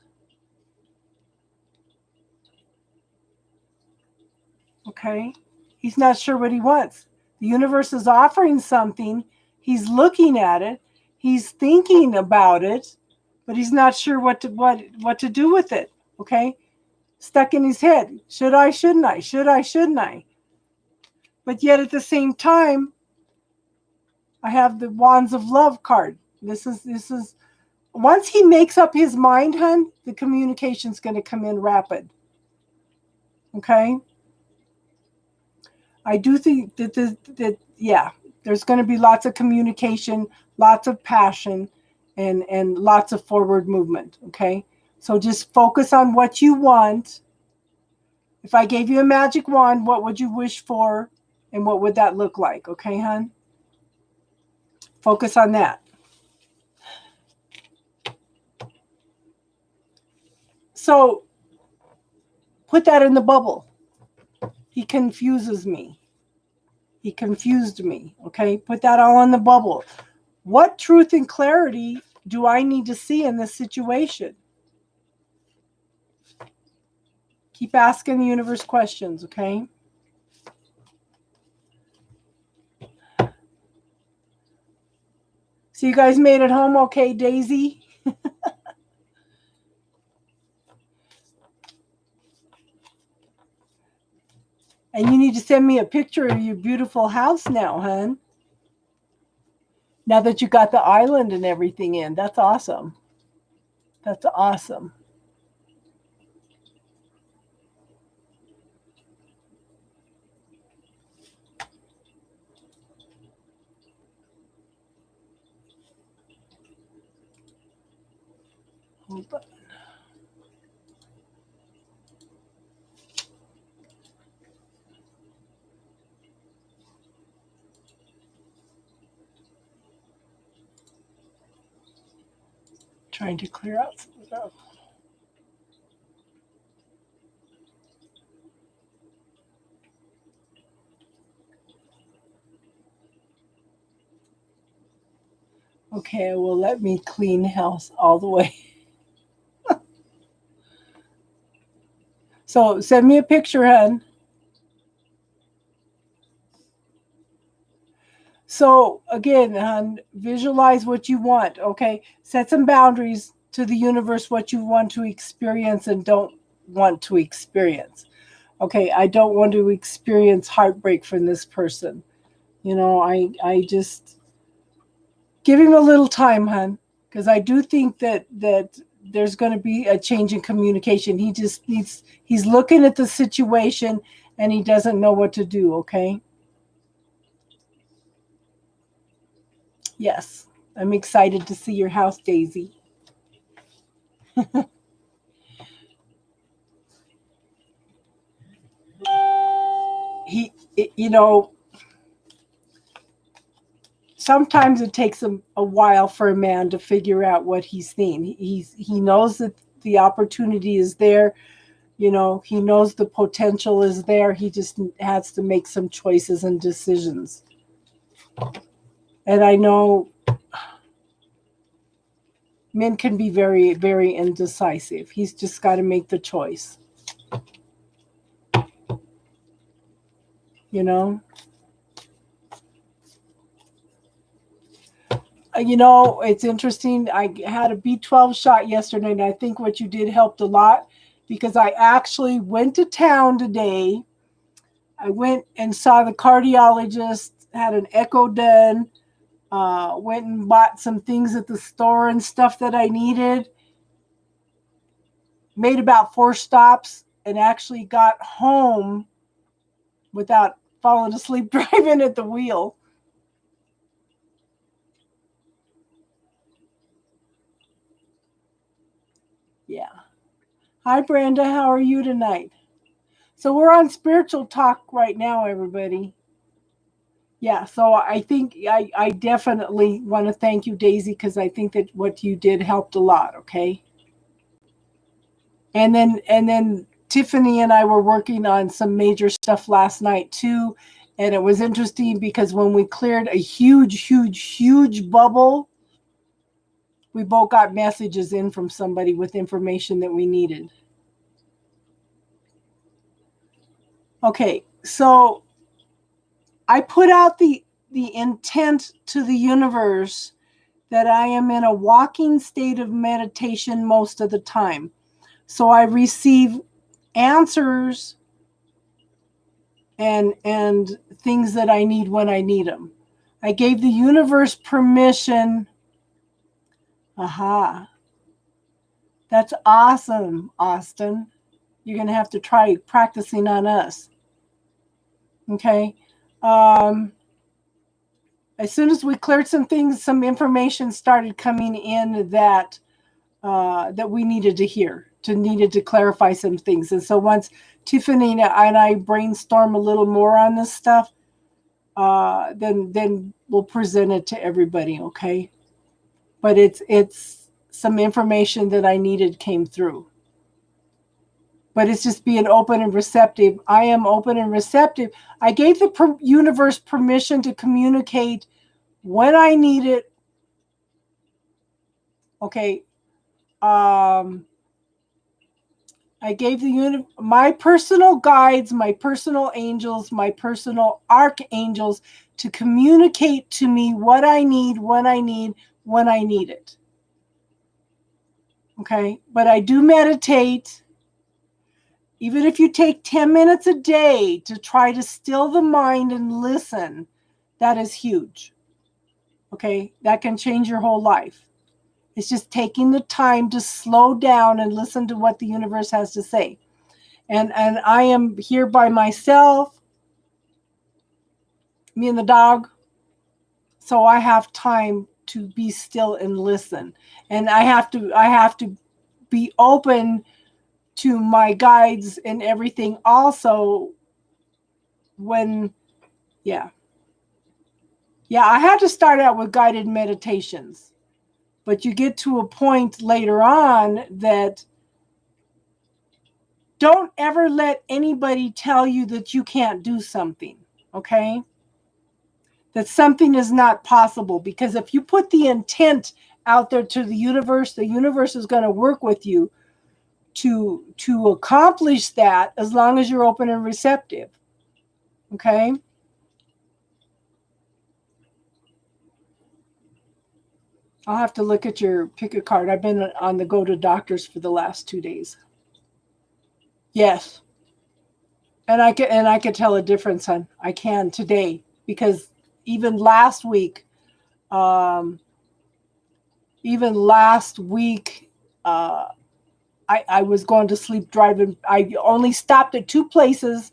Okay? He's not sure what he wants. The universe is offering something. He's looking at it. He's thinking about it, but he's not sure what to do with it. Okay? Stuck in his head. Should I, shouldn't I? Should I, shouldn't I? But yet at the same time, I have the Wands of Love card. This is once he makes up his mind, hun, the communication is going to come in rapid. Okay? I do think that yeah, there's going to be lots of communication, lots of passion, and lots of forward movement. Okay? So just focus on what you want. If I gave you a magic wand, what would you wish for? And what would that look like? Okay, hon? Focus on that. So put that in the bubble. He confuses me. He confused me. Okay, put that all in the bubble. What truth and clarity do I need to see in this situation? Keep asking the universe questions, okay? So you guys made it home okay, Daisy? And you need to send me a picture of your beautiful house now, hon. Now that you got the island and everything in. That's awesome. That's awesome. Hold on. Trying to clear out some stuff. Okay, well, let me clean house all the way. So send me a picture, hon. So again, hon, visualize what you want, okay? Set some boundaries to the universe, what you want to experience and don't want to experience. Okay, I don't want to experience heartbreak from this person. You know, I just give him a little time, hon, because I do think that there's going to be a change in communication. He just he's looking at the situation and he doesn't know what to do, okay? Yes, I'm excited to see your house, Daisy. You know, sometimes it takes a while for a man to figure out what he's seen. He knows that the opportunity is there. You know, he knows the potential is there. He just has to make some choices and decisions. And I know men can be very, very indecisive. He's just got to make the choice. You know? You know, it's interesting. I had a B12 shot yesterday, and I think what you did helped a lot because I actually went to town today. I went and saw the cardiologist, had an echo done, went and bought some things at the store and stuff that I needed, made about 4 stops, and actually got home without falling asleep driving at the wheel. Yeah. Hi, Brenda. How are you tonight? So we're on spiritual talk right now, everybody. Yeah, so I think I definitely want to thank you, Daisy, because I think that what you did helped a lot, okay? And then Tiffany and I were working on some major stuff last night too. And it was interesting because when we cleared a huge bubble, we both got messages in from somebody with information that we needed. Okay, so I put out the intent to the universe that I am in a walking state of meditation most of the time. So I receive answers and things that I need when I need them. I gave the universe permission. Aha. That's awesome, Austin. You're going to have to try practicing on us. Okay. As soon as we cleared some things, some information started coming in that that we needed to hear, needed to clarify some things. And so once Tiffany and I brainstorm a little more on this stuff, then we'll present it to everybody. Okay. But it's some information that I needed came through. But it's just being open and receptive. I am open and receptive. I gave the universe permission to communicate when I need it. Okay. I gave my personal guides, my personal angels, my personal archangels to communicate to me what I need, when I need it. Okay. But I do meditate. Even if you take 10 minutes a day to try to still the mind and listen, that is huge. Okay, that can change your whole life. It's just taking the time to slow down and listen to what the universe has to say. And I am here by myself, me and the dog. So I have time to be still and listen. And I have to be open to my guides and everything also when, I had to start out with guided meditations, but you get to a point later on that don't ever let anybody tell you that you can't do something, okay? That something is not possible, because if you put the intent out there to the universe is going to work with you to accomplish that, as long as you're open and receptive. Okay? I'll have to look at your pick a card. I've been on the go to doctors for the last 2 days. Yes. And I can tell a difference, hon. I can today, because even last week, I was going to sleep driving. I only stopped at 2 places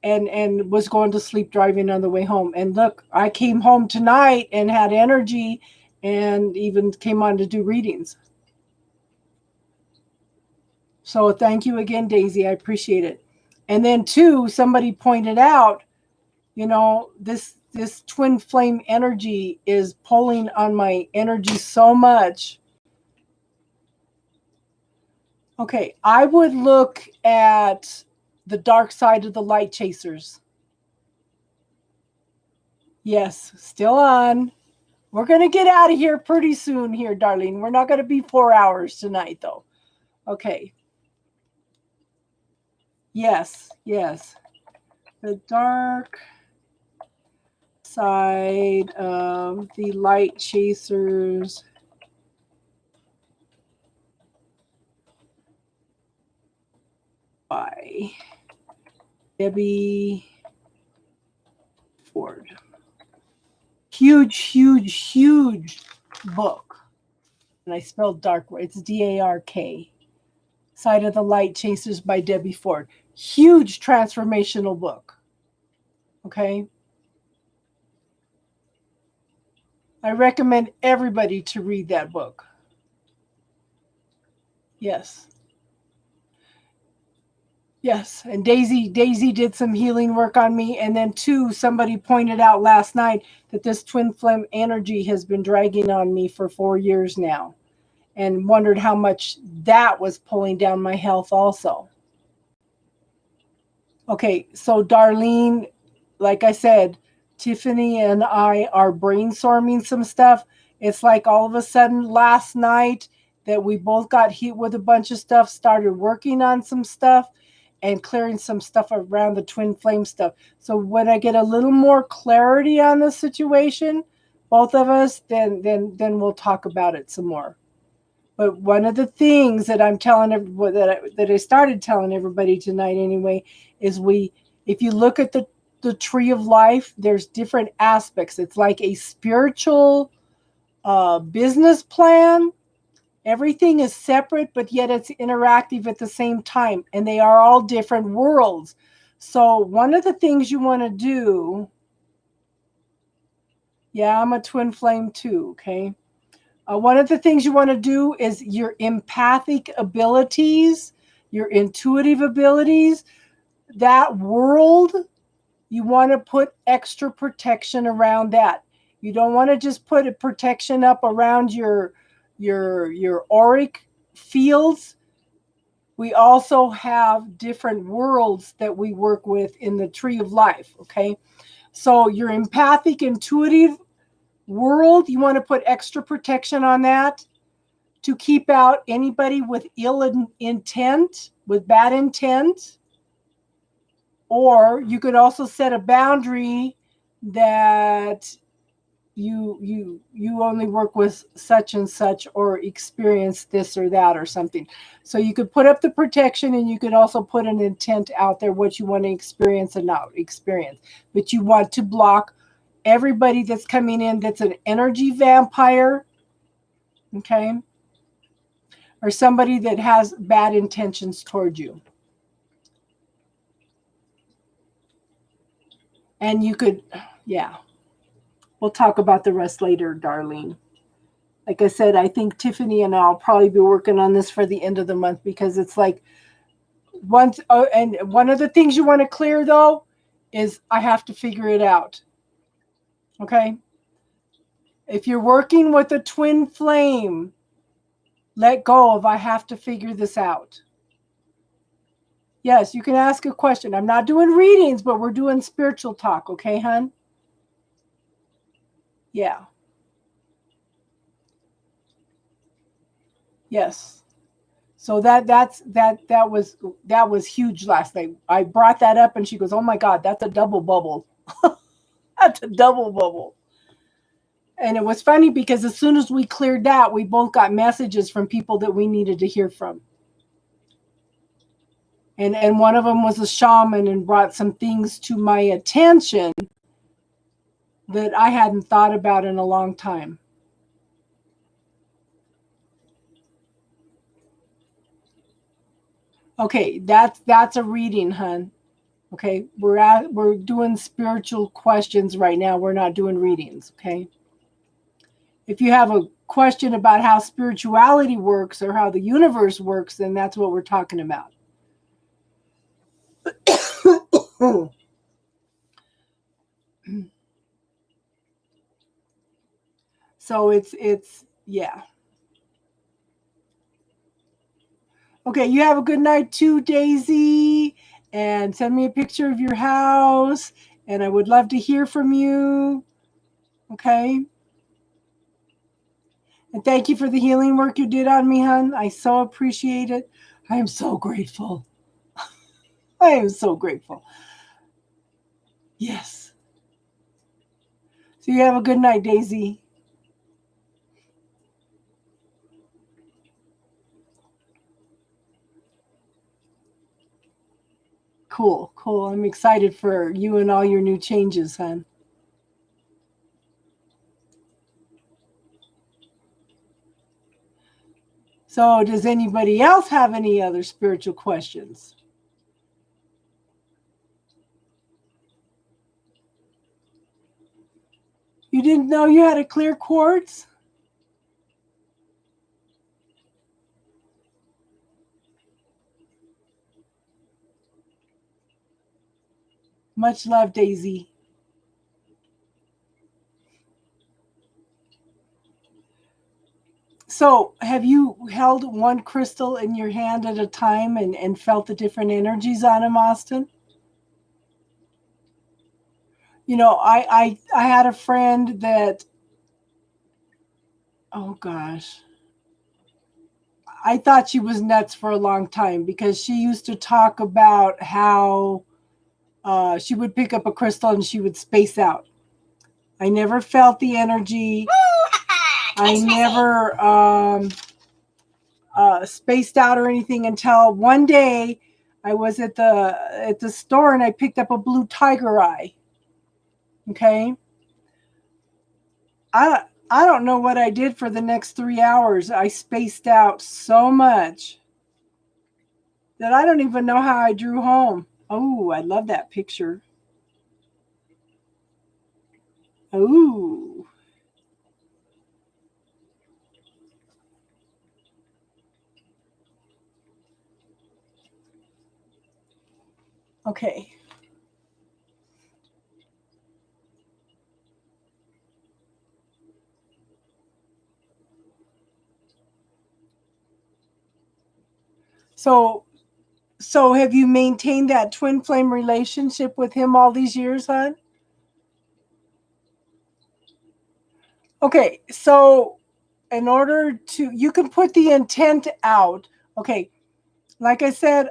and was going to sleep driving on the way home. And look, I came home tonight and had energy and even came on to do readings. So thank you again, Daisy. I appreciate it. And then 2, somebody pointed out, this twin flame energy is pulling on my energy so much. Okay, I would look at the dark side of the light chasers. Yes, still on. We're going to get out of here pretty soon here, darling. We're not going to be 4 hours tonight, though. Okay. Yes. The dark side of the light chasers. By Debbie Ford. Huge book. And I spelled dark. It's DARK. Side of the Light Chasers by Debbie Ford. Huge transformational book. Okay. I recommend everybody to read that book. Yes. And Daisy did some healing work on me. And then 2, somebody pointed out last night that this twin flame energy has been dragging on me for 4 years now, and wondered how much that was pulling down my health also. Okay, so Darlene, like I said, Tiffany and I are brainstorming some stuff. It's like all of a sudden last night that we both got hit with a bunch of stuff, started working on some stuff, and clearing some stuff around the twin flame stuff. So when I get a little more clarity on the situation, both of us, then we'll talk about it some more. But one of the things that I'm telling that I started telling everybody tonight anyway is if you look at the tree of life, there's different aspects. It's like a spiritual business plan, Everything is separate, but yet it's interactive at the same time. And they are all different worlds. So one of the things you want to do, yeah, I'm a twin flame too, okay? One of the things you want to do is your empathic abilities, your intuitive abilities, that world, you want to put extra protection around that. You don't want to just put a protection up around your auric fields. We also have different worlds that we work with in the tree of life, okay? So your empathic, intuitive world, you want to put extra protection on that to keep out anybody with ill intent, with bad intent. Or you could also set a boundary that you only work with such and such, or experience this or that or something. So you could put up the protection, and you could also put an intent out there, what you want to experience and not experience. But you want to block everybody that's coming in that's an energy vampire, okay? Or somebody that has bad intentions toward you. And you could, yeah. We'll talk about the rest later, Darlene. Like I said, I think Tiffany and I'll probably be working on this for the end of the month, because it's like once. Oh, and one of the things you want to clear though is I have to figure it out. Okay. If you're working with a twin flame, let go of I have to figure this out. Yes, you can ask a question. I'm not doing readings, but we're doing spiritual talk. Okay, hon? Yeah. Yes. So that was huge last night. I brought that up and she goes, "Oh my God, that's a double bubble." That's a double bubble. And it was funny because as soon as we cleared that, we both got messages from people that we needed to hear from. And one of them was a shaman and brought some things to my attention that I hadn't thought about in a long time. Okay, that's a reading, hun. Okay, we're doing spiritual questions right now. We're not doing readings, okay? If you have a question about how spirituality works or how the universe works, then that's what we're talking about. So it's yeah. Okay, you have a good night too, Daisy, and send me a picture of your house, and I would love to hear from you. Okay? And thank you for the healing work you did on me, hon. I so appreciate it. I am so grateful. I am so grateful. Yes. So you have a good night, Daisy. Cool, cool. I'm excited for you and all your new changes, hon. So does anybody else have any other spiritual questions? You didn't know you had a clear quartz? Much love, Daisy. So have you held one crystal in your hand at a time and felt the different energies on them, Austin? You know, I had a friend that, oh gosh, I thought she was nuts for a long time, because she used to talk about how she would pick up a crystal and she would space out. I never felt the energy. I never spaced out or anything until one day I was at the store and I picked up a blue tiger eye. Okay. I don't know what I did for the next 3 hours. I spaced out so much that I don't even know how I drew home. Oh, I love that picture. Ooh. Okay. So have you maintained that twin flame relationship with him all these years, hon? Okay, so in order to, you can put the intent out. Okay, like I said,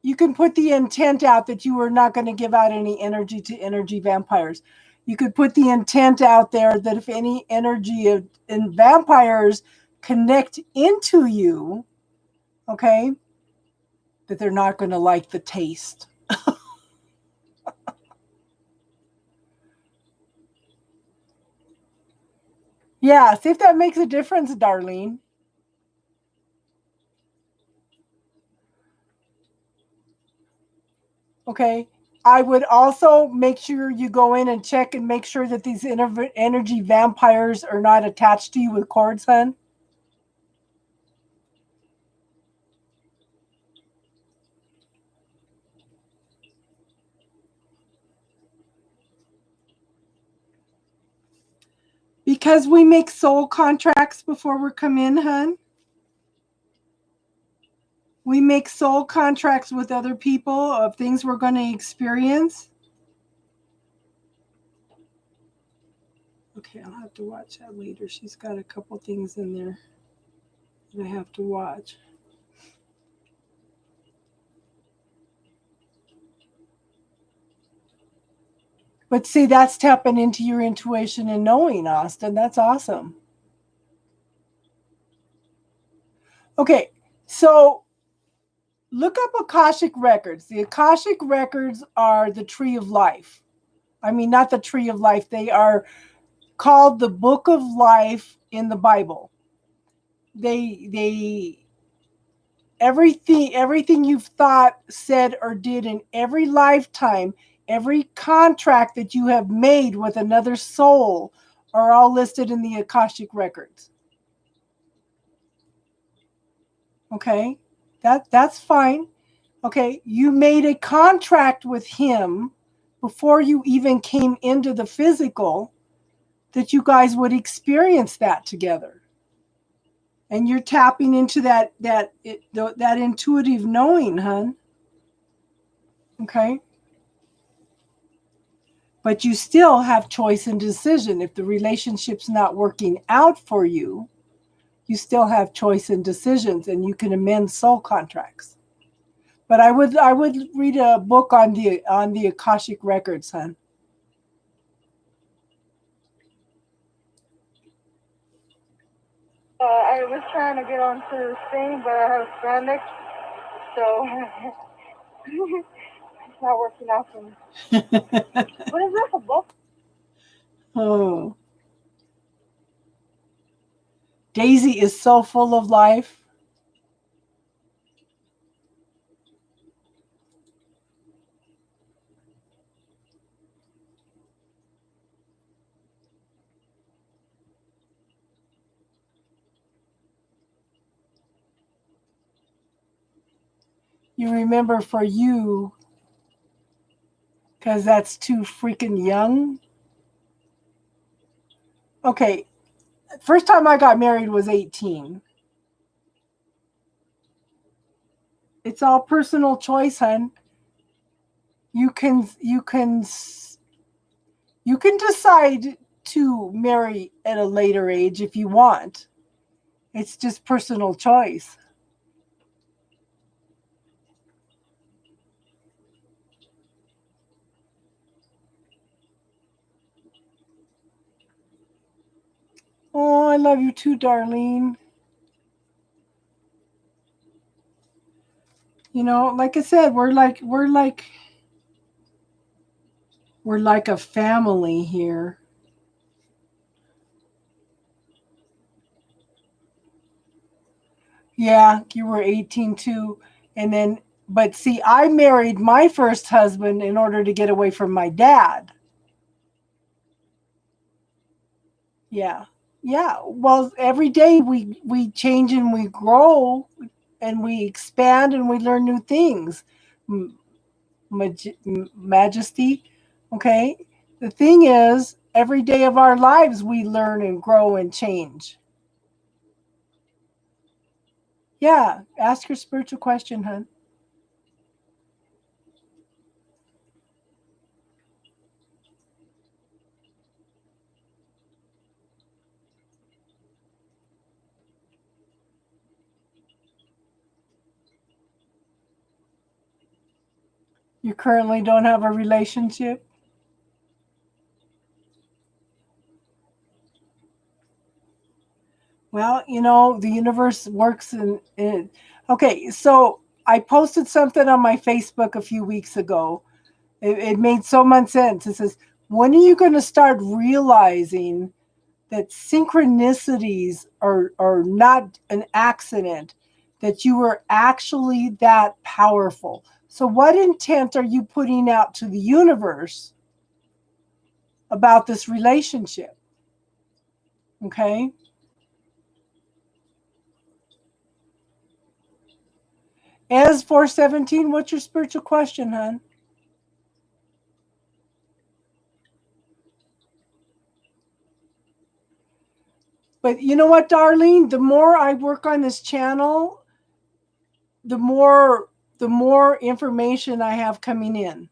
you can put the intent out that you are not going to give out any energy to energy vampires. You could put the intent out there that if any energy in vampires connect into you, okay, that they're not going to like the taste. Yeah, see if that makes a difference, Darlene. Okay. I would also make sure you go in and check and make sure that these energy vampires are not attached to you with cords, hun. Because we make soul contracts before we come in, hun. We make soul contracts with other people of things we're going to experience. Okay, I'll have to watch that later. She's got a couple things in there that I have to watch. But see, that's tapping into your intuition and knowing, Austin. That's awesome. Okay, so look up Akashic Records. The Akashic Records are the tree of life. I mean, not the tree of life. They are called the book of life in the Bible. They everything you've thought, said, or did in every lifetime, every contract that you have made with another soul are all listed in the Akashic Records. Okay? That's fine. Okay, you made a contract with him before you even came into the physical that you guys would experience that together. And you're tapping into that intuitive knowing, hun. Okay? But you still have choice and decision. If the relationship's not working out for you, you still have choice and decisions, and you can amend soul contracts. But I would read a book on the Akashic Records, hon. I was trying to get onto this thing, but I have spandex, so it's not working out for me. What is this, a book? Oh. Daisy is so full of life. You remember for you, because that's too freaking young. Okay, first time I got married was 18. It's all personal choice, hun. You can decide to marry at a later age if you want. It's just personal choice. Oh, I love you too, Darlene. You know, like I said, we're like a family here. Yeah, you were 18 too. And then, but see, I married my first husband in order to get away from my dad. Yeah. Yeah. Well, every day we change and we grow and we expand and we learn new things. M- Majesty. Okay. The thing is, every day of our lives we learn and grow and change. Yeah. Ask your spiritual question, hun. You currently don't have a relationship? Well, the universe works in. Okay, so I posted something on my Facebook a few weeks ago. It made so much sense. It says, when are you going to start realizing that synchronicities are not an accident, that you are actually that powerful? So, what intent are you putting out to the universe about this relationship? Okay. As 417, what's your spiritual question, hon? But you know what, Darlene? The more I work on this channel, the more information I have coming in.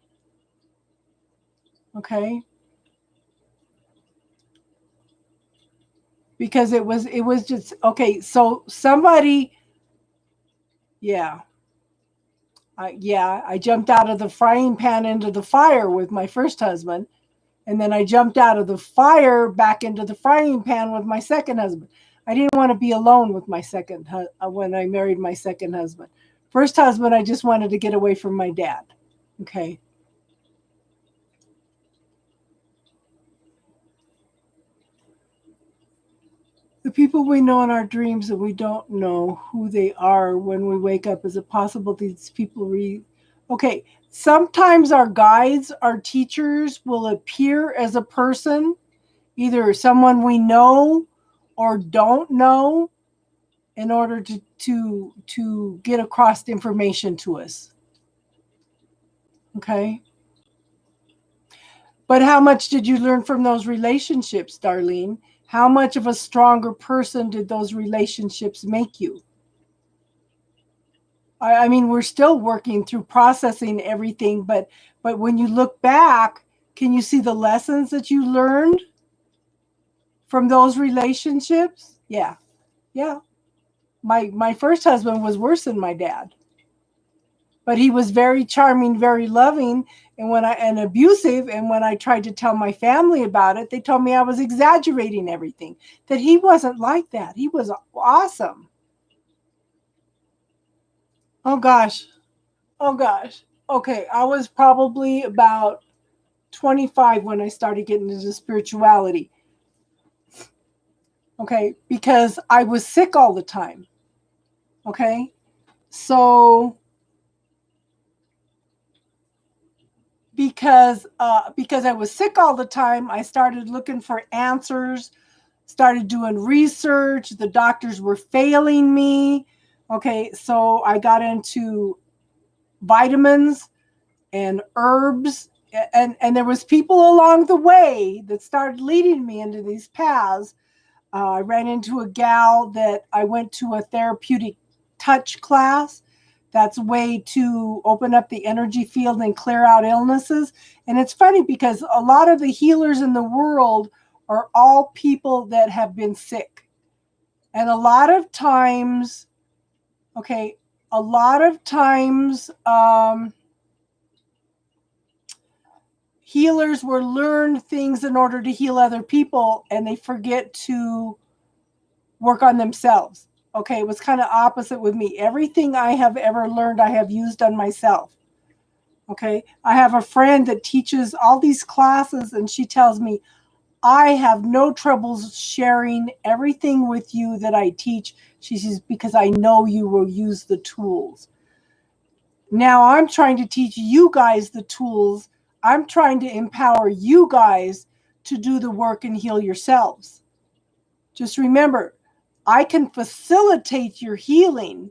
Okay? Because it was just okay, so somebody, yeah. I jumped out of the frying pan into the fire with my first husband, and then I jumped out of the fire back into the frying pan with my second husband. I didn't want to be alone with my when I married my second husband. First husband, I just wanted to get away from my dad. Okay. The people we know in our dreams that we don't know who they are when we wake up, is it possible these people okay, sometimes our guides, our teachers will appear as a person, either someone we know or don't know, in order to get across the information to us. Okay? But how much did you learn from those relationships, Darlene? How much of a stronger person did those relationships make you? I mean, we're still working through processing everything, but when you look back, can you see the lessons that you learned from those relationships? Yeah, yeah. My first husband was worse than my dad, but he was very charming, very loving, and abusive. And when I tried to tell my family about it, they told me I was exaggerating everything. That he wasn't like that. He was awesome. Oh gosh. Oh gosh. Okay, I was probably about 25 when I started getting into spirituality. Okay, because I was sick all the time. Okay, so because I was sick all the time, I started looking for answers, started doing research. The doctors were failing me. Okay, so I got into vitamins and herbs, and there was people along the way that started leading me into these paths. I ran into a gal that I went to a therapeutic touch class. That's a way to open up the energy field and clear out illnesses. And it's funny because a lot of the healers in the world are all people that have been sick. And a lot of times, okay, a lot of times, healers will learn things in order to heal other people, and they forget to work on themselves. Okay, it was kind of opposite with me. Everything I have ever learned, I have used on myself. Okay, I have a friend that teaches all these classes, and she tells me, I have no troubles sharing everything with you that I teach. She says, because I know you will use the tools. Now I'm trying to teach you guys the tools. I'm trying to empower you guys to do the work and heal yourselves. Just remember, I can facilitate your healing,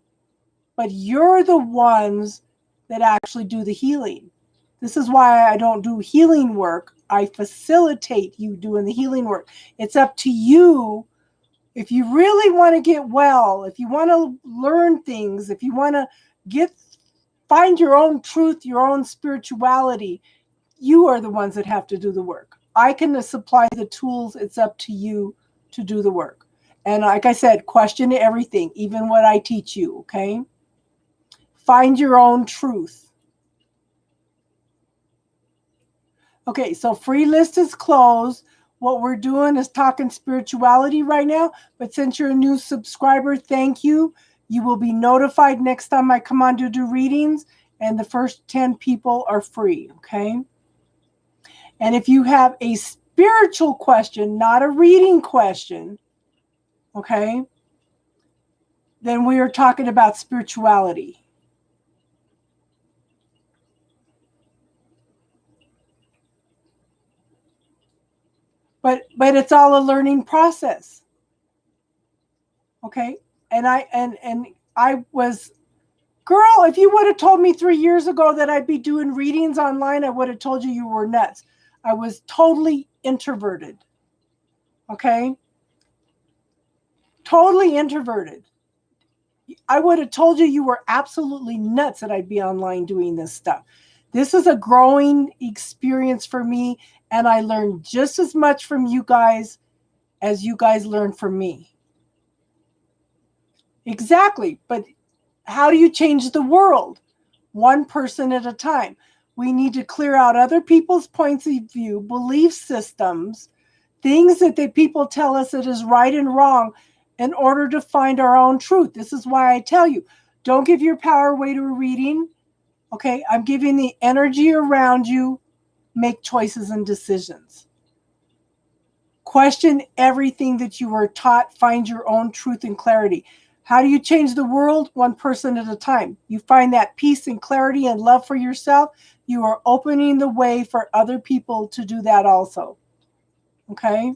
but you're the ones that actually do the healing. This is why I don't do healing work. I facilitate you doing the healing work. It's up to you. If you really want to get well, if you want to learn things, if you want to find your own truth, your own spirituality, you are the ones that have to do the work. I can supply the tools. It's up to you to do the work. And like I said, question everything, even what I teach you, okay? Find your own truth. Okay, so free list is closed. What we're doing is talking spirituality right now. But since you're a new subscriber, thank you. You will be notified next time I come on to do readings. And the first 10 people are free, okay? And if you have a spiritual question, not a reading question, okay, then we are talking about spirituality. But it's all a learning process. Okay? And I was, girl, if you would have told me 3 years ago that I'd be doing readings online, I would have told you were nuts. I was totally introverted. Okay? Totally introverted. I would have told you were absolutely nuts that I'd be online doing this stuff. This is a growing experience for me, and I learned just as much from you guys as you guys learned from me. Exactly. But how do you change the world? One person at a time. We need to clear out other people's points of view, belief systems, things that the people tell us that is right and wrong in order to find our own truth. This is why I tell you, don't give your power away to a reading. Okay, I'm giving the energy around you. Make choices and decisions. Question everything that you were taught. Find your own truth and clarity. How do you change the world? One person at a time. You find that peace and clarity and love for yourself. You are opening the way for other people to do that also. Okay?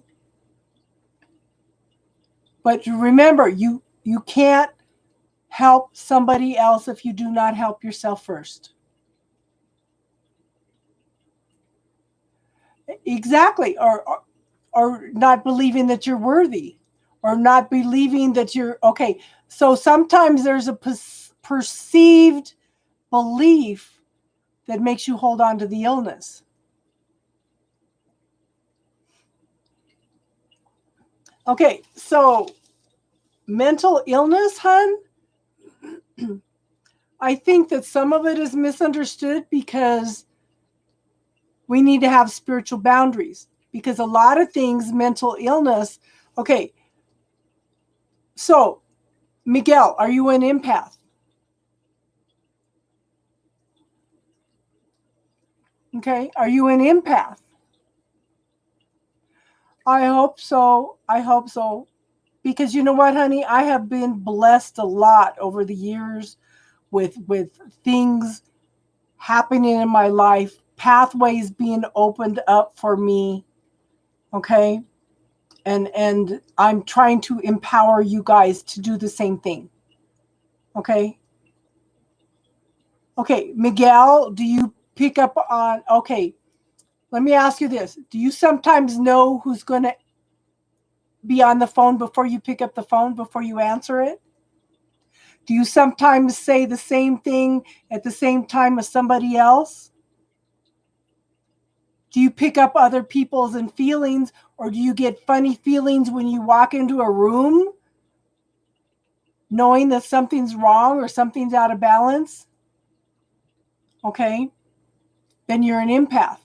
But remember, you can't help somebody else if you do not help yourself first. Exactly. Or not believing that you're worthy, or not believing that you're okay. So sometimes there's a perceived belief that makes you hold on to the illness. Okay, so mental illness, hun, I think that some of it is misunderstood because we need to have spiritual boundaries. Because a lot of things, mental illness, okay, so Miguel, are you an empath? Okay, are you an empath? I hope so. I hope so. Because you know what, honey? I have been blessed a lot over the years with things happening in my life, pathways being opened up for me. Okay? And I'm trying to empower you guys to do the same thing. Okay? Okay, Miguel, do you pick up on, okay, let me ask you this. Do you sometimes know who's going to be on the phone before you pick up the phone, before you answer it? Do you sometimes say the same thing at the same time as somebody else? Do you pick up other people's and feelings, or do you get funny feelings when you walk into a room knowing that something's wrong or something's out of balance? Okay, then you're an empath.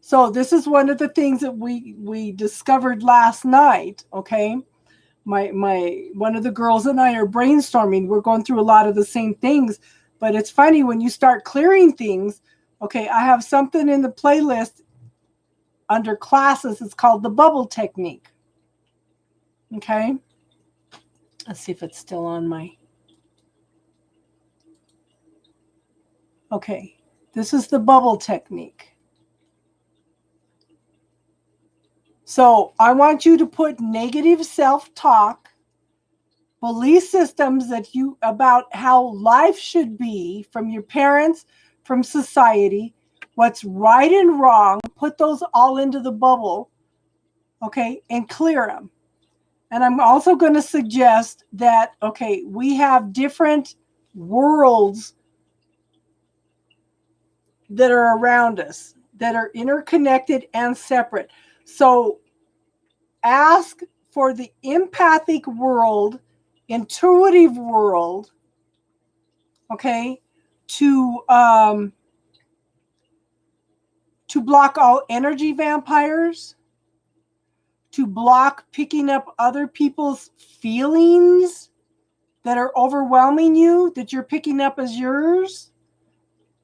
So this is one of the things that we discovered last night, okay? My one of the girls and I are brainstorming. We're going through a lot of the same things, but it's funny when you start clearing things, Okay, I have something in the playlist under classes. It's called the bubble technique. Okay. Let's see if it's still on my... Okay, this is the bubble technique. So I want you to put negative self-talk, belief systems that you about how life should be from your parents, from society, what's right and wrong, put those all into the bubble, okay, and clear them. And I'm also going to suggest that, okay, we have different worlds that are around us that are interconnected and separate. So ask for the empathic world, intuitive world, okay, to block all energy vampires, to block picking up other people's feelings that are overwhelming you, that you're picking up as yours.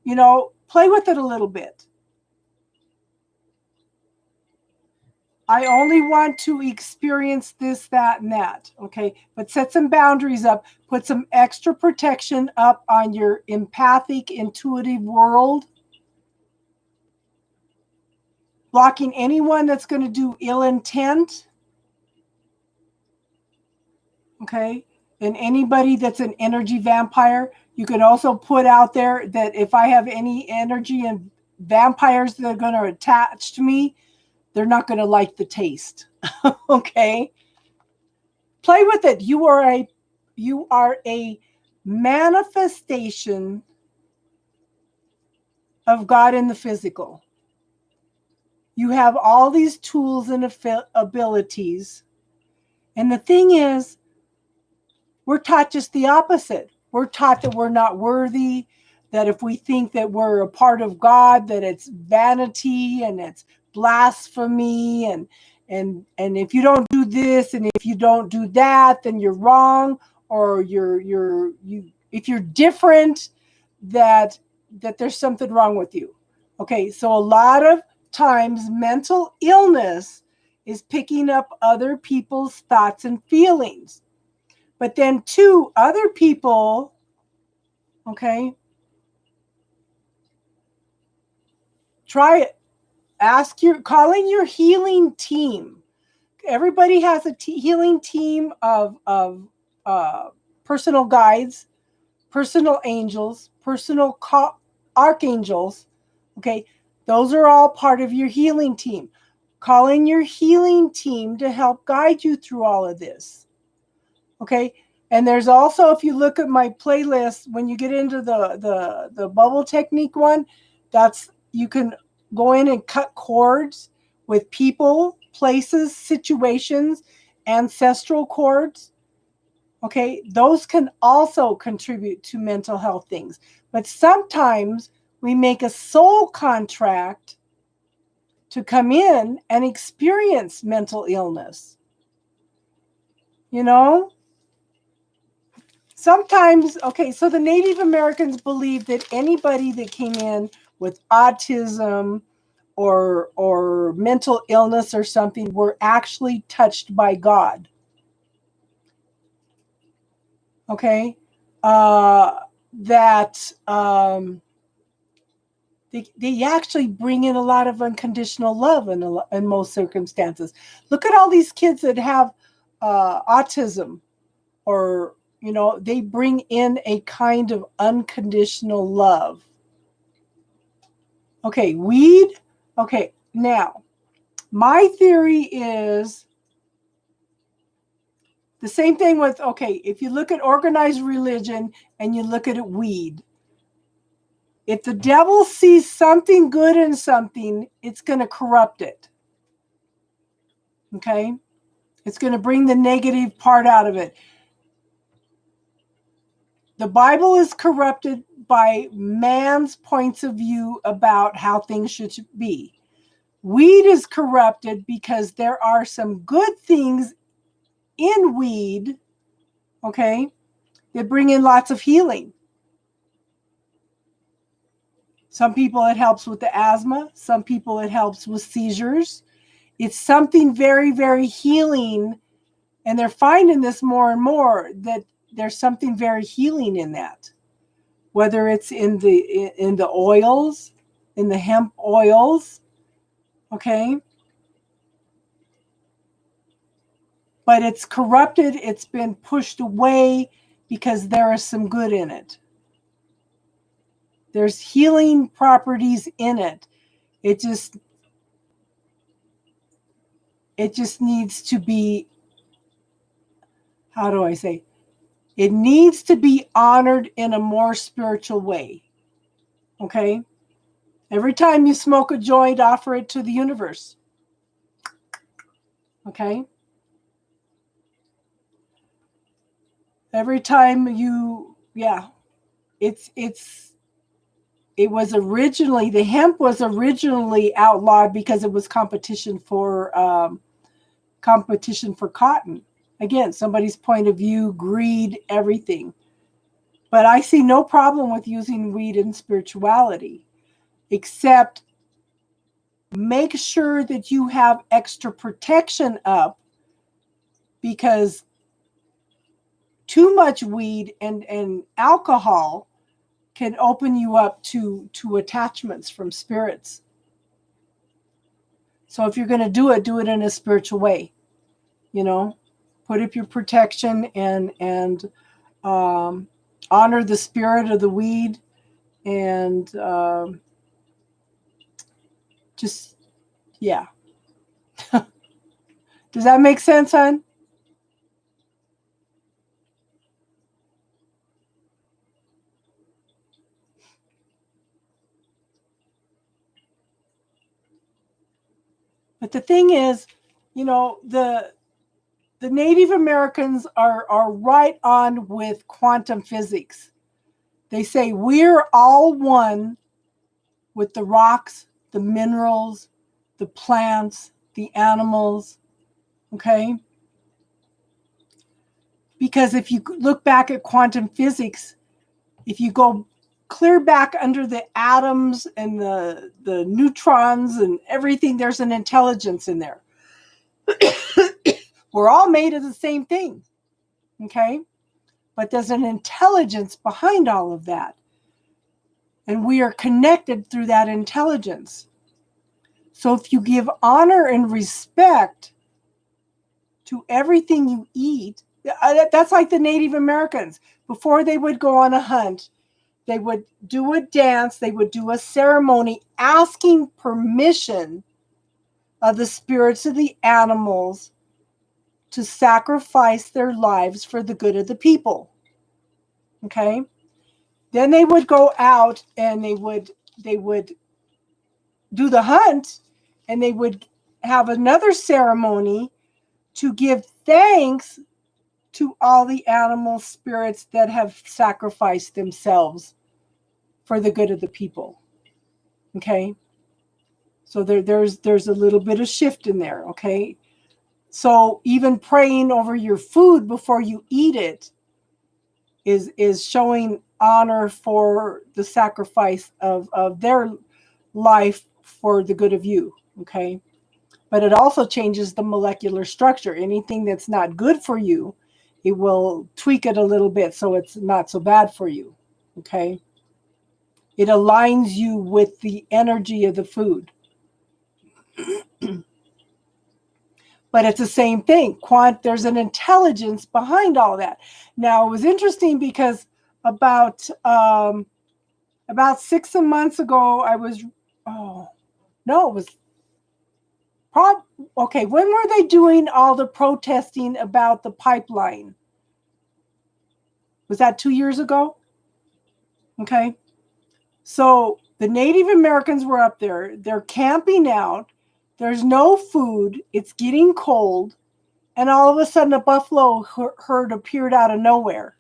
You know, play with it a little bit. I only want to experience this, that, and that. Okay. But set some boundaries up. Put some extra protection up on your empathic, intuitive world. Blocking anyone that's going to do ill intent. Okay. And anybody that's an energy vampire. You can also put out there that if I have any energy and vampires that are going to attach to me, they're not going to like the taste. Okay. Play with it. You are a manifestation of God in the physical. You have all these tools and abilities. And the thing is, we're taught just the opposite. We're taught that we're not worthy, that if we think that we're a part of God, that it's vanity and it's blasphemy, and if you don't do this and if you don't do that, then you're wrong, or if you're different, that there's something wrong with you. Okay, so a lot of times mental illness is picking up other people's thoughts and feelings. But then two other people, okay, try it. Calling your healing team. Everybody has a healing team of personal guides, personal angels, personal archangels. Okay, those are all part of your healing team. Calling your healing team to help guide you through all of this. Okay, and there's also, if you look at my playlist, when you get into the bubble technique one, you can go in and cut cords with people, places, situations, ancestral cords. Okay, those can also contribute to mental health things. But sometimes we make a soul contract to come in and experience mental illness. You know? Sometimes, okay, so the Native Americans believed that anybody that came in with autism or mental illness or something were actually touched by God. Okay? They actually bring in a lot of unconditional love in most circumstances. Look at all these kids that have autism, or, you know, they bring in a kind of unconditional love. Okay, weed. Okay, now, my theory is the same thing with, okay, if you look at organized religion and you look at it, weed. If the devil sees something good in something, it's going to corrupt it. Okay? It's going to bring the negative part out of it. The Bible is corrupted by man's points of view about how things should be. Weed is corrupted because there are some good things in weed, okay, that bring in lots of healing. Some people it helps with the asthma. Some people it helps with seizures. It's something very, very healing. And they're finding this more and more, that there's something very healing in that. Whether it's in the oils, in the hemp oils, okay? But it's corrupted, it's been pushed away because there is some good in it. There's healing properties in it. It just needs to be, how do I say? It needs to be honored in a more spiritual way. Okay? Every time you smoke a joint, offer it to the universe. Okay? Every time you, yeah. It was originally, the hemp was originally outlawed because it was competition for cotton. Again, somebody's point of view, greed, everything. But I see no problem with using weed in spirituality, except make sure that you have extra protection up, because too much weed and alcohol can open you up to attachments from spirits. So if you're going to do it in a spiritual way. You know, put up your protection and honor the spirit of the weed, and just, yeah. Does that make sense, hon? But the thing is, you know, the Native Americans are right on with quantum physics. They say we're all one with the rocks, the minerals, the plants, the animals, okay? Because if you look back at quantum physics, if you go clear back under the atoms and the neutrons and everything, there's an intelligence in there. We're all made of the same thing, okay? But there's an intelligence behind all of that. And we are connected through that intelligence. So if you give honor and respect to everything you eat, that's like the Native Americans. Before they would go on a hunt, they would do a dance, they would do a ceremony asking permission of the spirits of the animals to sacrifice their lives for the good of the people. Okay? Then they would go out and they would do the hunt, and they would have another ceremony to give thanks to all the animal spirits that have sacrificed themselves for the good of the people. Okay? So there's a little bit of shift in there, okay? So even praying over your food before you eat it is showing honor for the sacrifice of their life for the good of you, okay? But it also changes the molecular structure. Anything that's not good for you, it will tweak it a little bit so it's not so bad for you, okay? It aligns you with the energy of the food. But it's the same thing. There's an intelligence behind all that. Now, it was interesting because about 6 months ago, I was, okay, when were they doing all the protesting about the pipeline? Was that 2 years ago? Okay. So the Native Americans were up there. They're camping out. There's no food. It's getting cold. And all of a sudden, a buffalo herd appeared out of nowhere.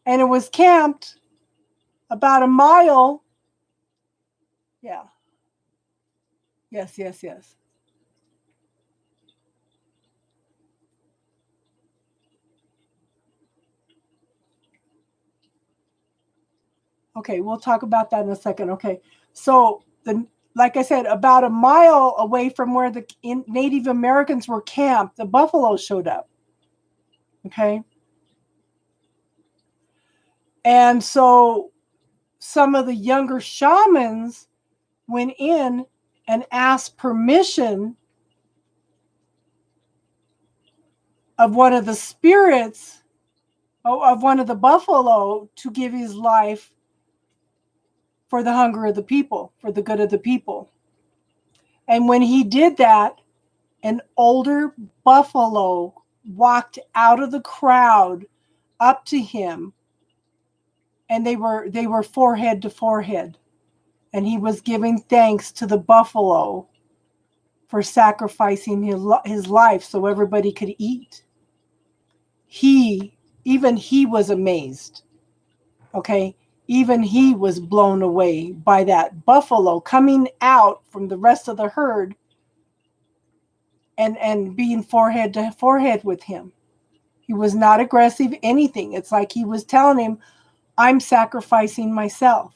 And it was camped about a mile. Yeah. Yes. Okay, we'll talk about that in a second. Okay, so like I said, about a mile away from where the Native Americans were camped, the buffalo showed up. Okay, and so some of the younger shamans went in and asked permission of one of the spirits of one of the buffalo to give his life for the hunger of the people, for the good of the people. And when he did that, an older buffalo walked out of the crowd up to him, and they were forehead to forehead, and he was giving thanks to the buffalo for sacrificing his life so everybody could eat. Even he was amazed. Okay, even he was blown away by that buffalo coming out from the rest of the herd and being forehead to forehead with him. He was not aggressive, anything. It's like he was telling him, I'm sacrificing myself.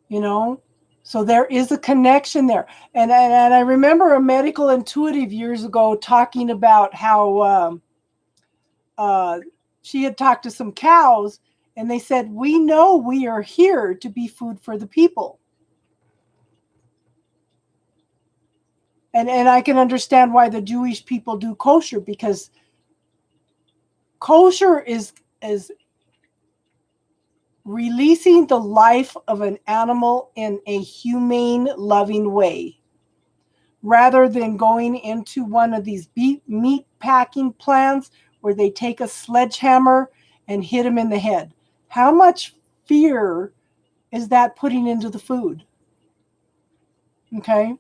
You know? So there is a connection there. And I remember a medical intuitive years ago talking about how she had talked to some cows, and they said, we know we are here to be food for the people. And I can understand why the Jewish people do kosher, because kosher is releasing the life of an animal in a humane, loving way, rather than going into one of these meat packing plants where they take a sledgehammer and hit them in the head. How much fear is that putting into the food? Okay?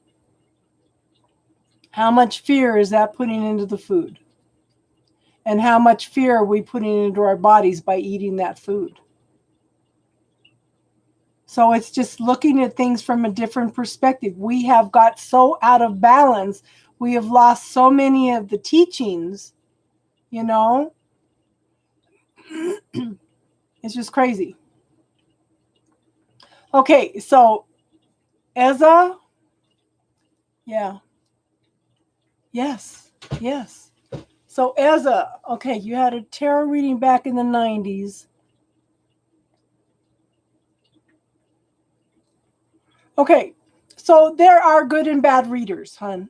How much fear is that putting into the food? And how much fear are we putting into our bodies by eating that food? So it's just looking at things from a different perspective. We have got so out of balance. We have lost so many of the teachings, you know? It's just crazy. Okay, so Ezra, yeah. Yes. So Ezra, okay, you had a tarot reading back in the 90s. Okay, so there are good and bad readers, hon.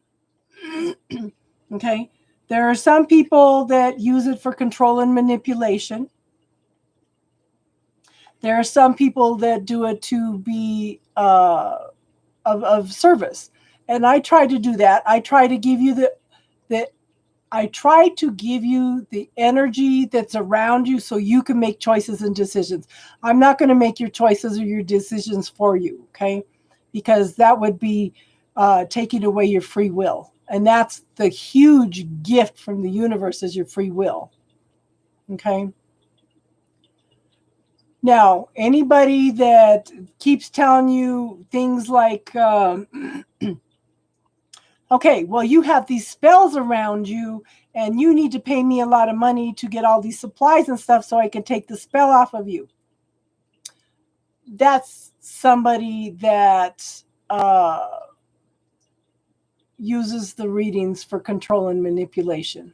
Okay, there are some people that use it for control and manipulation. There are some people that do it to be of service, and I try to do that. I try to give you the energy that's around you so you can make choices and decisions. I'm not going to make your choices or your decisions for you, okay? Because that would be taking away your free will. And that's the huge gift from the universe, is your free will, okay? Now, anybody that keeps telling you things like, okay, well, you have these spells around you and you need to pay me a lot of money to get all these supplies and stuff so I can take the spell off of you. That's somebody that uses the readings for control and manipulation.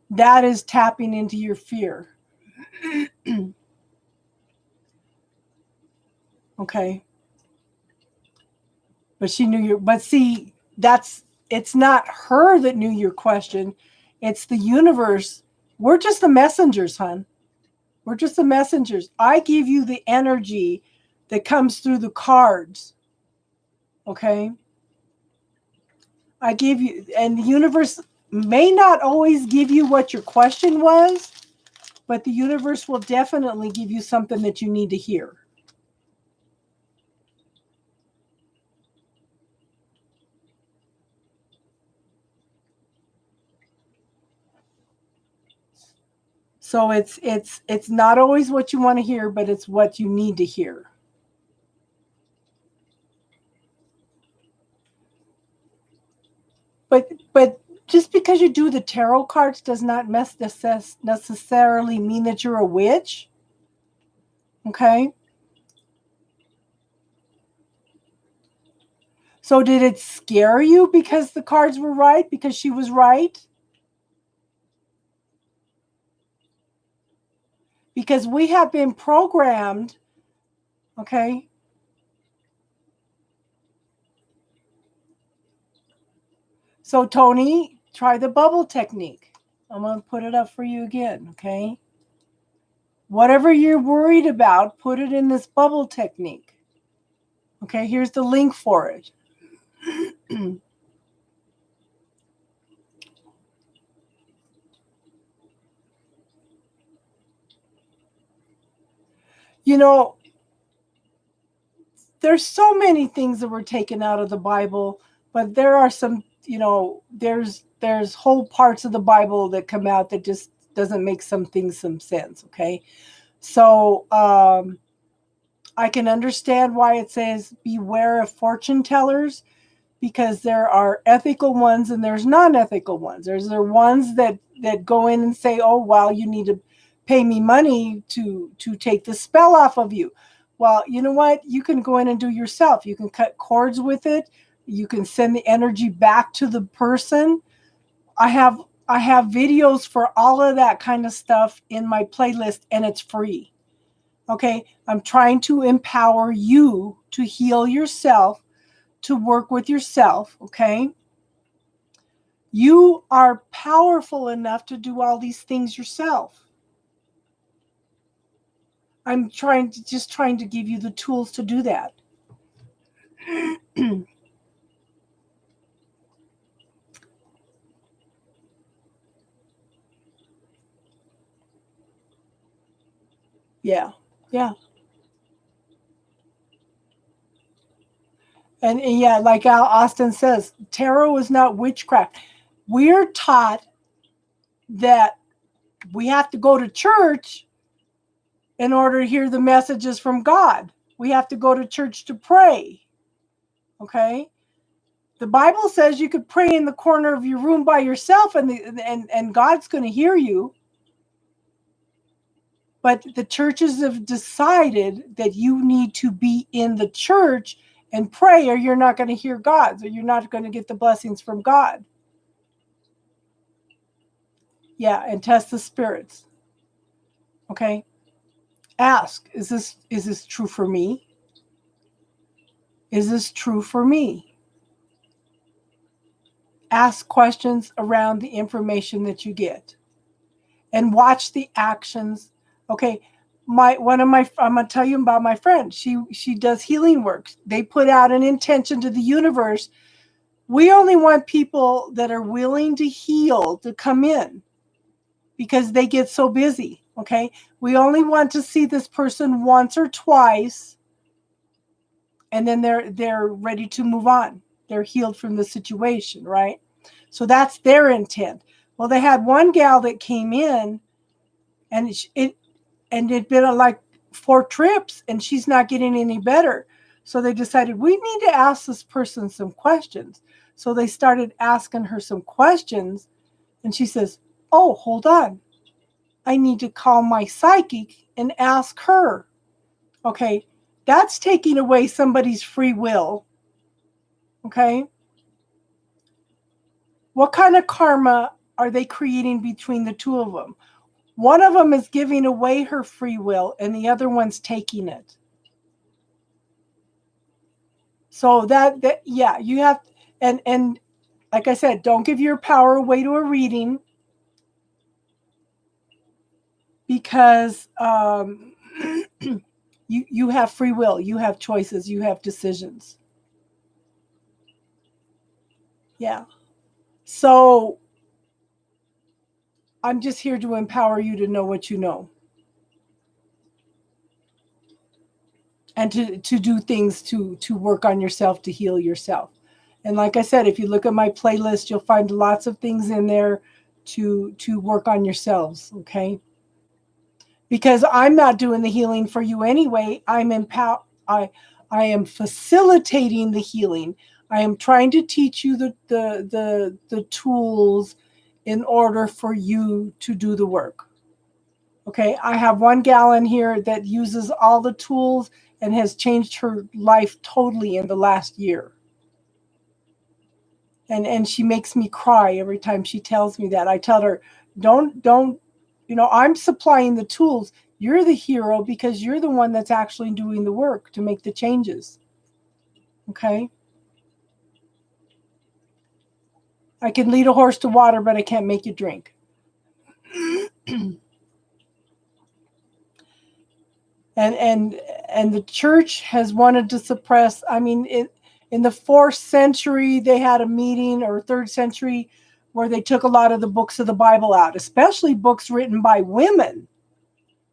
That is tapping into your fear. Okay. But she knew but see, it's not her that knew your question. It's the universe. We're just the messengers, hon. We're just the messengers. I give you the energy that comes through the cards. Okay? I give you, and the universe may not always give you what your question was, but the universe will definitely give you something that you need to hear. So it's not always what you want to hear, but it's what you need to hear. But just because you do the tarot cards does not necessarily mean that you're a witch. Okay. So did it scare you because the cards were right? Because she was right? Because we have been programmed, okay? So Tony, try the bubble technique. I'm going to put it up for you again, okay? Whatever you're worried about, put it in this bubble technique. Okay, here's the link for it. You know, there's so many things that were taken out of the Bible, but there are some, there's whole parts of the Bible that come out that just doesn't make some things some sense, okay? So I can understand why it says beware of fortune tellers, because there are ethical ones and there's non-ethical ones. There are ones that go in and say, oh, well, you need to pay me money to take the spell off of you. Well, you know what? You can go in and do yourself. You can cut cords with it. You can send the energy back to the person. I have videos for all of that kind of stuff in my playlist, and it's free. Okay, I'm trying to empower you to heal yourself, to work with yourself, okay? You are powerful enough to do all these things yourself. I'm trying to give you the tools to do that. Yeah. And yeah, like Al Austin says, tarot is not witchcraft. We're taught that we have to go to church in order to hear the messages from God. We have to go to church to pray. Okay? The Bible says you could pray in the corner of your room by yourself and God's going to hear you. But the churches have decided that you need to be in the church and pray, or you're not going to hear God, or you're not going to get the blessings from God. Yeah, and test the spirits. Okay? Ask, is this true for me? Is this true for me? Ask questions around the information that you get. And watch the actions. Okay, I'm gonna tell you about my friend. She does healing work. They put out an intention to the universe. We only want people that are willing to heal to come in, because they get so busy. Okay, we only want to see this person once or twice, and then they're ready to move on. They're healed from the situation, right? So that's their intent. Well, they had one gal that came in, and it'd been like 4 trips, and she's not getting any better. So they decided, we need to ask this person some questions. So they started asking her some questions, and she says, oh, hold on. I need to call my psychic and ask her. Okay, that's taking away somebody's free will. Okay. What kind of karma are they creating between the two of them? One of them is giving away her free will, and the other one's taking it. So that yeah, you have, and like I said, don't give your power away to a reading, because you have free will, you have choices, you have decisions. Yeah. So I'm just here to empower you to know what you know, and to do things to work on yourself, to heal yourself. And like I said, if you look at my playlist, you'll find lots of things in there to work on yourselves, okay? Because I'm not doing the healing for you anyway. I am facilitating the healing. I am trying to teach you the tools in order for you to do the work. Okay, I have one gal in here that uses all the tools and has changed her life totally in the last year. And she makes me cry every time she tells me that. I tell her, don't, I'm supplying the tools. You're the hero because you're the one that's actually doing the work to make the changes. Okay? I can lead a horse to water, but I can't make you drink. And the church has wanted to suppress. I mean, in the 4th century, they had a meeting, or 3rd century, where they took a lot of the books of the Bible out, especially books written by women.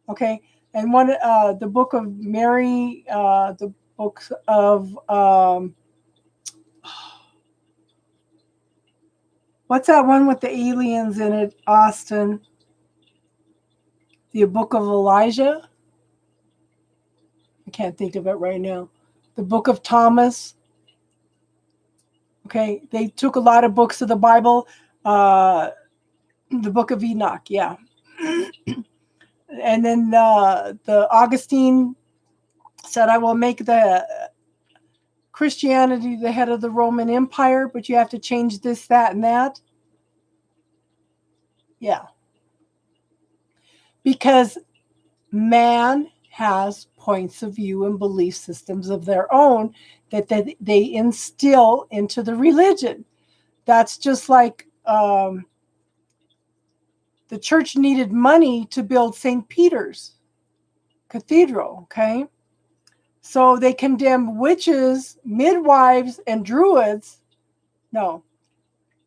Okay, and the book of Mary, the books of what's that one with the aliens in it, Austin? The book of Elijah. I can't think of it right now. The book of Thomas. Okay, they took a lot of books of the Bible. The book of Enoch, yeah. And then the Augustine said, I will make the Christianity the head of the Roman Empire, but you have to change this, that, and that. Yeah. Because man has points of view and belief systems of their own that they instill into the religion. That's just like the church needed money to build St. Peter's Cathedral, okay? So they condemned witches, midwives, and druids. No,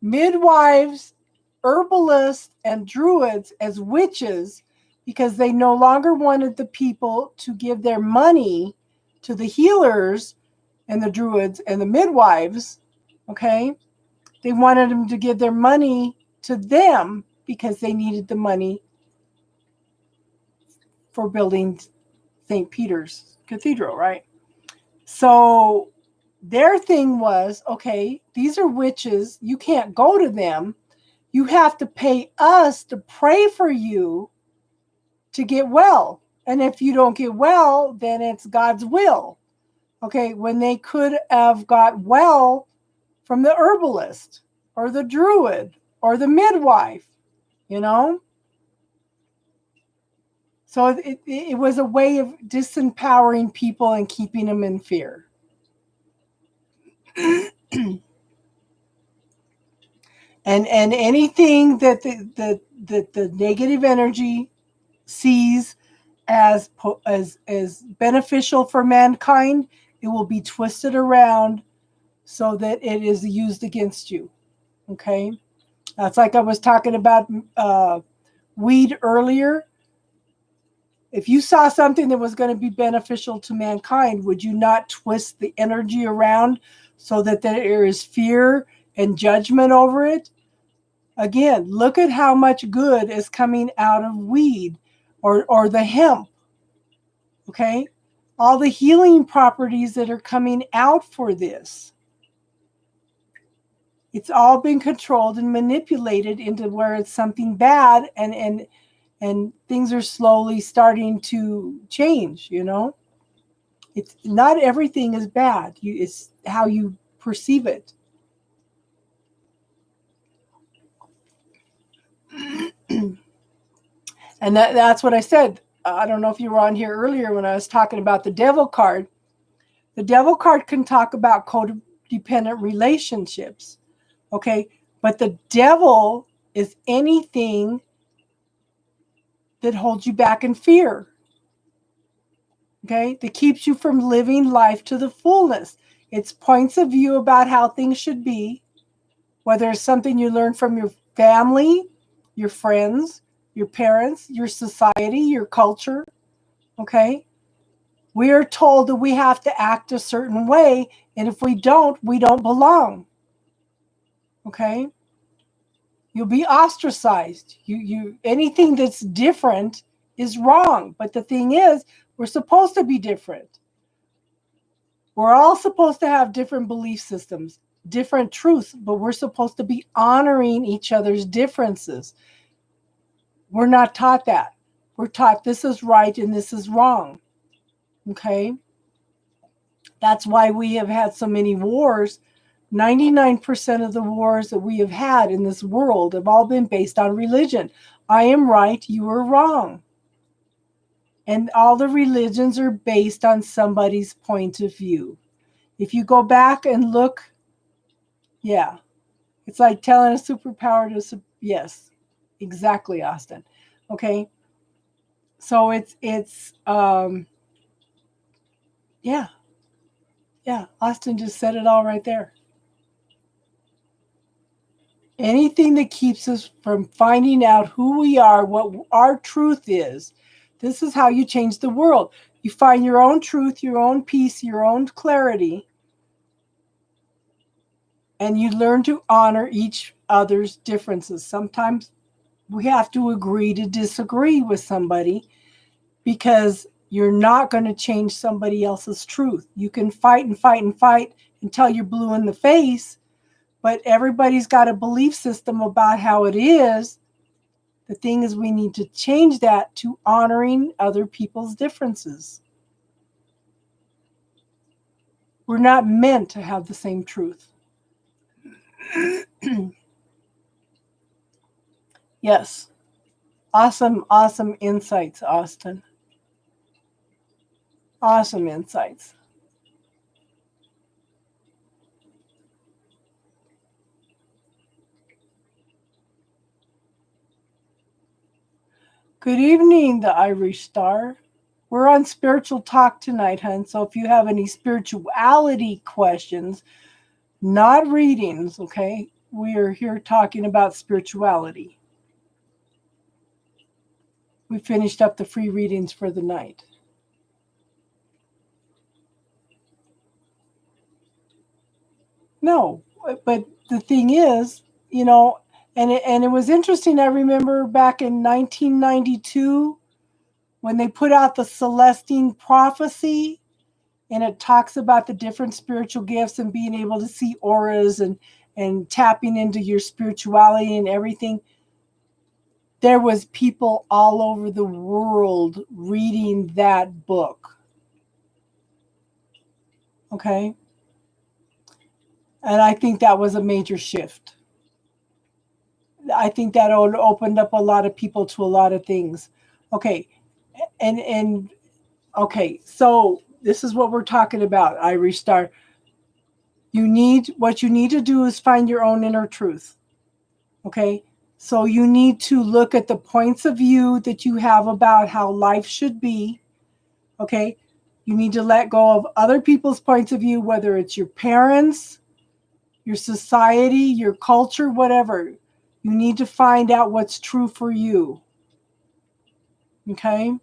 midwives, herbalists, and druids as witches because they no longer wanted the people to give their money to the healers and the druids and the midwives, okay? They wanted them to give their money to them because they needed the money for building St. Peter's Cathedral, right? So their thing was, okay, these are witches. You can't go to them. You have to pay us to pray for you to get well. And if you don't get well, then it's God's will. Okay, when they could have got well from the herbalist or the druid or the midwife, you know? So it was a way of disempowering people and keeping them in fear. And anything that the negative energy sees as beneficial for mankind, it will be twisted around so that it is used against you. Okay, that's like I was talking about weed earlier. If you saw something that was going to be beneficial to mankind, would you not twist the energy around so that there is fear and judgment over it? Again, look at how much good is coming out of weed or the hemp. Okay? All the healing properties that are coming out for this. It's all been controlled and manipulated into where it's something bad and things are slowly starting to change, you know? It's not everything is bad. It's how you perceive it. And that's what I said. I don't know if you were on here earlier when I was talking about the devil card. The devil card can talk about codependent relationships. Okay? But the devil is anything that holds you back in fear. Okay? That keeps you from living life to the fullness. It's points of view about how things should be, whether it's something you learn from your family, your friends, your parents, your society, your culture. Okay? We are told that we have to act a certain way, and if we don't belong. Okay? You'll be ostracized. You anything that's different is wrong. But the thing is, we're supposed to be different. We're all supposed to have different belief systems, different truths, but we're supposed to be honoring each other's differences. We're not taught that. We're taught this is right and this is wrong. Okay? That's why we have had so many wars. 99% of the wars that we have had in this world have all been based on religion. I am right, you are wrong. And all the religions are based on somebody's point of view. If you go back and look, yeah, it's like telling a superpower to, yes, exactly, Austin. Okay. So yeah, Austin just said it all right there. Anything that keeps us from finding out who we are, what our truth is, this is how you change the world. You find your own truth, your own peace, your own clarity, and you learn to honor each other's differences. Sometimes we have to agree to disagree with somebody because you're not going to change somebody else's truth. You can fight and fight and fight until you're blue in the face, but everybody's got a belief system about how it is. The thing is, we need to change that to honoring other people's differences. We're not meant to have the same truth. Yes. Awesome insights, Austin. Awesome insights. Good evening, the Irish Star. We're on Spiritual Talk tonight, hun. So if you have any spirituality questions, not readings, okay? We are here talking about spirituality. We finished up the free readings for the night. No, but the thing is, you know, and it was interesting. I remember back in 1992 when they put out the Celestine Prophecy, and it talks about the different spiritual gifts and being able to see auras and tapping into your spirituality and everything. There was people all over the world reading that book. Okay? And I think that was a major shift. I think that opened up a lot of people to a lot of things. Okay. And okay, so this is what we're talking about, Irish Star. What you need to do is find your own inner truth. Okay? So you need to look at the points of view that you have about how life should be. Okay? You need to let go of other people's points of view, whether it's your parents, your society, your culture, whatever. You need to find out what's true for you. Okay?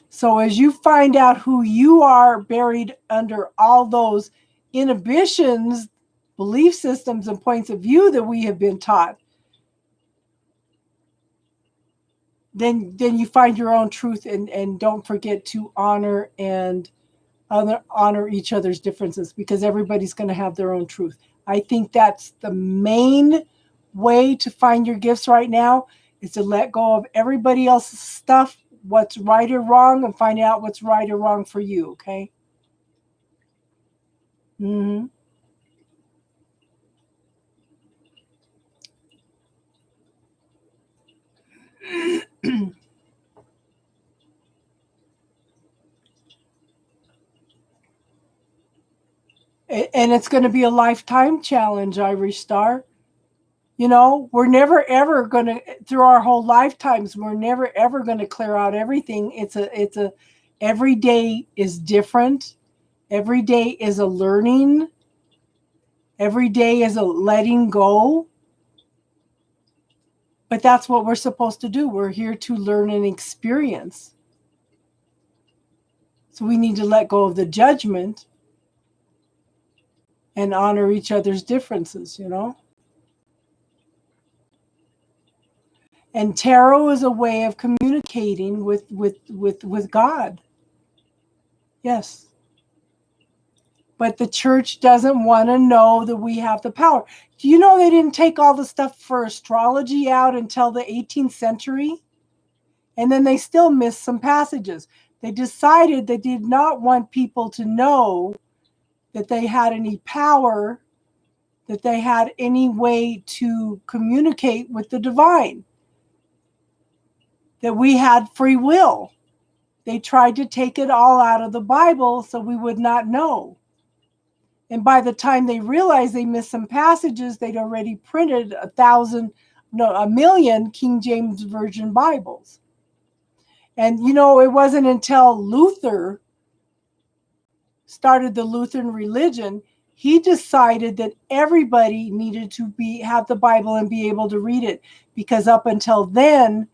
So as you find out who you are buried under all those inhibitions, belief systems, and points of view that we have been taught, then you find your own truth, and don't forget to honor each other's differences, because everybody's going to have their own truth. I think that's the main way to find your gifts right now, is to let go of everybody else's stuff, what's right or wrong, and find out what's right or wrong for you, okay? Mm-hmm. And it's going to be a lifetime challenge, Irish Star. You know, we're never ever going to, through our whole lifetimes, we're never ever going to clear out everything. Every day is different. Every day is a learning. Every day is a letting go. But that's what we're supposed to do. We're here to learn and experience. So we need to let go of the judgment and honor each other's differences, you know? And tarot is a way of communicating with God. Yes. But the church doesn't want to know that we have the power. Do you know they didn't take all the stuff for astrology out until the 18th century? And then they still missed some passages. They decided they did not want people to know that they had any power, that they had any way to communicate with the divine, that we had free will. They tried to take it all out of the Bible so we would not know. And by the time they realized they missed some passages, they'd already printed 1,000,000 King James Version Bibles. And, it wasn't until Luther started the Lutheran religion, he decided that everybody needed to have the Bible and be able to read it. Because up until then,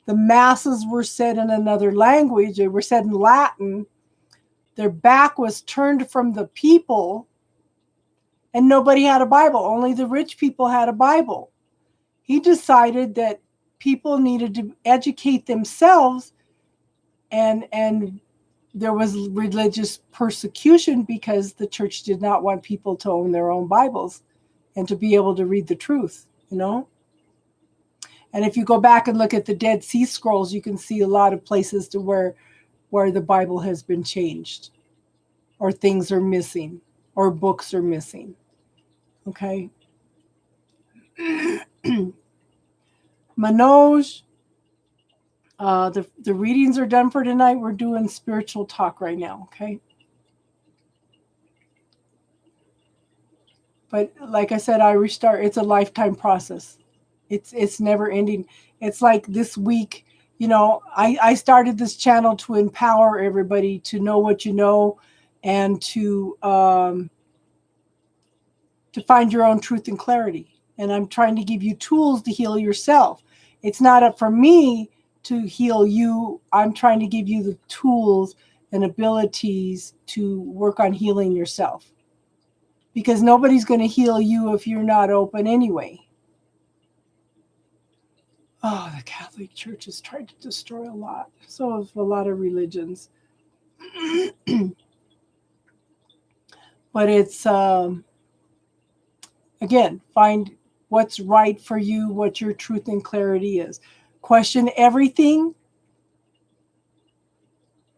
the masses were said in another language. They were said in Latin. Their back was turned from the people, and nobody had a Bible. Only the rich people had a Bible. He decided that people needed to educate themselves, and there was religious persecution because the church did not want people to own their own Bibles and to be able to read the truth, And if you go back and look at the Dead Sea Scrolls, you can see a lot of places to where the Bible has been changed, or things are missing, or books are missing. Okay. Manoj, the readings are done for tonight. We're doing spiritual talk right now, okay? But like I said, I restart. It's a lifetime process. It's never ending. It's like this week, I started this channel to empower everybody to know what you know, and to find your own truth and clarity. And I'm trying to give you tools to heal yourself. It's not up for me to heal you. I'm trying to give you the tools and abilities to work on healing yourself. Because nobody's going to heal you if you're not open anyway. Oh, the Catholic Church has tried to destroy a lot. So have a lot of religions. But it's, again, find what's right for you, what your truth and clarity is. Question everything.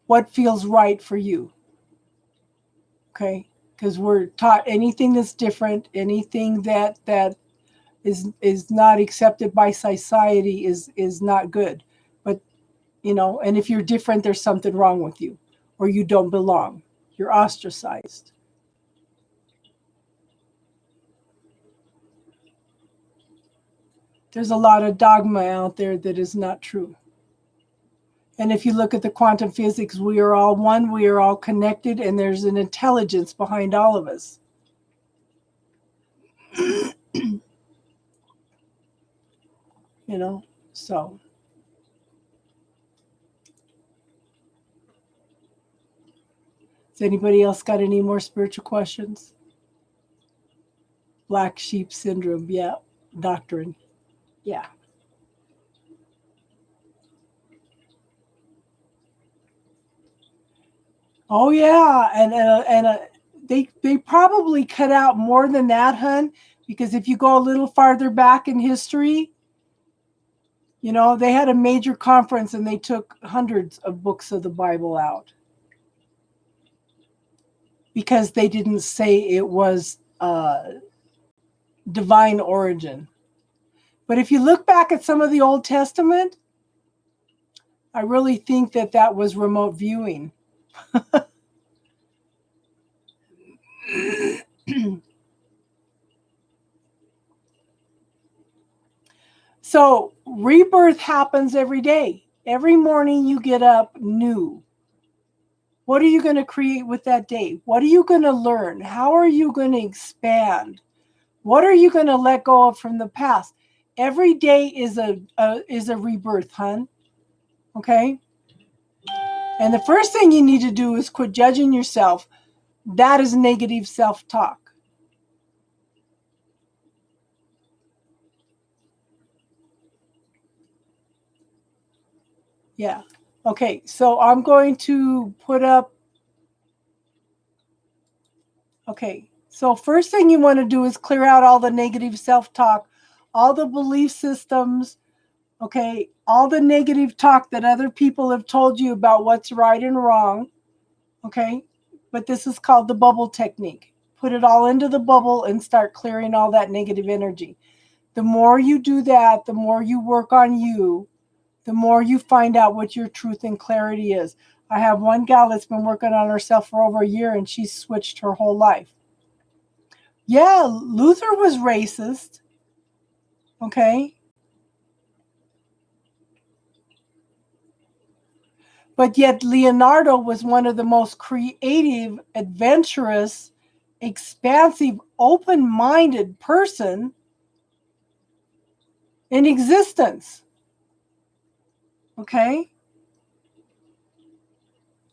What feels right for you? Okay? Because we're taught anything that's different, anything that is not accepted by society is not good. But, and if you're different, there's something wrong with you, or you don't belong. You're ostracized. There's a lot of dogma out there that is not true. And if you look at the quantum physics, we are all one, we are all connected, and there's an intelligence behind all of us. So. Has anybody else got any more spiritual questions? Black sheep syndrome, yeah. Doctrine, yeah. Oh yeah, and they probably cut out more than that, hun, because if you go a little farther back in history, they had a major conference and they took hundreds of books of the Bible out because they didn't say it was divine origin. But if you look back at some of the Old Testament, I really think that was remote viewing. So rebirth happens every day. Every morning you get up new. What are you going to create with that day? What are you going to learn? How are you going to expand? What are you going to let go of from the past? Every day is a rebirth, hun. Okay? And the first thing you need to do is quit judging yourself. That is negative self-talk. Yeah. Okay, so I'm going to put up. Okay, so first thing you want to do is clear out all the negative self-talk, all the belief systems, Okay, all the negative talk that other people have told you about what's right and wrong. Okay, but this is called the bubble technique. Put it all into the bubble and start clearing all that negative energy. The more you do that, the more you work on you, the more you find out what your truth and clarity is. I have one gal that's been working on herself for over a year, and she's switched her whole life. Yeah, Luther was racist. Okay. But yet Leonardo was one of the most creative, adventurous, expansive, open-minded person in existence. Okay?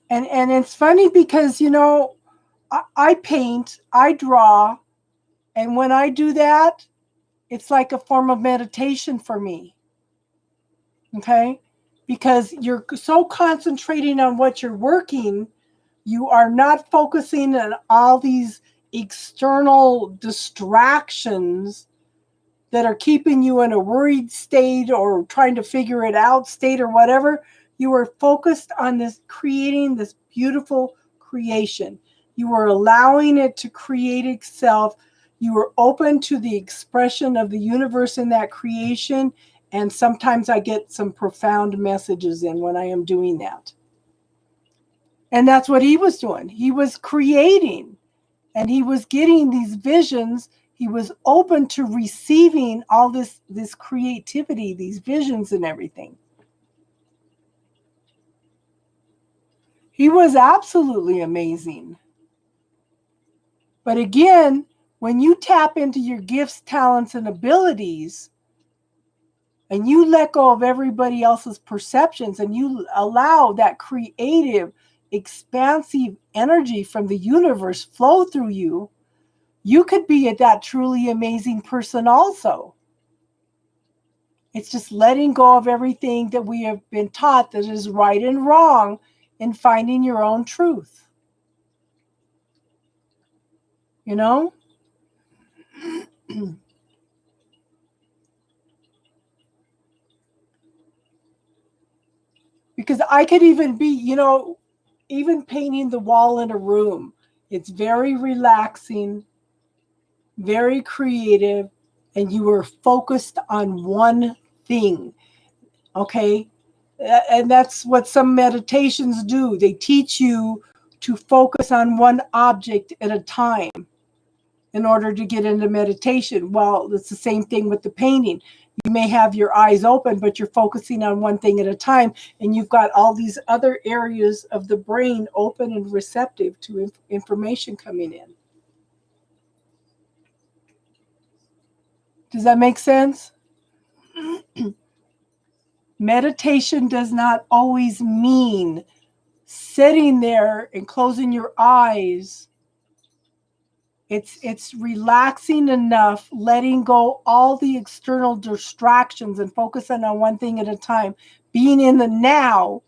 And it's funny because, you know, I paint, I draw, and when I do that, it's like a form of meditation for me. Okay? Because you're so concentrating on what you're working, you are not focusing on all these external distractions that are keeping you in a worried state or trying to figure it out state or whatever. You are focused on this, creating this beautiful creation. You are allowing it to create itself. You are open to the expression of the universe in that creation. And sometimes I get some profound messages in when I am doing that. And that's what he was doing. He was creating, and he was getting these visions. He was open to receiving all this creativity, these visions and everything. He was absolutely amazing. But again, when you tap into your gifts, talents, and abilities, and you let go of everybody else's perceptions, and you allow that creative, expansive energy from the universe flow through you, you could be that truly amazing person also. It's just letting go of everything that we have been taught that is right and wrong and finding your own truth. You know? Because I could even be, you know, even painting the wall in a room. It's very relaxing, very creative, and you are focused on one thing. Okay? And that's what some meditations do. They teach you to focus on one object at a time in order to get into meditation. Well, it's the same thing with the painting. You may have your eyes open, but you're focusing on one thing at a time, and you've got all these other areas of the brain open and receptive to information coming in. Does that make sense? Meditation does not always mean sitting there and closing your eyes. It's relaxing enough, letting go all the external distractions and focusing on one thing at a time, being in the now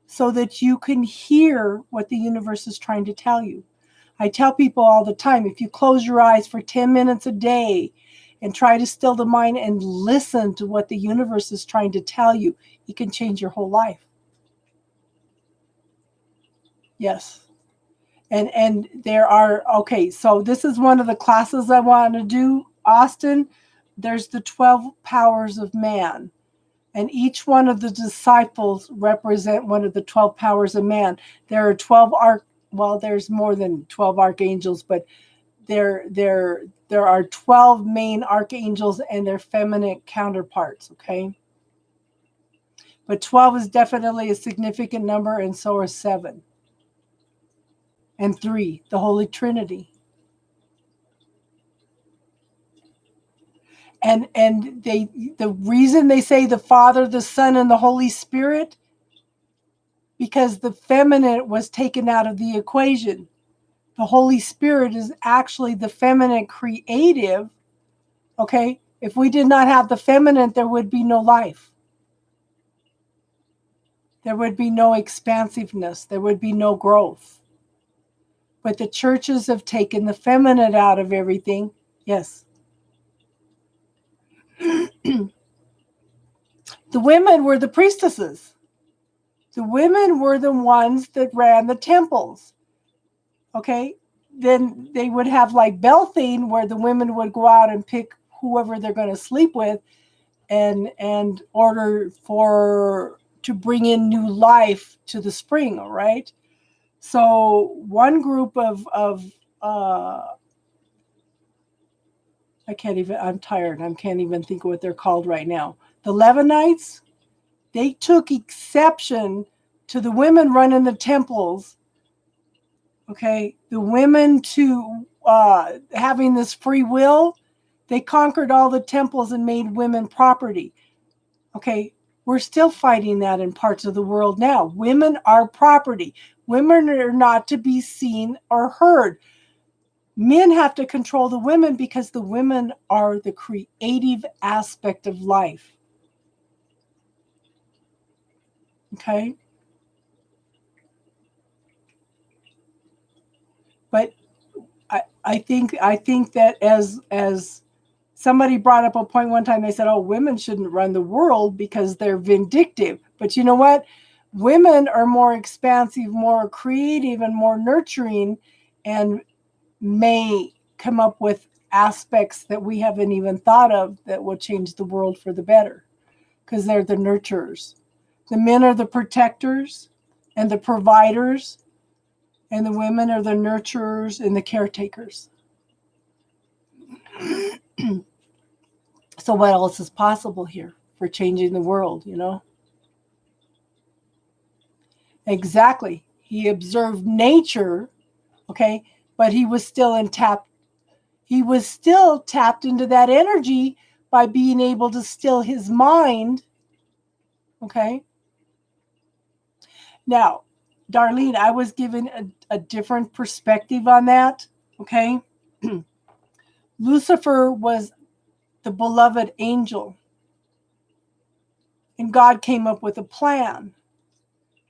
so that you can hear what the universe is trying to tell you. I tell people all the time, if you close your eyes for 10 minutes a day and try to still the mind and listen to what the universe is trying to tell you, it can change your whole life. Yes. And there are, okay, so this is one of the classes I want to do, Austin. There's the 12 powers of man. And each one of the disciples represent one of the 12 powers of man. There are 12 there's more than 12 archangels, but there are 12 main archangels and their feminine counterparts, okay? But 12 is definitely a significant number, and so are 7. And 3, the Holy Trinity. And the reason they say the Father, the Son, and the Holy Spirit, because the feminine was taken out of the equation. The Holy Spirit is actually the feminine creative. Okay? If we did not have the feminine, there would be no life. There would be no expansiveness. There would be no growth. But the churches have taken the feminine out of everything. Yes. The women were the priestesses. The women were the ones that ran the temples. Okay? Then they would have like Beltane, where the women would go out and pick whoever they're going to sleep with and order to bring in new life to the spring, all right? So one group of I'm tired. I can't even think of what they're called right now. The Levanites, they took exception to the women running the temples. Okay, the women to having this free will. They conquered all the temples and made women property. Okay, we're still fighting that in parts of the world now. Women are property. Women are not to be seen or heard. Men have to control the women because the women are the creative aspect of life. Okay? But I think that as somebody brought up a point one time, they said, oh, women shouldn't run the world because they're vindictive. But you know what? Women are more expansive, more creative, and more nurturing, and may come up with aspects that we haven't even thought of that will change the world for the better, because they're the nurturers. The men are the protectors and the providers, and the women are the nurturers and the caretakers. So what else is possible here for changing the world, you know? Exactly. He observed nature, okay, but he was still tapped into that energy by being able to still his mind, okay? Now, Darlene, I was given a different perspective on that, okay? Lucifer was the beloved angel, and God came up with a plan,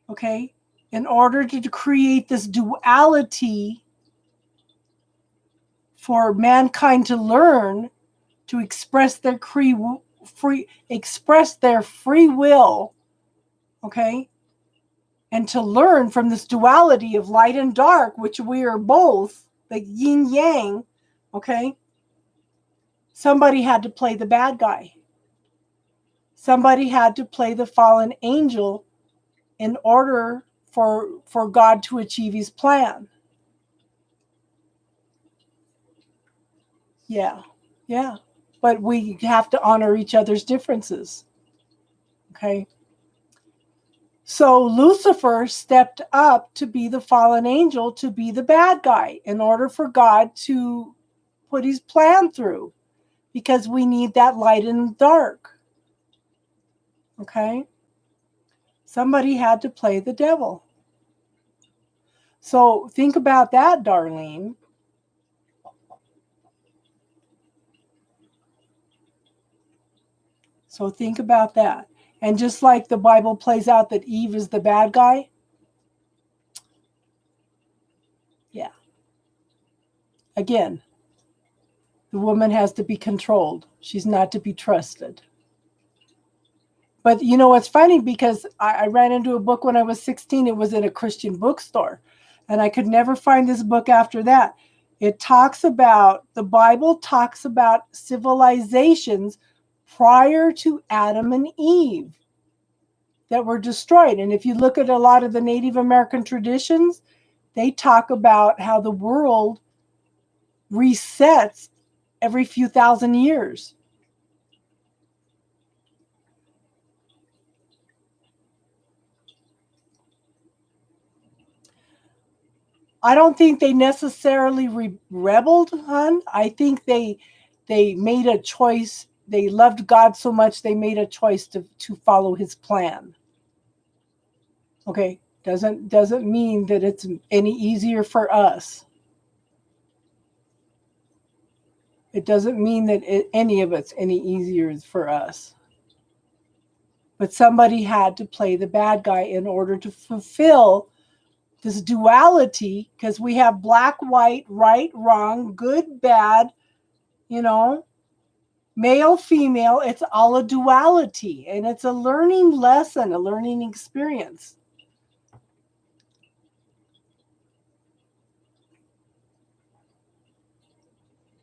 okay, in order to create this duality for mankind to learn to express their free will, okay, and to learn from this duality of light and dark, which we are both, like yin yang, okay. Somebody had to play the bad guy. Somebody had to play the fallen angel in order for God to achieve his plan. Yeah. But we have to honor each other's differences. Okay. So Lucifer stepped up to be the fallen angel, to be the bad guy, in order for God to put his plan through, because we need that light and dark. Okay. Somebody had to play the devil. So think about that, Darlene. So think about that. And just like the Bible plays out that Eve is the bad guy, yeah. Again, the woman has to be controlled. She's not to be trusted. But you know what's funny, because I ran into a book when I was 16. It was in a Christian bookstore, and I could never find this book after that. The Bible talks about civilizations prior to Adam and Eve that were destroyed. And if you look at a lot of the Native American traditions, they talk about how the world resets every few thousand years. I don't think they necessarily rebelled, hon. I think they made a choice. They loved God so much they made a choice to follow his plan. Okay, doesn't mean that it's any easier for us. It doesn't mean that any of it's any easier for us. But somebody had to play the bad guy in order to fulfill this duality, because we have black, white, right, wrong, good, bad, you know. Male, female, it's all a duality, and it's a learning lesson, a learning experience.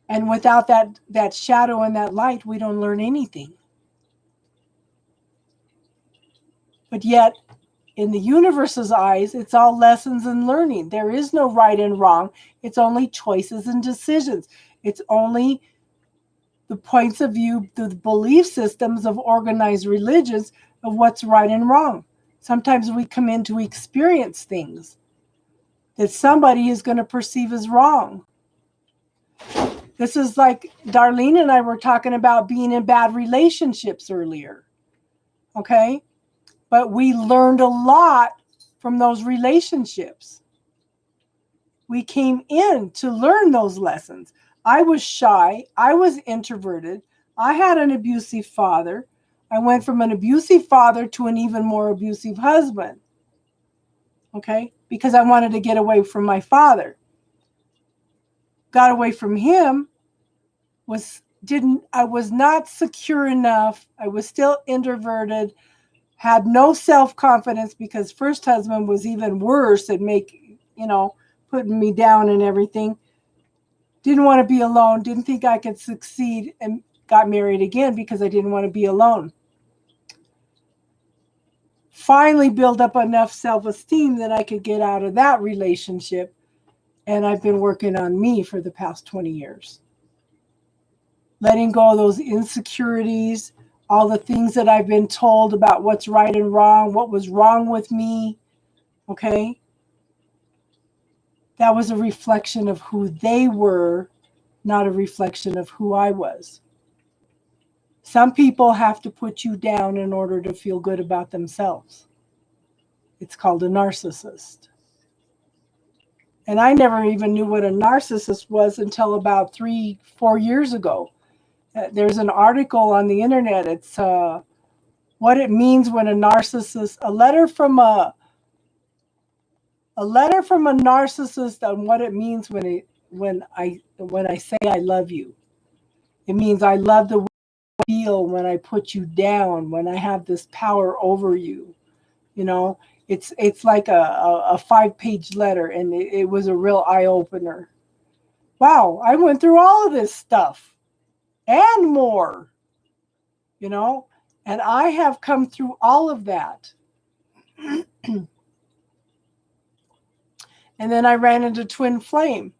And without that shadow and that light, we don't learn anything. But yet, in the universe's eyes, it's all lessons and learning. There is no right and wrong. It's only choices and decisions. It's only the points of view, the belief systems of organized religions of what's right and wrong. Sometimes we come in to experience things that somebody is going to perceive as wrong. This is like Darlene and I were talking about being in bad relationships earlier. Okay? But we learned a lot from those relationships. We came in to learn those lessons. I was shy. I was introverted. I had an abusive father. I went from an abusive father to an even more abusive husband. Okay? Because I wanted to get away from my father. Got away from him. I was not secure enough. I was still introverted. Had no self-confidence because first husband was even worse at putting me down and everything. Didn't want to be alone. Didn't think I could succeed, and got married again because I didn't want to be alone. Finally built up enough self-esteem that I could get out of that relationship. And I've been working on me for the past 20 years. Letting go of those insecurities, all the things that I've been told about what's right and wrong, what was wrong with me, okay? That was a reflection of who they were, not a reflection of who I was. Some people have to put you down in order to feel good about themselves. It's called a narcissist. And I never even knew what a narcissist was until about 3-4 years ago. There's an article on the internet. It's what it means when a narcissist, a letter from a narcissist on what it means when I say I love you. It means I love the way I feel when I put you down, when I have this power over you. You know, it's like a 5-page letter, and it was a real eye opener. Wow, I went through all of this stuff and more, and I have come through all of that. And then I ran into Twin Flame.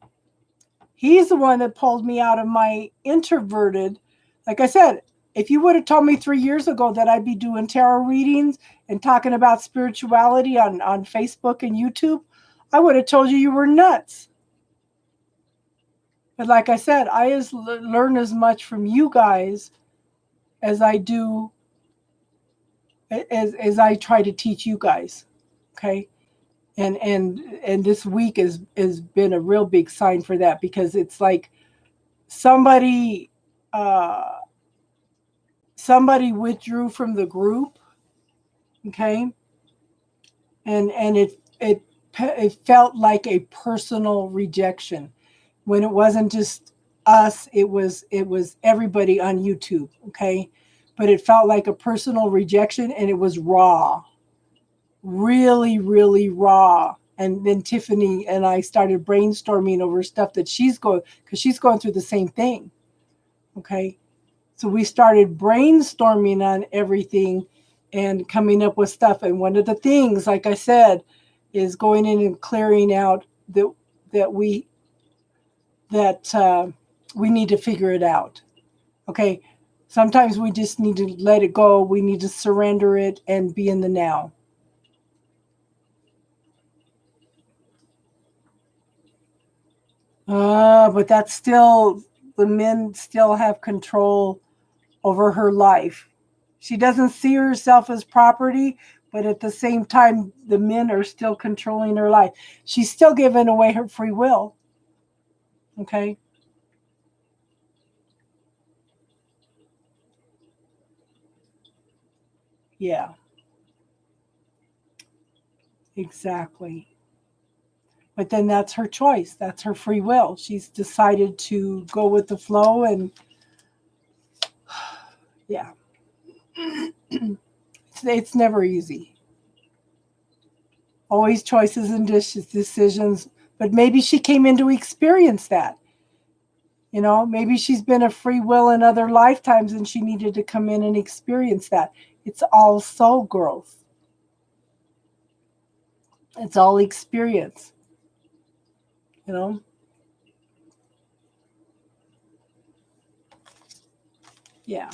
He's the one that pulled me out of my introverted. Like I said, if you would have told me 3 years ago that I'd be doing tarot readings and talking about spirituality on Facebook and YouTube, I would have told you were nuts. But like I said, I learn as much from you guys as I do, as I try to teach you guys. Okay? And this week has been a real big sign for that, because it's like somebody withdrew from the group, okay, and it felt like a personal rejection when it wasn't just us. It was everybody on YouTube, okay, but it felt like a personal rejection, and it was raw. Really, really raw. And then Tiffany and I started brainstorming over stuff that because she's going through the same thing. Okay. So we started brainstorming on everything and coming up with stuff. And one of the things, like I said, is going in and clearing out that we need to figure it out. Okay. Sometimes we just need to let it go. We need to surrender it and be in the now. But that's still, the men still have control over her life. She doesn't see herself as property, but at the same time, the men are still controlling her life. She's still giving away her free will. Okay? Yeah. Exactly. But then that's her choice. That's her free will. She's decided to go with the flow, and Yeah. It's never easy. Always choices and decisions. But maybe she came in to experience that. You know, maybe she's been a free will in other lifetimes and she needed to come in and experience that. It's all soul growth. It's all experience. You know? Yeah.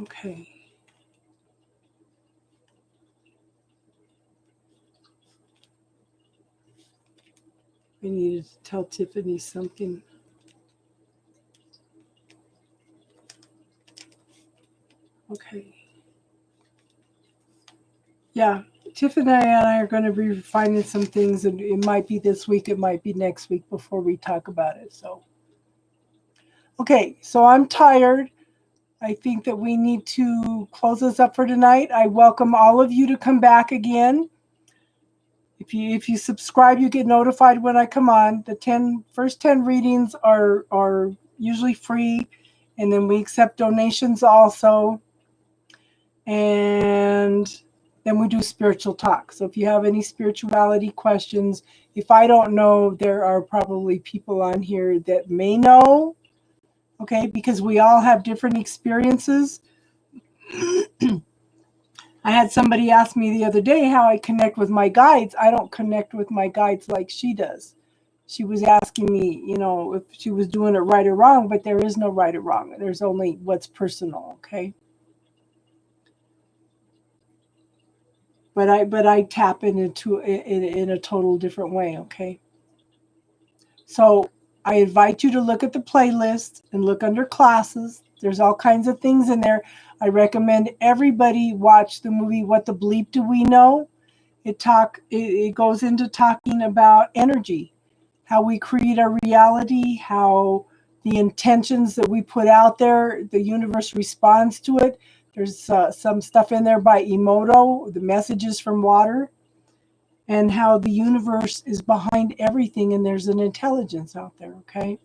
Okay. I needed to tell Tiffany something. Okay. Yeah. Tiffany and I are going to be refining some things, and it might be this week, it might be next week before we talk about it. So, okay. So I'm tired. I think that we need to close this up for tonight. I welcome all of you to come back again. If you subscribe, you get notified when I come on. The first 10 readings are usually free, and then we accept donations also. And then we do spiritual talk. So if you have any spirituality questions, if I don't know, there are probably people on here that may know, okay, because we all have different experiences. I had somebody ask me the other day how I connect with my guides. I don't connect with my guides like she does. She was asking me, you know, if she was doing it right or wrong, but there is no right or wrong. There's only what's personal, okay? But I tap into in a total different way, okay? So I invite you to look at the playlist and look under classes. There's all kinds of things in there. I recommend everybody watch the movie What the Bleep Do We Know? It goes into talking about energy, how we create our reality, how the intentions that we put out there, the universe responds to it. There's some stuff in there by Emoto, the messages from water, and how the universe is behind everything and there's an intelligence out there, okay?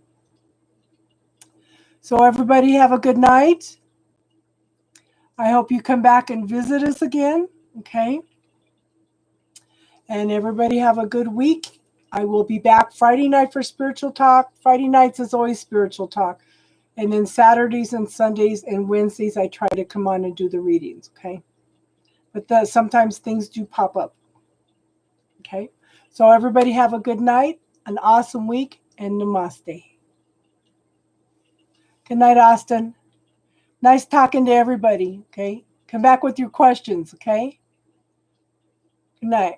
So everybody have a good night. I hope you come back and visit us again, okay? And everybody have a good week. I will be back Friday night for spiritual talk. Friday nights is always spiritual talk. And then Saturdays and Sundays and Wednesdays, I try to come on and do the readings, okay? But sometimes things do pop up, okay? So everybody have a good night, an awesome week, and namaste. Good night, Austin. Nice talking to everybody, okay? Come back with your questions, okay? Good night.